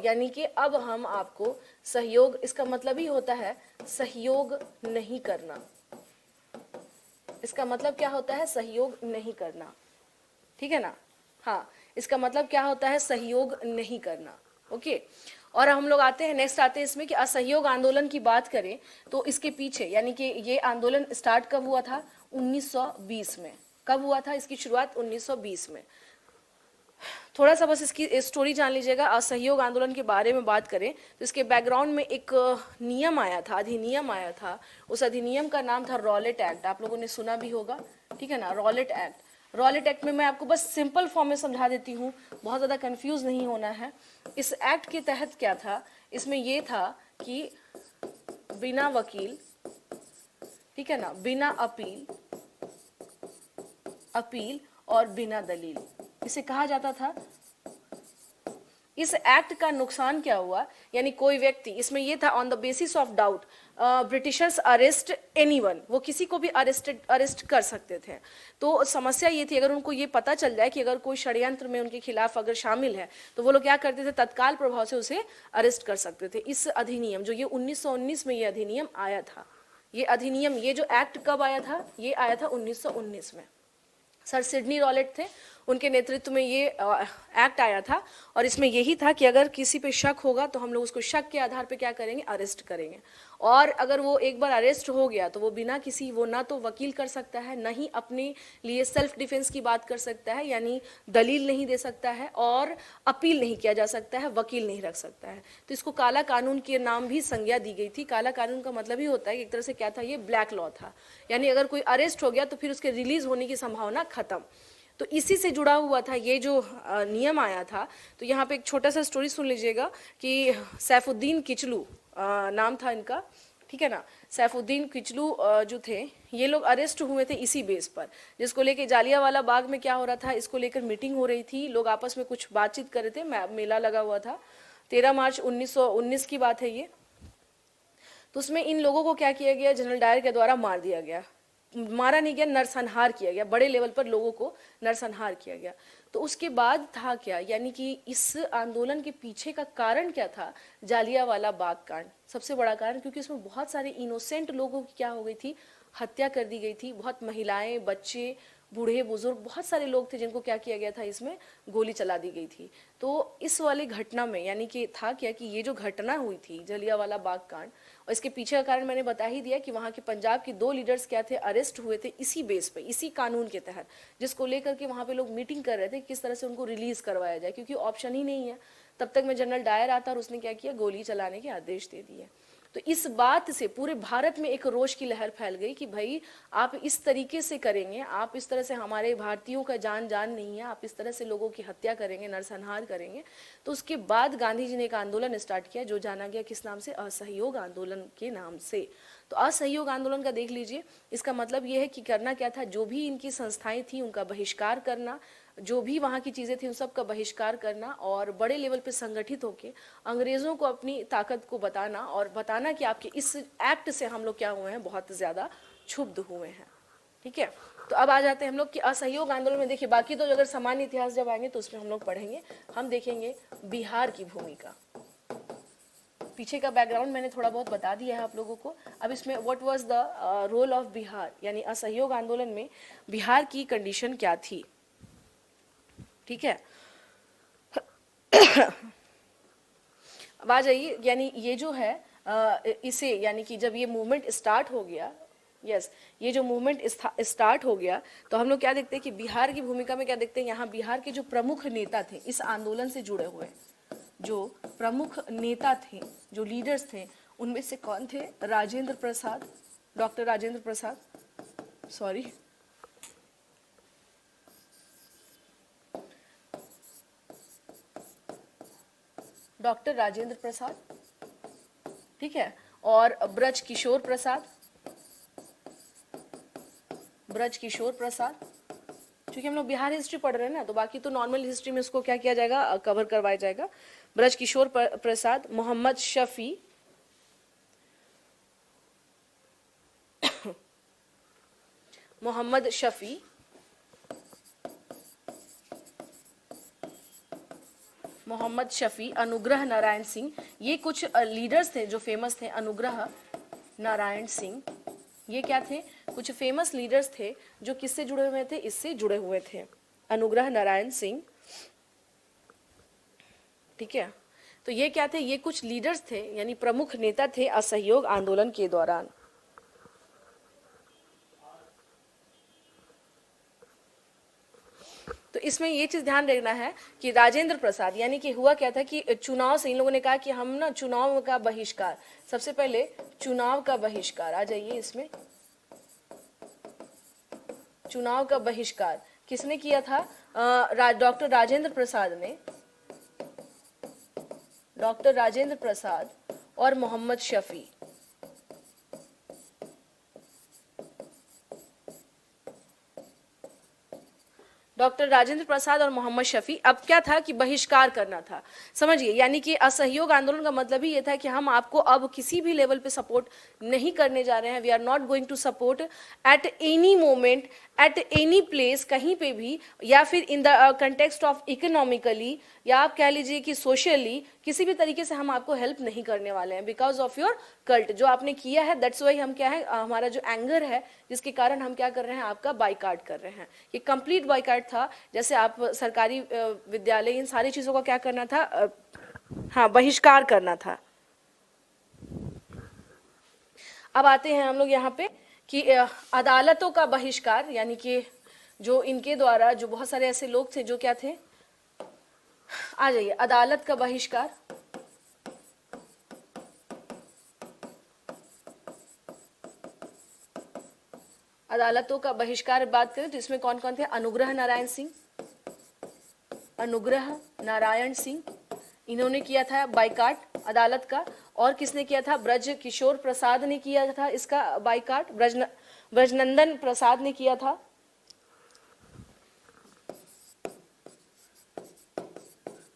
यानी कि अब हम आपको सहयोग, इसका मतलब ही होता है सहयोग नहीं करना। इसका मतलब क्या होता है, सहयोग नहीं करना। ठीक है ना? हाँ, इसका मतलब क्या होता है, सहयोग नहीं करना। ओके। और हम लोग आते हैं, नेक्स्ट आते हैं इसमें कि असहयोग आंदोलन की बात करें तो इसके पीछे, यानी कि ये आंदोलन स्टार्ट कब हुआ था, 1920 में। कब हुआ था इसकी शुरुआत, 1920 में। थोड़ा सा बस इसकी स्टोरी जान लीजिएगा। असहयोग आंदोलन के बारे में बात करें तो इसके बैकग्राउंड में एक नियम आया था, अधिनियम आया था। उस अधिनियम का नाम था रॉलेट एक्ट, आप लोगों ने सुना भी होगा। ठीक है ना, रॉलेट एक्ट। रॉलेट एक्ट में मैं आपको बस सिंपल फॉर्म में समझा देती हूँ, बहुत ज़्यादा कंफ्यूज नहीं होना है। इस एक्ट के तहत क्या था, इसमें ये था कि बिना वकील, ठीक है ना, बिना अपील और बिना दलील, इसे कहा जाता था, इस एक्ट का नुकसान क्या हुआ, यानी कोई व्यक्ति, इसमें ये था on the basis of doubt Britishers arrest anyone, वो किसी को भी अरेस्ट कर सकते थे। तो समस्या ये थी, अगर उनको ये पता चल जाए कि अगर कोई षड्यंत्र में उनके खिलाफ अगर शामिल है तो वो लोग क्या करते थे, तत्काल प्रभाव से उसे अरेस्ट कर सकते थे। इस अधिनियम जो ये 1919 में ये अधिनियम आया था, ये अधिनियम, ये जो एक्ट कब आया था, ये आया था 1919 में। सर सिडनी रॉलेट थे, उनके नेतृत्व में ये एक्ट आया था, और इसमें यही था कि अगर किसी पे शक होगा तो हम लोग उसको शक के आधार पे क्या करेंगे, अरेस्ट करेंगे। और अगर वो एक बार अरेस्ट हो गया तो वो बिना किसी, वो ना तो वकील कर सकता है, ना ही अपने लिए सेल्फ डिफेंस की बात कर सकता है, यानी दलील नहीं दे सकता है, और अपील नहीं किया जा सकता है, वकील नहीं रख सकता है। तो इसको काला कानून के नाम भी संज्ञा दी गई थी। काला कानून का मतलब ही होता है कि एक तरह से क्या था, ये ब्लैक लॉ था, यानी अगर कोई अरेस्ट हो गया तो फिर उसके रिलीज होने की संभावना खत्म। तो इसी से जुड़ा हुआ था ये जो नियम आया था। तो यहाँ पे एक छोटा सा स्टोरी सुन लीजिएगा कि सैफुद्दीन किचलू नाम था इनका, ठीक है ना। सैफुद्दीन किचलू जो थे, ये लोग अरेस्ट हुए थे इसी बेस पर, जिसको लेके जालियांवाला बाग में क्या हो रहा था, इसको लेकर मीटिंग हो रही थी, लोग आपस में कुछ बातचीत कर रहे थे, मेला लगा हुआ था, 13 मार्च 1919 की बात है ये। तो उसमें इन लोगों को क्या किया गया, जनरल डायर के द्वारा मार दिया गया, मारा नहीं गया, नरसंहार किया गया, बड़े लेवल पर लोगों को नरसंहार किया गया। तो उसके बाद था क्या, यानी कि इस आंदोलन के पीछे का कारण क्या था, जालियांवाला बाग कांड सबसे बड़ा कारण, क्योंकि इसमें बहुत सारे इनोसेंट लोगों की क्या हो गई थी, हत्या कर दी गई थी। बहुत महिलाएं, बच्चे, बूढ़े बुजुर्ग, बहुत सारे लोग थे जिनको क्या किया गया था, इसमें गोली चला दी गई थी। तो इस वाली घटना में यानी कि था क्या कि ये जो घटना हुई थी जालियांवाला बाग कांड, और इसके पीछे का कारण मैंने बता ही दिया कि वहाँ के पंजाब के 2 लीडर्स क्या थे, अरेस्ट हुए थे इसी बेस पे, इसी कानून के तहत, जिसको लेकर के वहाँ पे लोग मीटिंग कर रहे थे किस तरह से उनको रिलीज करवाया जाए, क्योंकि ऑप्शन ही नहीं है। तब तक में जनरल डायर आता और उसने क्या किया, गोली चलाने के आदेश दे दिए। तो इस बात से पूरे भारत में एक रोष की लहर फैल गई कि भाई आप इस तरीके से करेंगे, आप इस तरह से हमारे भारतीयों का जान नहीं है, आप इस तरह से लोगों की हत्या करेंगे, नरसंहार करेंगे। तो उसके बाद गांधी जी ने एक आंदोलन स्टार्ट किया जो जाना गया किस नाम से, असहयोग आंदोलन के नाम से। तो असहयोग आंदोलन का देख लीजिए, इसका मतलब ये है कि करना क्या था, जो भी इनकी संस्थाएं थी उनका बहिष्कार करना, जो भी वहाँ की चीज़ें थी उन सब का बहिष्कार करना, और बड़े लेवल पे संगठित होकर अंग्रेज़ों को अपनी ताकत को बताना, और बताना कि आपके इस एक्ट से हम लोग क्या हुए हैं, बहुत ज़्यादा क्षुब्ध हुए हैं। ठीक है, तो अब आ जाते हैं हम लोग कि असहयोग आंदोलन में। देखिए बाकी तो अगर सामान्य इतिहास जब आएंगे तो उसमें हम लोग पढ़ेंगे, हम देखेंगे बिहार की भूमिका। पीछे का बैकग्राउंड मैंने थोड़ा बहुत बता दिया है आप लोगों को। अब इसमें what was the role of Bihar, यानी असहयोग आंदोलन में बिहार की कंडीशन क्या थी। ठीक है, अब आ जाइए, यानी ये जो है इसे, यानी कि जब ये मूवमेंट स्टार्ट हो गया, ये जो मूवमेंट स्टार्ट हो गया तो हम लोग क्या देखते हैं कि बिहार की भूमिका में क्या देखते हैं, यहाँ बिहार के जो प्रमुख नेता थे इस आंदोलन से जुड़े हुए, जो प्रमुख नेता थे, जो लीडर्स थे, उनमें से कौन थे, राजेंद्र प्रसाद, डॉक्टर राजेंद्र प्रसाद, सॉरी, डॉक्टर राजेंद्र प्रसाद, ठीक है, और ब्रज किशोर प्रसाद, ब्रज किशोर प्रसाद। क्योंकि हम लोग बिहार हिस्ट्री पढ़ रहे हैं ना, तो बाकी तो नॉर्मल हिस्ट्री में उसको क्या किया जाएगा, कवर करवाया जाएगा। ब्रज किशोर प्रसाद, मोहम्मद शफी, मोहम्मद शफी, मोहम्मद शफी, अनुग्रह नारायण सिंह, ये कुछ लीडर्स थे जो फेमस थे। अनुग्रह नारायण सिंह, ये क्या थे, कुछ फेमस लीडर्स थे जो किससे जुड़े हुए थे, इससे जुड़े हुए थे, अनुग्रह नारायण सिंह। ठीक है, तो ये क्या थे, ये कुछ लीडर्स थे, यानी प्रमुख नेता थे असहयोग आंदोलन के दौरान। तो इसमें ये चीज ध्यान रखना है कि राजेंद्र प्रसाद, यानी कि हुआ क्या था कि चुनाव से इन लोगों ने कहा कि हम ना चुनाव का बहिष्कार, सबसे पहले चुनाव का बहिष्कार, आ जाइए इसमें, चुनाव का बहिष्कार किसने किया था, डॉक्टर राजेंद्र प्रसाद ने, डॉक्टर राजेंद्र प्रसाद और मोहम्मद शफी। डॉक्टर राजेंद्र प्रसाद और मोहम्मद शफी। अब क्या था कि बहिष्कार करना था, समझिए, यानी कि असहयोग आंदोलन का मतलब ही ये था कि हम आपको अब किसी भी लेवल पे सपोर्ट नहीं करने जा रहे हैं। We are not going to support at any moment, at any place, कहीं पे भी, या फिर in the context of economically, या आप कह लीजिए कि सोशली, किसी भी तरीके से हम आपको हेल्प नहीं करने वाले हैं बिकॉज ऑफ योर कल्ट। जो आपने किया है दैट्स वाई हम क्या है, हमारा जो एंगर है जिसके कारण हम क्या कर रहे हैं, आपका बाइकाट कर रहे हैं। ये कंप्लीट बाइकाट था। जैसे आप सरकारी विद्यालय, इन सारी चीज़ों का क्या करना था, हाँ, बहिष्कार करना था। अब आते हैं हम लोग यहाँ पे कि अदालतों का बहिष्कार, यानी कि जो इनके द्वारा जो बहुत सारे ऐसे लोग थे जो क्या थे, आ जाइए, अदालत का बहिष्कार। अदालतों का बहिष्कार बात करें तो इसमें कौन कौन थे, अनुग्रह नारायण सिंह, अनुग्रह नारायण सिंह, इन्होंने किया था बाइकाट अदालत का। और किसने किया था, ब्रज किशोर प्रसाद ने किया था इसका बाइकाट, ब्रजनंदन प्रसाद ने किया था।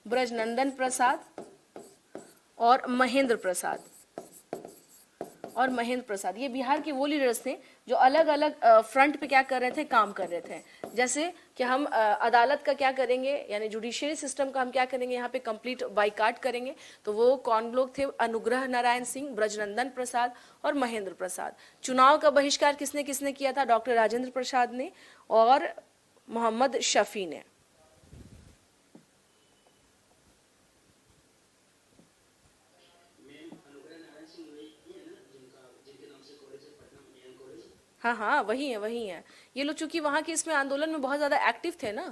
ब्रजनंदन प्रसाद और महेंद्र प्रसाद, और महेंद्र प्रसाद, ये बिहार के वो लीडर्स थे जो अलग अलग फ्रंट पे क्या कर रहे थे, काम कर रहे थे। जैसे कि हम अदालत का क्या करेंगे, यानी जुडिशियरी सिस्टम का हम क्या करेंगे, यहाँ पे कंप्लीट बाइकाट करेंगे। तो वो कौन लोग थे, अनुग्रह नारायण सिंह, ब्रजनंदन प्रसाद और महेंद्र प्रसाद। चुनाव का बहिष्कार किसने किसने किया था, डॉक्टर राजेंद्र प्रसाद ने और मोहम्मद शफी ने। हाँ हाँ, वही है वही है। ये लोग चूंकि वहाँ के इसमें आंदोलन में बहुत ज़्यादा एक्टिव थे ना,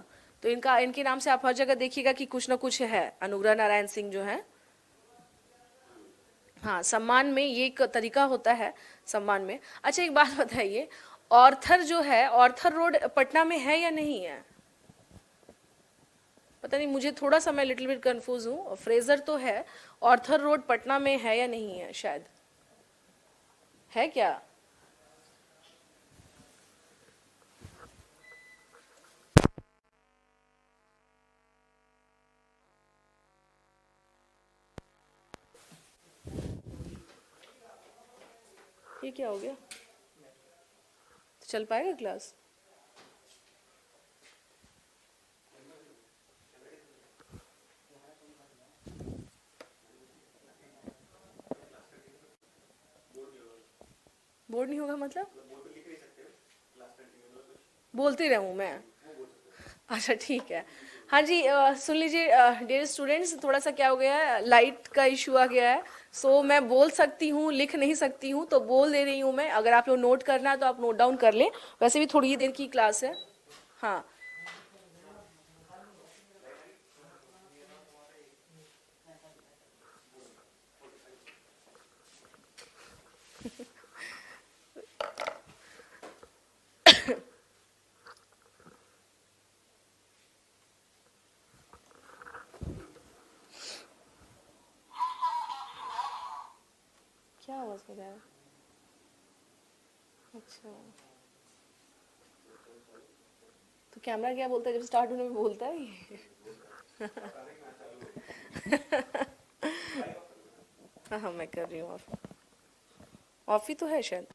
तो इनके नाम से आप हर जगह देखिएगा कि कुछ ना कुछ है, अनुग्रह नारायण सिंह जो है। हाँ, सम्मान में ये एक तरीका होता है, सम्मान में। अच्छा, एक बात बताइए, ऑर्थर जो है, ऑर्थर रोड पटना में है या नहीं है? पता नहीं, मुझे थोड़ा सा, मैं लिटिल बिट कंफ्यूज हूँ। फ्रेजर तो है, ऑर्थर रोड पटना में है या नहीं है, शायद है क्या? ये क्या हो गया, तो चल पाएगा क्लास? बोर्ड नहीं होगा मतलब बोलती रहूं मैं? अच्छा ठीक है। हाँ जी, सुन लीजिए डियर स्टूडेंट्स, थोड़ा सा क्या हो गया है, लाइट का इशू आ गया है। सो मैं बोल सकती हूँ, लिख नहीं सकती हूँ, तो बोल दे रही हूँ मैं। अगर आप लोग नोट करना है तो आप नोट डाउन कर लें, वैसे भी थोड़ी ही देर की क्लास है। हाँ, क्या आवाज हो रहा है? अच्छा, तो कैमरा क्या बोलता है जब स्टार्ट होने में, बोलता है ये? हाँ हाँ, मैं कर रही हूँ ऑफ। ऑफ ही तो है शायद।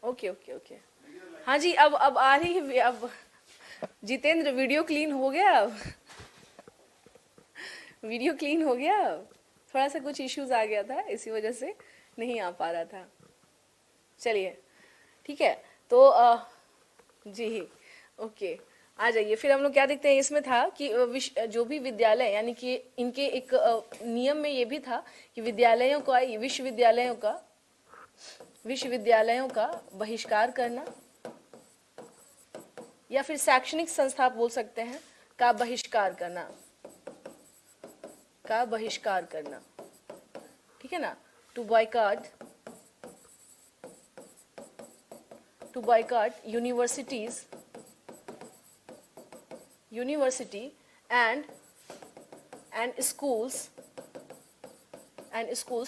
Okay okay okay. हाँ जी, अब आ रही है। अब जितेंद्र, वीडियो क्लीन हो गया अब? वीडियो क्लीन हो गया अब? थोड़ा सा कुछ इश्यूज आ गया था, इसी वजह से नहीं आ पा रहा था। चलिए ठीक है, तो जी ओके, आ जाइए। फिर हम लोग क्या देखते हैं, इसमें था कि जो भी विद्यालय, यानी कि इनके एक नियम में ये भी था कि विश्वविद्यालयों का बहिष्कार करना, या फिर शैक्षणिक संस्था आप बोल सकते हैं का बहिष्कार करना, ठीक है ना। To boycott university and schools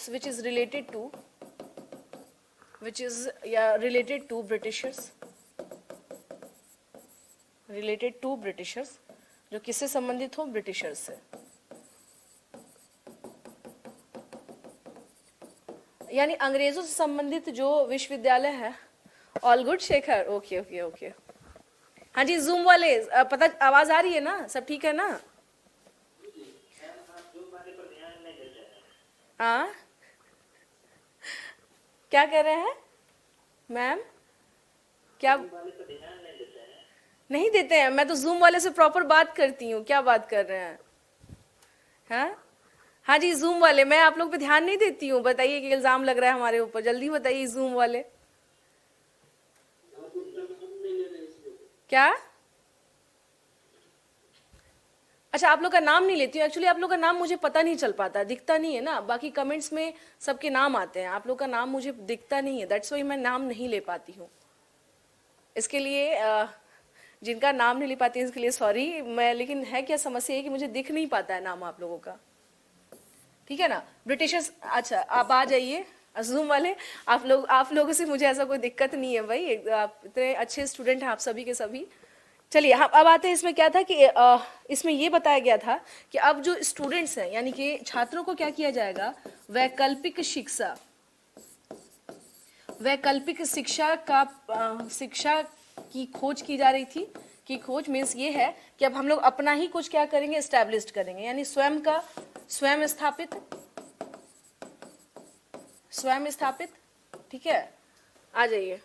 which is related to Britishers, जो किससे संबंधित हो? ब्रिटिशर्स से। यानी अंग्रेजों से संबंधित जो विश्वविद्यालय है। All good Shekhar, okay okay okay. हाँ जी, जूम वाले पता, आवाज आ रही है ना? सब ठीक है ना? हाँ, क्या कर रहे हैं मैम? क्या नहीं देते हैं? मैं तो जूम वाले से प्रॉपर बात करती हूँ। क्या बात कर रहे हैं? हाँ हाँ जी, जूम वाले, मैं आप लोग पे ध्यान नहीं देती हूँ। बताइए कि इल्जाम लग रहा है हमारे ऊपर, जल्दी बताइए जूम वाले। क्या? अच्छा, आप लोग का नाम नहीं लेती हूँ। एक्चुअली आप लोग का नाम मुझे पता नहीं चल पाता, दिखता नहीं है ना। बाकी कमेंट्स में सबके नाम आते हैं, आप लोग का नाम मुझे दिखता नहीं है, दैट्स वाई मैं नाम नहीं ले पाती हूँ। इसके लिए जिनका नाम नहीं ले पाती इसके लिए सॉरी मैं। लेकिन है क्या समस्या है कि मुझे दिख नहीं पाता है नाम आप लोगों का, ठीक है ना। ब्रिटिशर्स, अच्छा आप आ जाइए जूम वाले। आप लोगों से मुझे ऐसा कोई दिक्कत नहीं है भाई, आप इतने अच्छे स्टूडेंट हैं आप सभी के सभी। चलिए हम अब आते हैं, इसमें क्या था कि इसमें ये बताया गया था कि अब जो स्टूडेंट्स हैं, यानी कि छात्रों को क्या किया जाएगा? वैकल्पिक शिक्षा की खोज की जा रही थी। कि खोज मीन्स ये है कि अब हम लोग अपना ही कुछ क्या करेंगे? एस्टैब्लिश करेंगे, यानी स्वयं स्थापित, ठीक है। आ जाइए,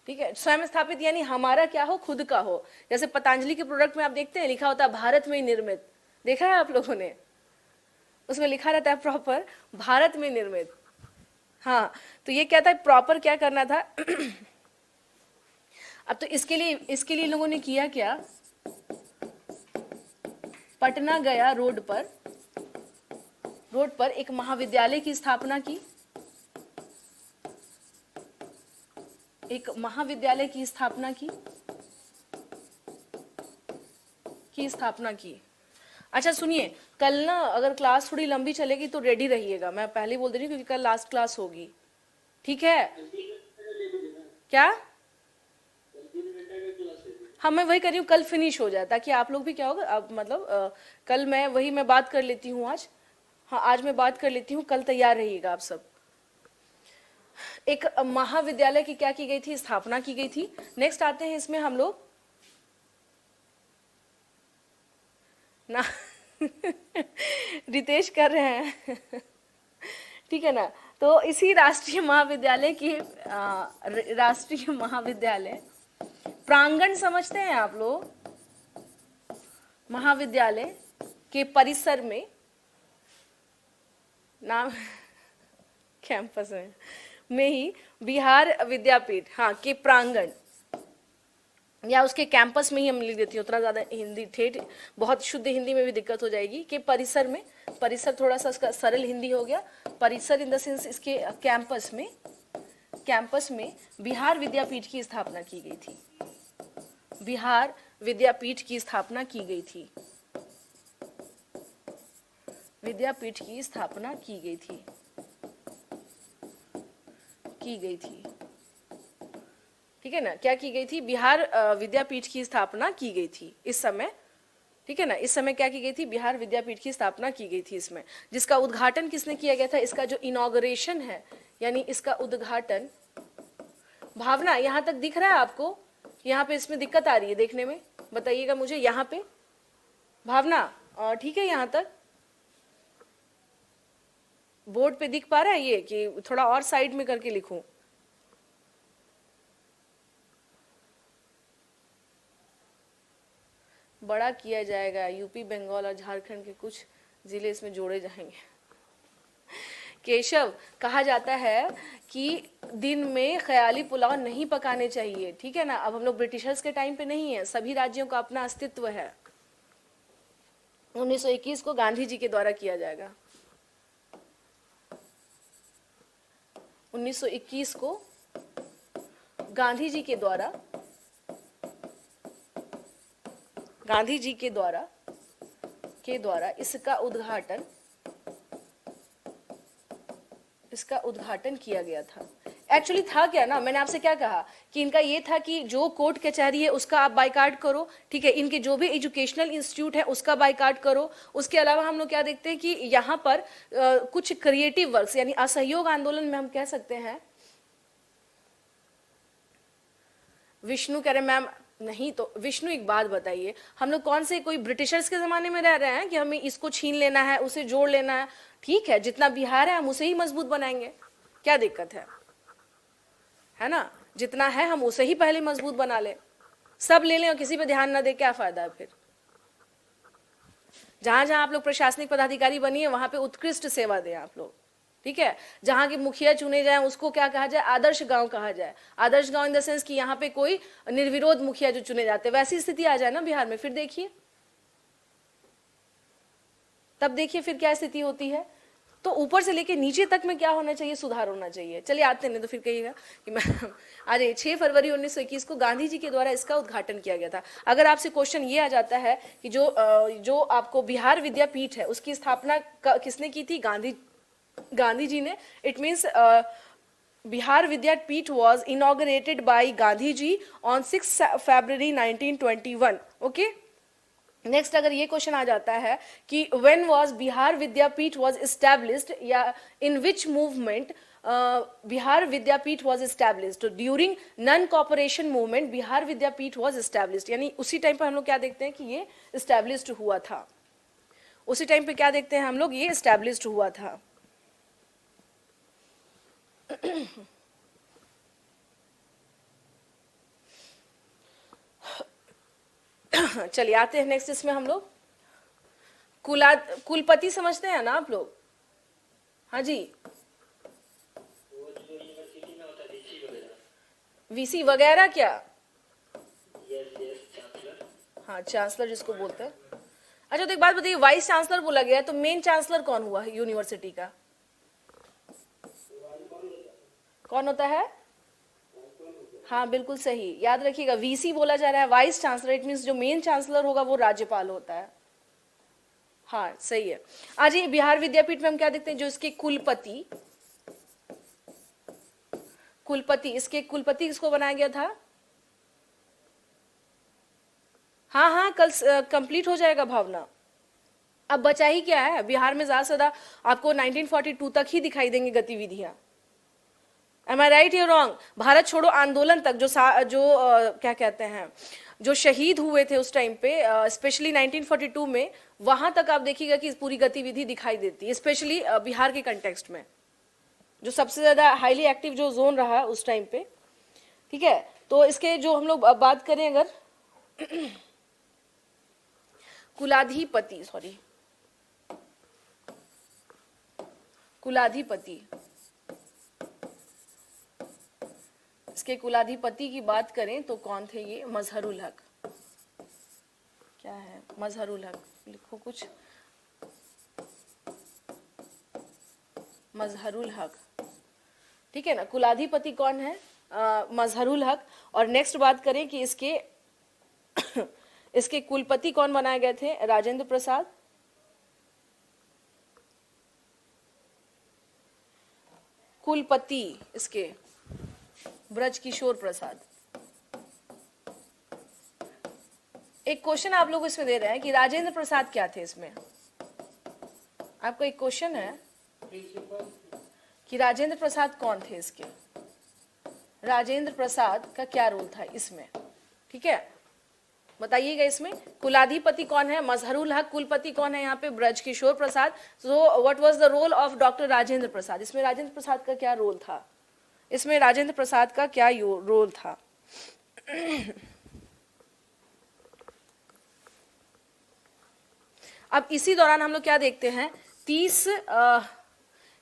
ठीक है। स्वयं स्थापित यानी हमारा क्या हो? खुद का हो। जैसे पतंजलि के प्रोडक्ट में आप देखते हैं लिखा होता है भारत में निर्मित, देखा है आप लोगों ने? उसमें लिखा रहता है प्रॉपर भारत में निर्मित। हाँ, तो ये क्या था? प्रॉपर क्या करना था? अब तो इसके लिए लोगों ने किया क्या? पटना गया रोड पर एक महाविद्यालय की स्थापना की। स्थापना की। अच्छा सुनिए, कल ना अगर क्लास थोड़ी लंबी चलेगी तो रेडी रहिएगा, मैं पहले बोल दे रही हूँ, क्योंकि कल लास्ट क्लास होगी, ठीक है? क्या? हाँ, मैं वही कर रही हूँ, कल फिनिश हो जाए ताकि आप लोग भी क्या होगा, अब मतलब कल मैं बात कर लेती हूँ आज। हाँ, आज मैं बात कर लेती हूँ, कल तैयार रहिएगा आप सब। एक महाविद्यालय की क्या की गई थी? स्थापना की गई थी। नेक्स्ट आते हैं इसमें हम लोग ना रितेश कर रहे हैं ठीक है ना। तो इसी राष्ट्रीय महाविद्यालय प्रांगण समझते हैं आप लोग? महाविद्यालय के परिसर में नाम कैंपस में ही बिहार विद्यापीठ, हाँ, के प्रांगण या उसके कैंपस में ही हम लिख देती हूँ, उतना ज़्यादा हिंदी ठेठ बहुत शुद्ध हिंदी में भी दिक्कत हो जाएगी। कि परिसर में, परिसर थोड़ा सा उसका सरल हिंदी हो गया। परिसर इन द सेंस इसके कैंपस में बिहार विद्यापीठ की स्थापना की गई थी। बिहार विद्यापीठ की स्थापना की गई थी। विद्यापीठ की स्थापना की गई थी। ठीक है ना, क्या की गई थी? बिहार विद्यापीठ की स्थापना की गई थी इस समय, ठीक है ना। इस समय क्या की गई थी? बिहार विद्यापीठ की स्थापना की गई थी इसमें, जिसका उद्घाटन किसने किया गया था? इसका जो इनॉग्रेशन है, यानी इसका उद्घाटन भावना यहाँ तक दिख रहा है आपको? यहाँ पे इसमें दिक्कत आ रही है देखने में? बताइएगा मुझे। यहाँ पे भावना ठीक है? यहाँ तक बोर्ड पे दिख पा रहा है ये कि थोड़ा और साइड में करके लिखूं? बड़ा किया जाएगा, यूपी, बंगाल और झारखंड के कुछ जिले इसमें जोड़े जाएंगे। केशव, कहा जाता है कि दिन में ख्याली पुलाव नहीं पकाने चाहिए, ठीक है ना? अब हम लोग ब्रिटिशर्स के टाइम पे नहीं है, सभी राज्यों का अपना अस्तित्व है। 1921 को गांधी जी के द्वारा किया जाएगा। 1921 को गांधी जी के द्वारा इसका उद्घाटन किया गया था। एक्चुअली था क्या ना, मैंने आपसे क्या कहा कि इनका ये था कि जो कोर्ट कचहरी है उसका आप बाइकाट करो, ठीक है? इनके जो भी एजुकेशनल इंस्टीट्यूट है उसका बाइकाट करो। उसके अलावा हम लोग क्या देखते हैं कि यहाँ पर कुछ क्रिएटिव वर्क्स यानी असहयोग आंदोलन में हम कह सकते हैं। विष्णु कह रहे मैम नहीं, तो विष्णु एक बात बताइए, हम लोग कौन से कोई ब्रिटिशर्स के जमाने में रह रहे हैं कि हमें इसको छीन लेना है, उसे जोड़ लेना है? ठीक है, जितना बिहार है हम उसे ही मजबूत बनाएंगे, क्या दिक्कत है ना? जितना है हम उसे ही पहले मजबूत बना ले, सब ले लें और किसी पे ध्यान ना दे, क्या फायदा है फिर? जहां जहां आप लोग प्रशासनिक पदाधिकारी बनिए वहां पे उत्कृष्ट सेवा दें आप लोग, ठीक है? जहां के मुखिया चुने जाए उसको क्या कहा जाए? आदर्श गांव कहा जाए। आदर्श गांव इन द सेंस कि यहाँ पे कोई निर्विरोध मुखिया जो चुने जाते हैं, वैसी स्थिति आ जाए ना बिहार में, फिर देखिए, तब देखिए फिर क्या स्थिति होती है। तो ऊपर से लेके नीचे तक में क्या होना चाहिए? सुधार होना चाहिए। चलिए आते हैं, नहीं तो फिर कहिएगा कि मैं आज 6 फरवरी 1921 को गांधी जी के द्वारा इसका उद्घाटन किया गया था। अगर आपसे क्वेश्चन ये आ जाता है कि जो आपको बिहार विद्यापीठ है उसकी स्थापना किसने की थी? गांधी जी ने। It means Bihar Vidyapeeth was inaugurated by Gandhi ji on 6 February 1921। Okay, next अगर ये क्वेश्चन आ जाता है कि when was Bihar Vidyapeeth was established, या in which movement Bihar Vidyapeeth was established? During non cooperation movement Bihar Vidyapeeth was established, यानी उसी टाइम पर हम लोग क्या देखते हैं कि ये एस्टैब्लिश्ड हुआ था। उसी टाइम पे क्या देखते हैं हम लोग? ये एस्टैब्लिश्ड हुआ था। चलिए आते हैं नेक्स्ट, इसमें हम लोग कुलपति समझते हैं ना आप लोग? हाँ जी, वीसी वगैरह क्या? हाँ, चांसलर जिसको बोलते हैं। अच्छा, तो एक बात बताइए, वाइस चांसलर बोला गया है, तो मेन चांसलर कौन हुआ है यूनिवर्सिटी का? कौन होता है? हाँ बिल्कुल सही, याद रखिएगा, वीसी बोला जा रहा है, वाइस चांसलर। इट मीन्स जो मेन चांसलर होगा वो राज्यपाल होता है। हाँ सही है। आज ये बिहार विद्यापीठ में हम क्या देखते हैं? जो इसके कुलपति इसके कुलपति किसको बनाया गया था? हाँ हाँ, कल कंप्लीट हो जाएगा भावना। अब बचा ही क्या है? बिहार में ज्यादा से ज्यादा आपको 1942 तक ही दिखाई देंगी गतिविधियां। Am I right or wrong? Bharat छोड़ो आंदोलन तक क्या कहते हैं, जो शहीद हुए थे उस टाइम पे, स्पेशली 1942 में, वहां तक आप देखिएगा कि पूरी गतिविधि दिखाई देती है, स्पेशली बिहार के कंटेक्स्ट में, जो सबसे ज्यादा हाईली एक्टिव जो जोन रहा उस टाइम पे, ठीक है? तो इसके जो हम लोग बात करें अगर कुलाधिपति, इसके कुलाधिपति की बात करें तो कौन थे ये? मजहरुल हक। क्या है मजहरुल हक? लिखो कुछ, मजहरुल हक, ठीक है ना? कुलाधिपति कौन है? मजहरुल हक। और नेक्स्ट बात करें कि इसके कुलपति कौन बनाए गए थे? राजेंद्र प्रसाद। कुलपति इसके ब्रजकिशोर प्रसाद। एक क्वेश्चन आप लोग इसमें दे रहे हैं कि राजेंद्र प्रसाद क्या थे इसमें? आपको एक क्वेश्चन है कि राजेंद्र प्रसाद कौन थे इसके? राजेंद्र प्रसाद का क्या रोल था इसमें, ठीक है, बताइएगा। इसमें कुलाधिपति कौन है, मजहरुल हक, कुलपति कौन है यहाँ पे, Brajkishore Prasad. So what was the role of doctor Rajendra Prasad, इसमें राजेंद्र प्रसाद का क्या रोल था, इसमें राजेंद्र प्रसाद का क्या रोल था। अब इसी दौरान हम लोग क्या देखते हैं, 30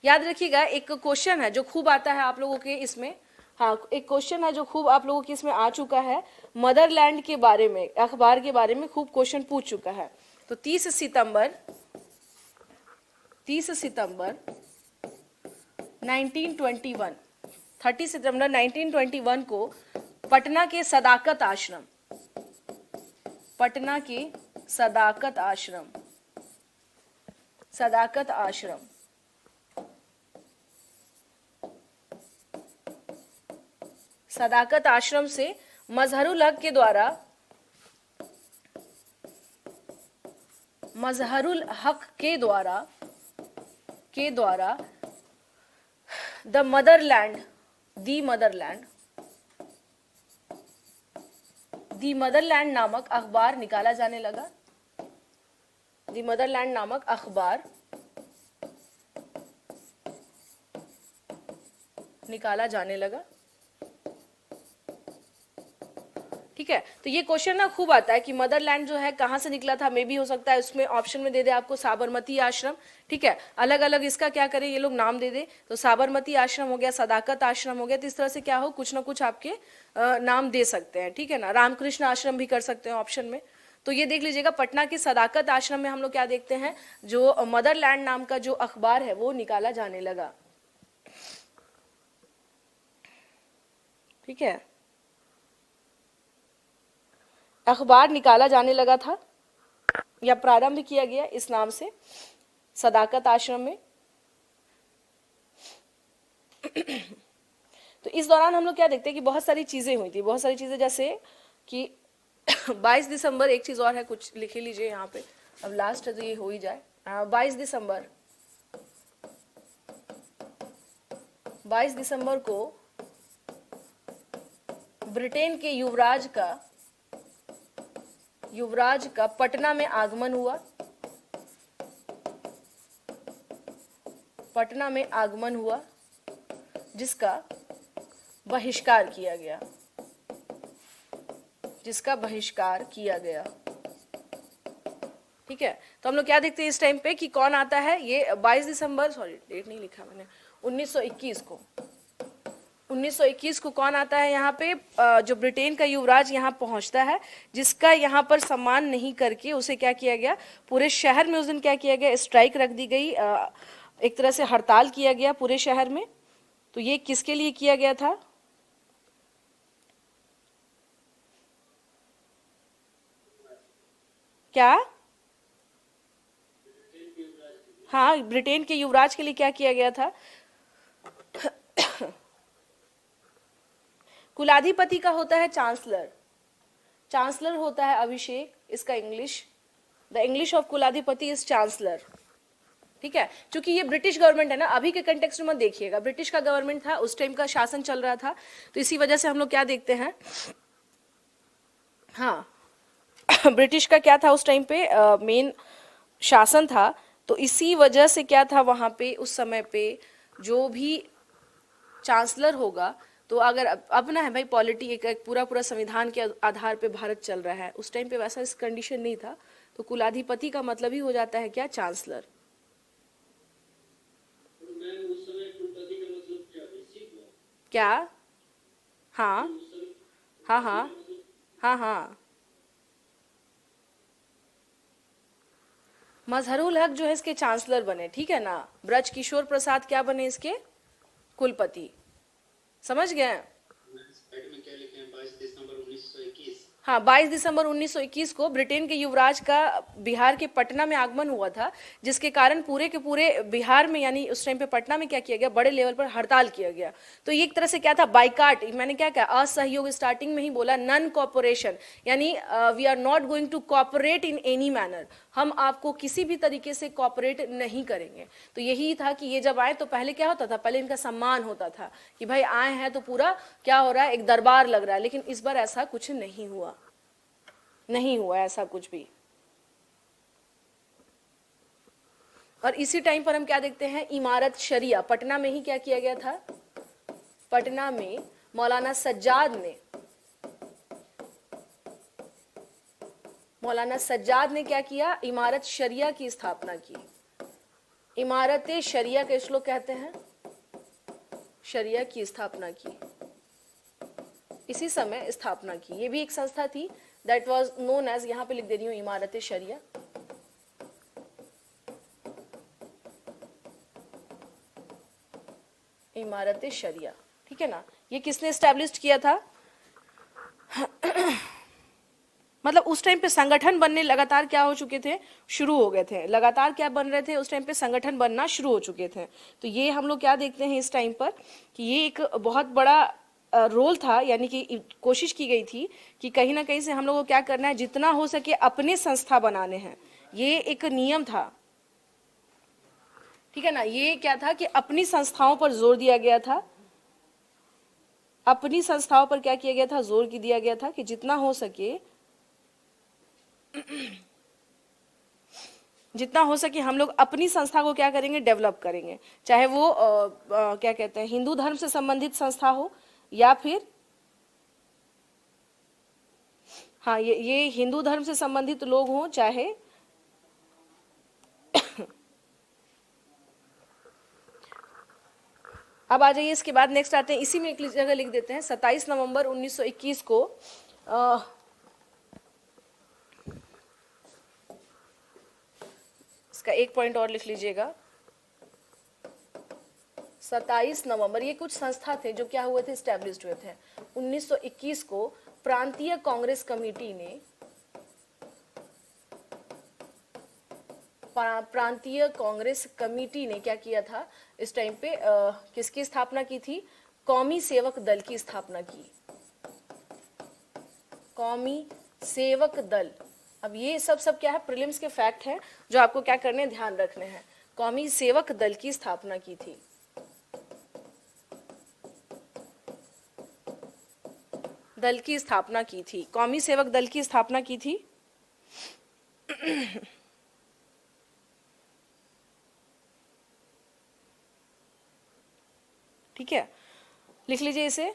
याद रखिएगा एक क्वेश्चन है जो खूब आता है आप लोगों के इसमें, हाँ एक क्वेश्चन है जो खूब आप लोगों के इसमें आ चुका है, मदरलैंड के बारे में, अखबार के बारे में खूब क्वेश्चन पूछ चुका है। तो 30 सितंबर 1921, 30 सितंबर 1921 को पटना के सदाकत आश्रम, पटना के सदाकत आश्रम, सदाकत आश्रम, सदाकत आश्रम से मजहरुल हक के द्वारा, मजहरुल हक के द्वारा द मदरलैंड नामक अखबार निकाला जाने लगा। द मदरलैंड नामक अखबार निकाला जाने लगा, ठीक है। तो ये क्वेश्चन ना खूब आता है कि मदरलैंड जो है कहाँ से निकला था, मे भी हो सकता है उसमें ऑप्शन में दे दे आपको साबरमती आश्रम, ठीक है, अलग अलग इसका क्या करें ये लोग नाम दे दे, तो साबरमती आश्रम हो गया, सदाकत आश्रम हो गया, तो इस तरह से क्या हो कुछ ना कुछ आपके नाम दे सकते हैं, ठीक है ना, रामकृष्ण आश्रम भी कर सकते हैं ऑप्शन में। तो ये देख लीजिएगा पटना के सदाकत आश्रम में हम लोग क्या देखते हैं, जो मदरलैंड नाम का जो अखबार है वो निकाला जाने लगा, ठीक है, अखबार निकाला जाने लगा था या प्रारंभ किया गया इस नाम से सदाकत आश्रम में। तो इस दौरान हम लोग क्या देखते हैं कि बहुत सारी चीजें हुई थी, बहुत सारी चीजें जैसे कि 22 दिसंबर, एक चीज और है कुछ लिख लीजिए यहाँ पे, अब लास्ट है तो ये हो ही जाए। 22 दिसंबर को ब्रिटेन के युवराज का पटना में आगमन हुआ, पटना में आगमन हुआ जिसका बहिष्कार किया गया, जिसका बहिष्कार किया गया, ठीक है। तो हम लोग क्या देखते हैं इस टाइम पे कि कौन आता है, ये 22 दिसंबर, सॉरी डेट नहीं लिखा मैंने, 1921 को कौन आता है यहाँ पे, जो ब्रिटेन का युवराज यहाँ पहुंचता है, जिसका यहाँ पर सम्मान नहीं करके उसे क्या किया गया, पूरे शहर में उस दिन क्या किया गया, स्ट्राइक रख दी गई, एक तरह से हड़ताल किया गया पूरे शहर में। तो ये किसके लिए किया गया था, क्या, हाँ ब्रिटेन के युवराज के लिए क्या किया गया था। कुलाधिपति का होता है चांसलर, चांसलर होता है अभिषेक, इसका इंग्लिश, द इंग्लिश ऑफ कुलाधिपति इज चांसलर, ठीक है। क्योंकि ये ब्रिटिश गवर्नमेंट है ना, अभी के कंटेक्स्ट में देखिएगा, ब्रिटिश का गवर्नमेंट था उस टाइम का शासन चल रहा था, तो इसी वजह से हम लोग क्या देखते हैं, हाँ ब्रिटिश का क्या था उस टाइम पे मेन शासन था, तो इसी वजह से क्या था वहां पे उस समय पे जो भी चांसलर होगा, तो अगर अब ना है भाई पॉलिटी एक पूरा संविधान के आधार पे भारत चल रहा है, उस टाइम पे वैसा इस कंडीशन नहीं था, तो कुलाधिपति का मतलब ही हो जाता है क्या, चांसलर। क्या, हाँ हाँ हाँ हाँ हाँ, मजहरुल हक जो है इसके चांसलर बने, ठीक है ना, ब्रजकिशोर प्रसाद क्या बने, इसके कुलपति, समझ गए। साइड में क्या लिखे हैं 22 दिसंबर 1921, हाँ, 22 दिसंबर 1921 को ब्रिटेन के युवराज का बिहार के पटना में आगमन हुआ था, जिसके कारण पूरे के पूरे बिहार में, यानी उस टाइम पे पटना में क्या किया गया, बड़े लेवल पर हड़ताल किया गया। तो ये एक तरह से क्या था, बाइकाट, मैंने क्या कहा, असहयोग, स्टार्टिंग में ही बोला, नन कॉपरेशन, यानी we are not going to cooperate in any manner, हम आपको किसी भी तरीके से कॉपरेट नहीं करेंगे। तो यही था कि ये जब आए तो पहले क्या होता था, पहले इनका सम्मान होता था कि भाई आए हैं तो पूरा क्या हो रहा है, एक दरबार लग रहा है। लेकिन इस बार ऐसा कुछ नहीं हुआ, नहीं हुआ ऐसा कुछ भी। और इसी टाइम पर हम क्या देखते हैं, इमारत शरिया, पटना में ही क्या किया गया था, पटना में मौलाना सज्जाद ने क्या किया, इमारत शरिया की स्थापना की। इमारत शरिया के श्लोक कहते हैं, शरिया की स्थापना की, इसी समय स्थापना की। ये भी एक संस्था थी, दैट वाज नोन एज, यहां पे लिख दे रही हूं, इमारत शरिया। इमारत शरिया, ठीक है ना। ये किसने स्टैब्लिश किया था मतलब उस टाइम पे संगठन बनने लगातार क्या हो चुके थे, शुरू हो गए थे, लगातार क्या बन रहे थे, उस टाइम पे संगठन बनना शुरू हो चुके थे। तो ये हम लोग क्या देखते हैं इस टाइम पर कि ये एक बहुत बड़ा रोल था, यानी कि कोशिश की गई थी कि कहीं ना कहीं से हम लोग को क्या करना है, जितना हो सके अपने संस्था बनाने हैं। ये एक नियम था, ठीक है ना। ये क्या था कि अपनी संस्थाओं पर जोर दिया गया था, अपनी संस्थाओं पर क्या किया गया था, जोर दिया गया था कि जितना हो सके, जितना हो सके हम लोग अपनी संस्था को क्या करेंगे, डेवलप करेंगे। चाहे वो क्या कहते हैं, हिंदू धर्म से संबंधित संस्था हो, या फिर हाँ ये हिंदू धर्म से संबंधित लोग हों, चाहे अब आ जाइए, इसके बाद नेक्स्ट आते हैं, इसी में एक जगह लिख देते हैं 27 नवंबर 1921 को इसका एक पॉइंट और लिख लीजिएगा, 27 नवंबर, ये कुछ संस्था थे जो क्या हुए थे, स्टैब्लिश्ड हुए थे। 1921 को प्रांतीय कांग्रेस कमेटी ने, प्रांतीय कांग्रेस कमेटी ने क्या किया था इस टाइम पे, किसकी स्थापना की थी, कौमी सेवक दल की स्थापना की, कौमी सेवक दल। अब ये सब क्या है, प्रीलिम्स के फैक्ट हैं जो आपको क्या करने, ध्यान रखने हैं। कौमी सेवक दल की स्थापना की थी, दल की स्थापना की थी, कौमी सेवक दल की स्थापना की थी। ठीक है, लिख लीजिए इसे।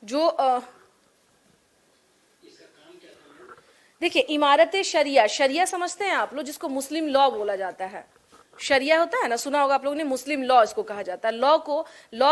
जो देखिए, इमारत शरिया, शरिया समझते हैं आप लोग, जिसको मुस्लिम लॉ बोला जाता है। शरिया होता है ना, सुना होगा आप लोगों ने, मुस्लिम लॉ इसको कहा जाता है। लॉ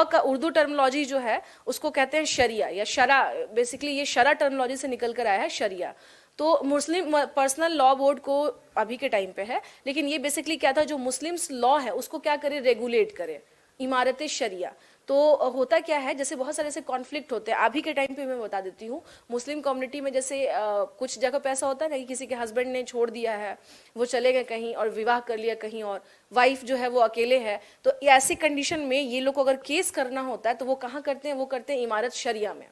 का उर्दू टर्मिनोलॉजी जो है उसको कहते हैं शरिया या शरा, बेसिकली ये शरा टर्मिनोलॉजी से निकल कर आया है, शरिया। तो मुस्लिम पर्सनल लॉ बोर्ड को अभी के टाइम पे है, लेकिन ये बेसिकली क्या था, जो मुस्लिम्स लॉ है उसको क्या करे, रेगुलेट करे, इमारत शरिया। तो होता क्या है, जैसे बहुत सारे ऐसे कॉन्फ्लिक्ट होते हैं अभी के टाइम पे, मैं बता देती हूँ, मुस्लिम कम्युनिटी में जैसे कुछ जगह पे ऐसा होता है ना कि किसी के हस्बैंड ने छोड़ दिया है, वो चले गए कहीं और विवाह कर लिया कहीं और, वाइफ जो है वो अकेले है, तो ऐसी कंडीशन में ये लोग को अगर केस करना होता है तो वो कहाँ करते हैं, वो करते हैं इमारत शरिया में।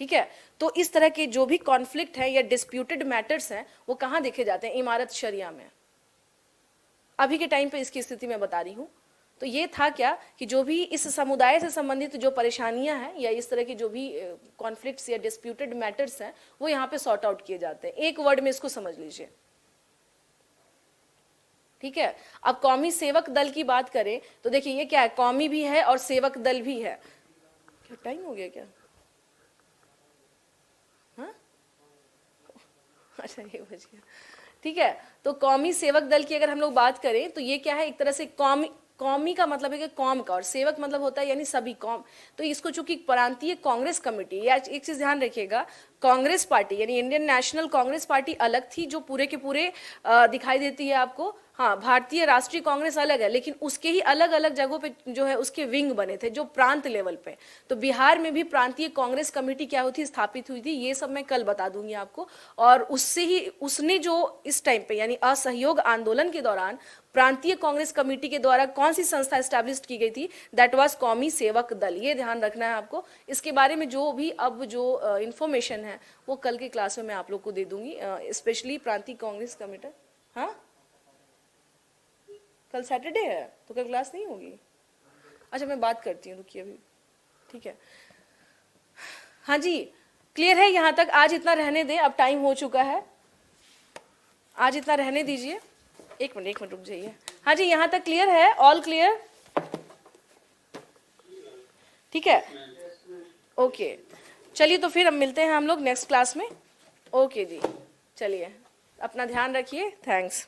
ठीक है, तो इस तरह के जो भी कॉन्फ्लिक्ट है या डिस्प्यूटेड मैटर्स हैं वो कहाँ देखे जाते हैं, इमारत शरिया में। अभी के टाइम पे इसकी स्थिति मैं बता रही हूँ। तो ये था क्या कि जो भी इस समुदाय से संबंधित जो परेशानियां हैं या इस तरह की जो भी कॉन्फ्लिक्ट्स या डिस्प्यूटेड मैटर्स हैं वो यहाँ पे सॉर्ट आउट किए जाते हैं। एक वर्ड में इसको समझ लीजिए, ठीक है। अब कौमी सेवक दल की बात करें तो देखिए ये क्या है, कौमी भी है और सेवक दल भी है। क्या टाइम हो गया क्या? हाँ, अच्छा ये बच गया, ठीक है। तो कौमी सेवक दल की अगर हम लोग बात करें तो ये क्या है, एक तरह से कौमी का मतलब है कि कौम का, और सेवक मतलब होता है यानी सभी कौम। तो इसको चूंकि प्रांतीय कांग्रेस कमेटी, या एक चीज ध्यान रखिएगा, कांग्रेस पार्टी यानी इंडियन नेशनल कांग्रेस पार्टी अलग थी जो पूरे के पूरे दिखाई देती है आपको। हाँ, भारतीय राष्ट्रीय कांग्रेस अलग है, लेकिन उसके ही अलग अलग जगहों पे जो है उसके विंग बने थे जो प्रांत लेवल पे। तो बिहार में भी प्रांतीय कांग्रेस कमेटी क्या हुई थी, स्थापित हुई थी, ये सब मैं कल बता दूंगी आपको। और उससे ही उसने जो इस टाइम पे यानी असहयोग आंदोलन के दौरान प्रांतीय कांग्रेस कमेटी के द्वारा कौन सी संस्था स्टैब्लिश की गई थी, दैट वाज कौमी सेवक दल। ये ध्यान रखना है आपको। इसके बारे में जो भी अब जो इंफॉर्मेशन है वो कल के क्लास में मैं आप लोग को दे दूंगी, स्पेशली प्रांतीय कांग्रेस कमेटी। हाँ, कल सैटरडे है तो कल क्लास नहीं होगी। अच्छा, मैं बात करती हूँ, रुकिए अभी, ठीक है। हाँ जी, क्लियर है यहाँ तक? आज इतना रहने दें, अब टाइम हो चुका है, आज इतना रहने दीजिए। एक मिनट रुक जाइए। हाँ जी, यहाँ तक क्लियर है? All clear? ठीक है, ओके। चलिए तो फिर अब मिलते हैं हम लोग नेक्स्ट क्लास में। ओके जी, चलिए अपना ध्यान रखिए। थैंक्स।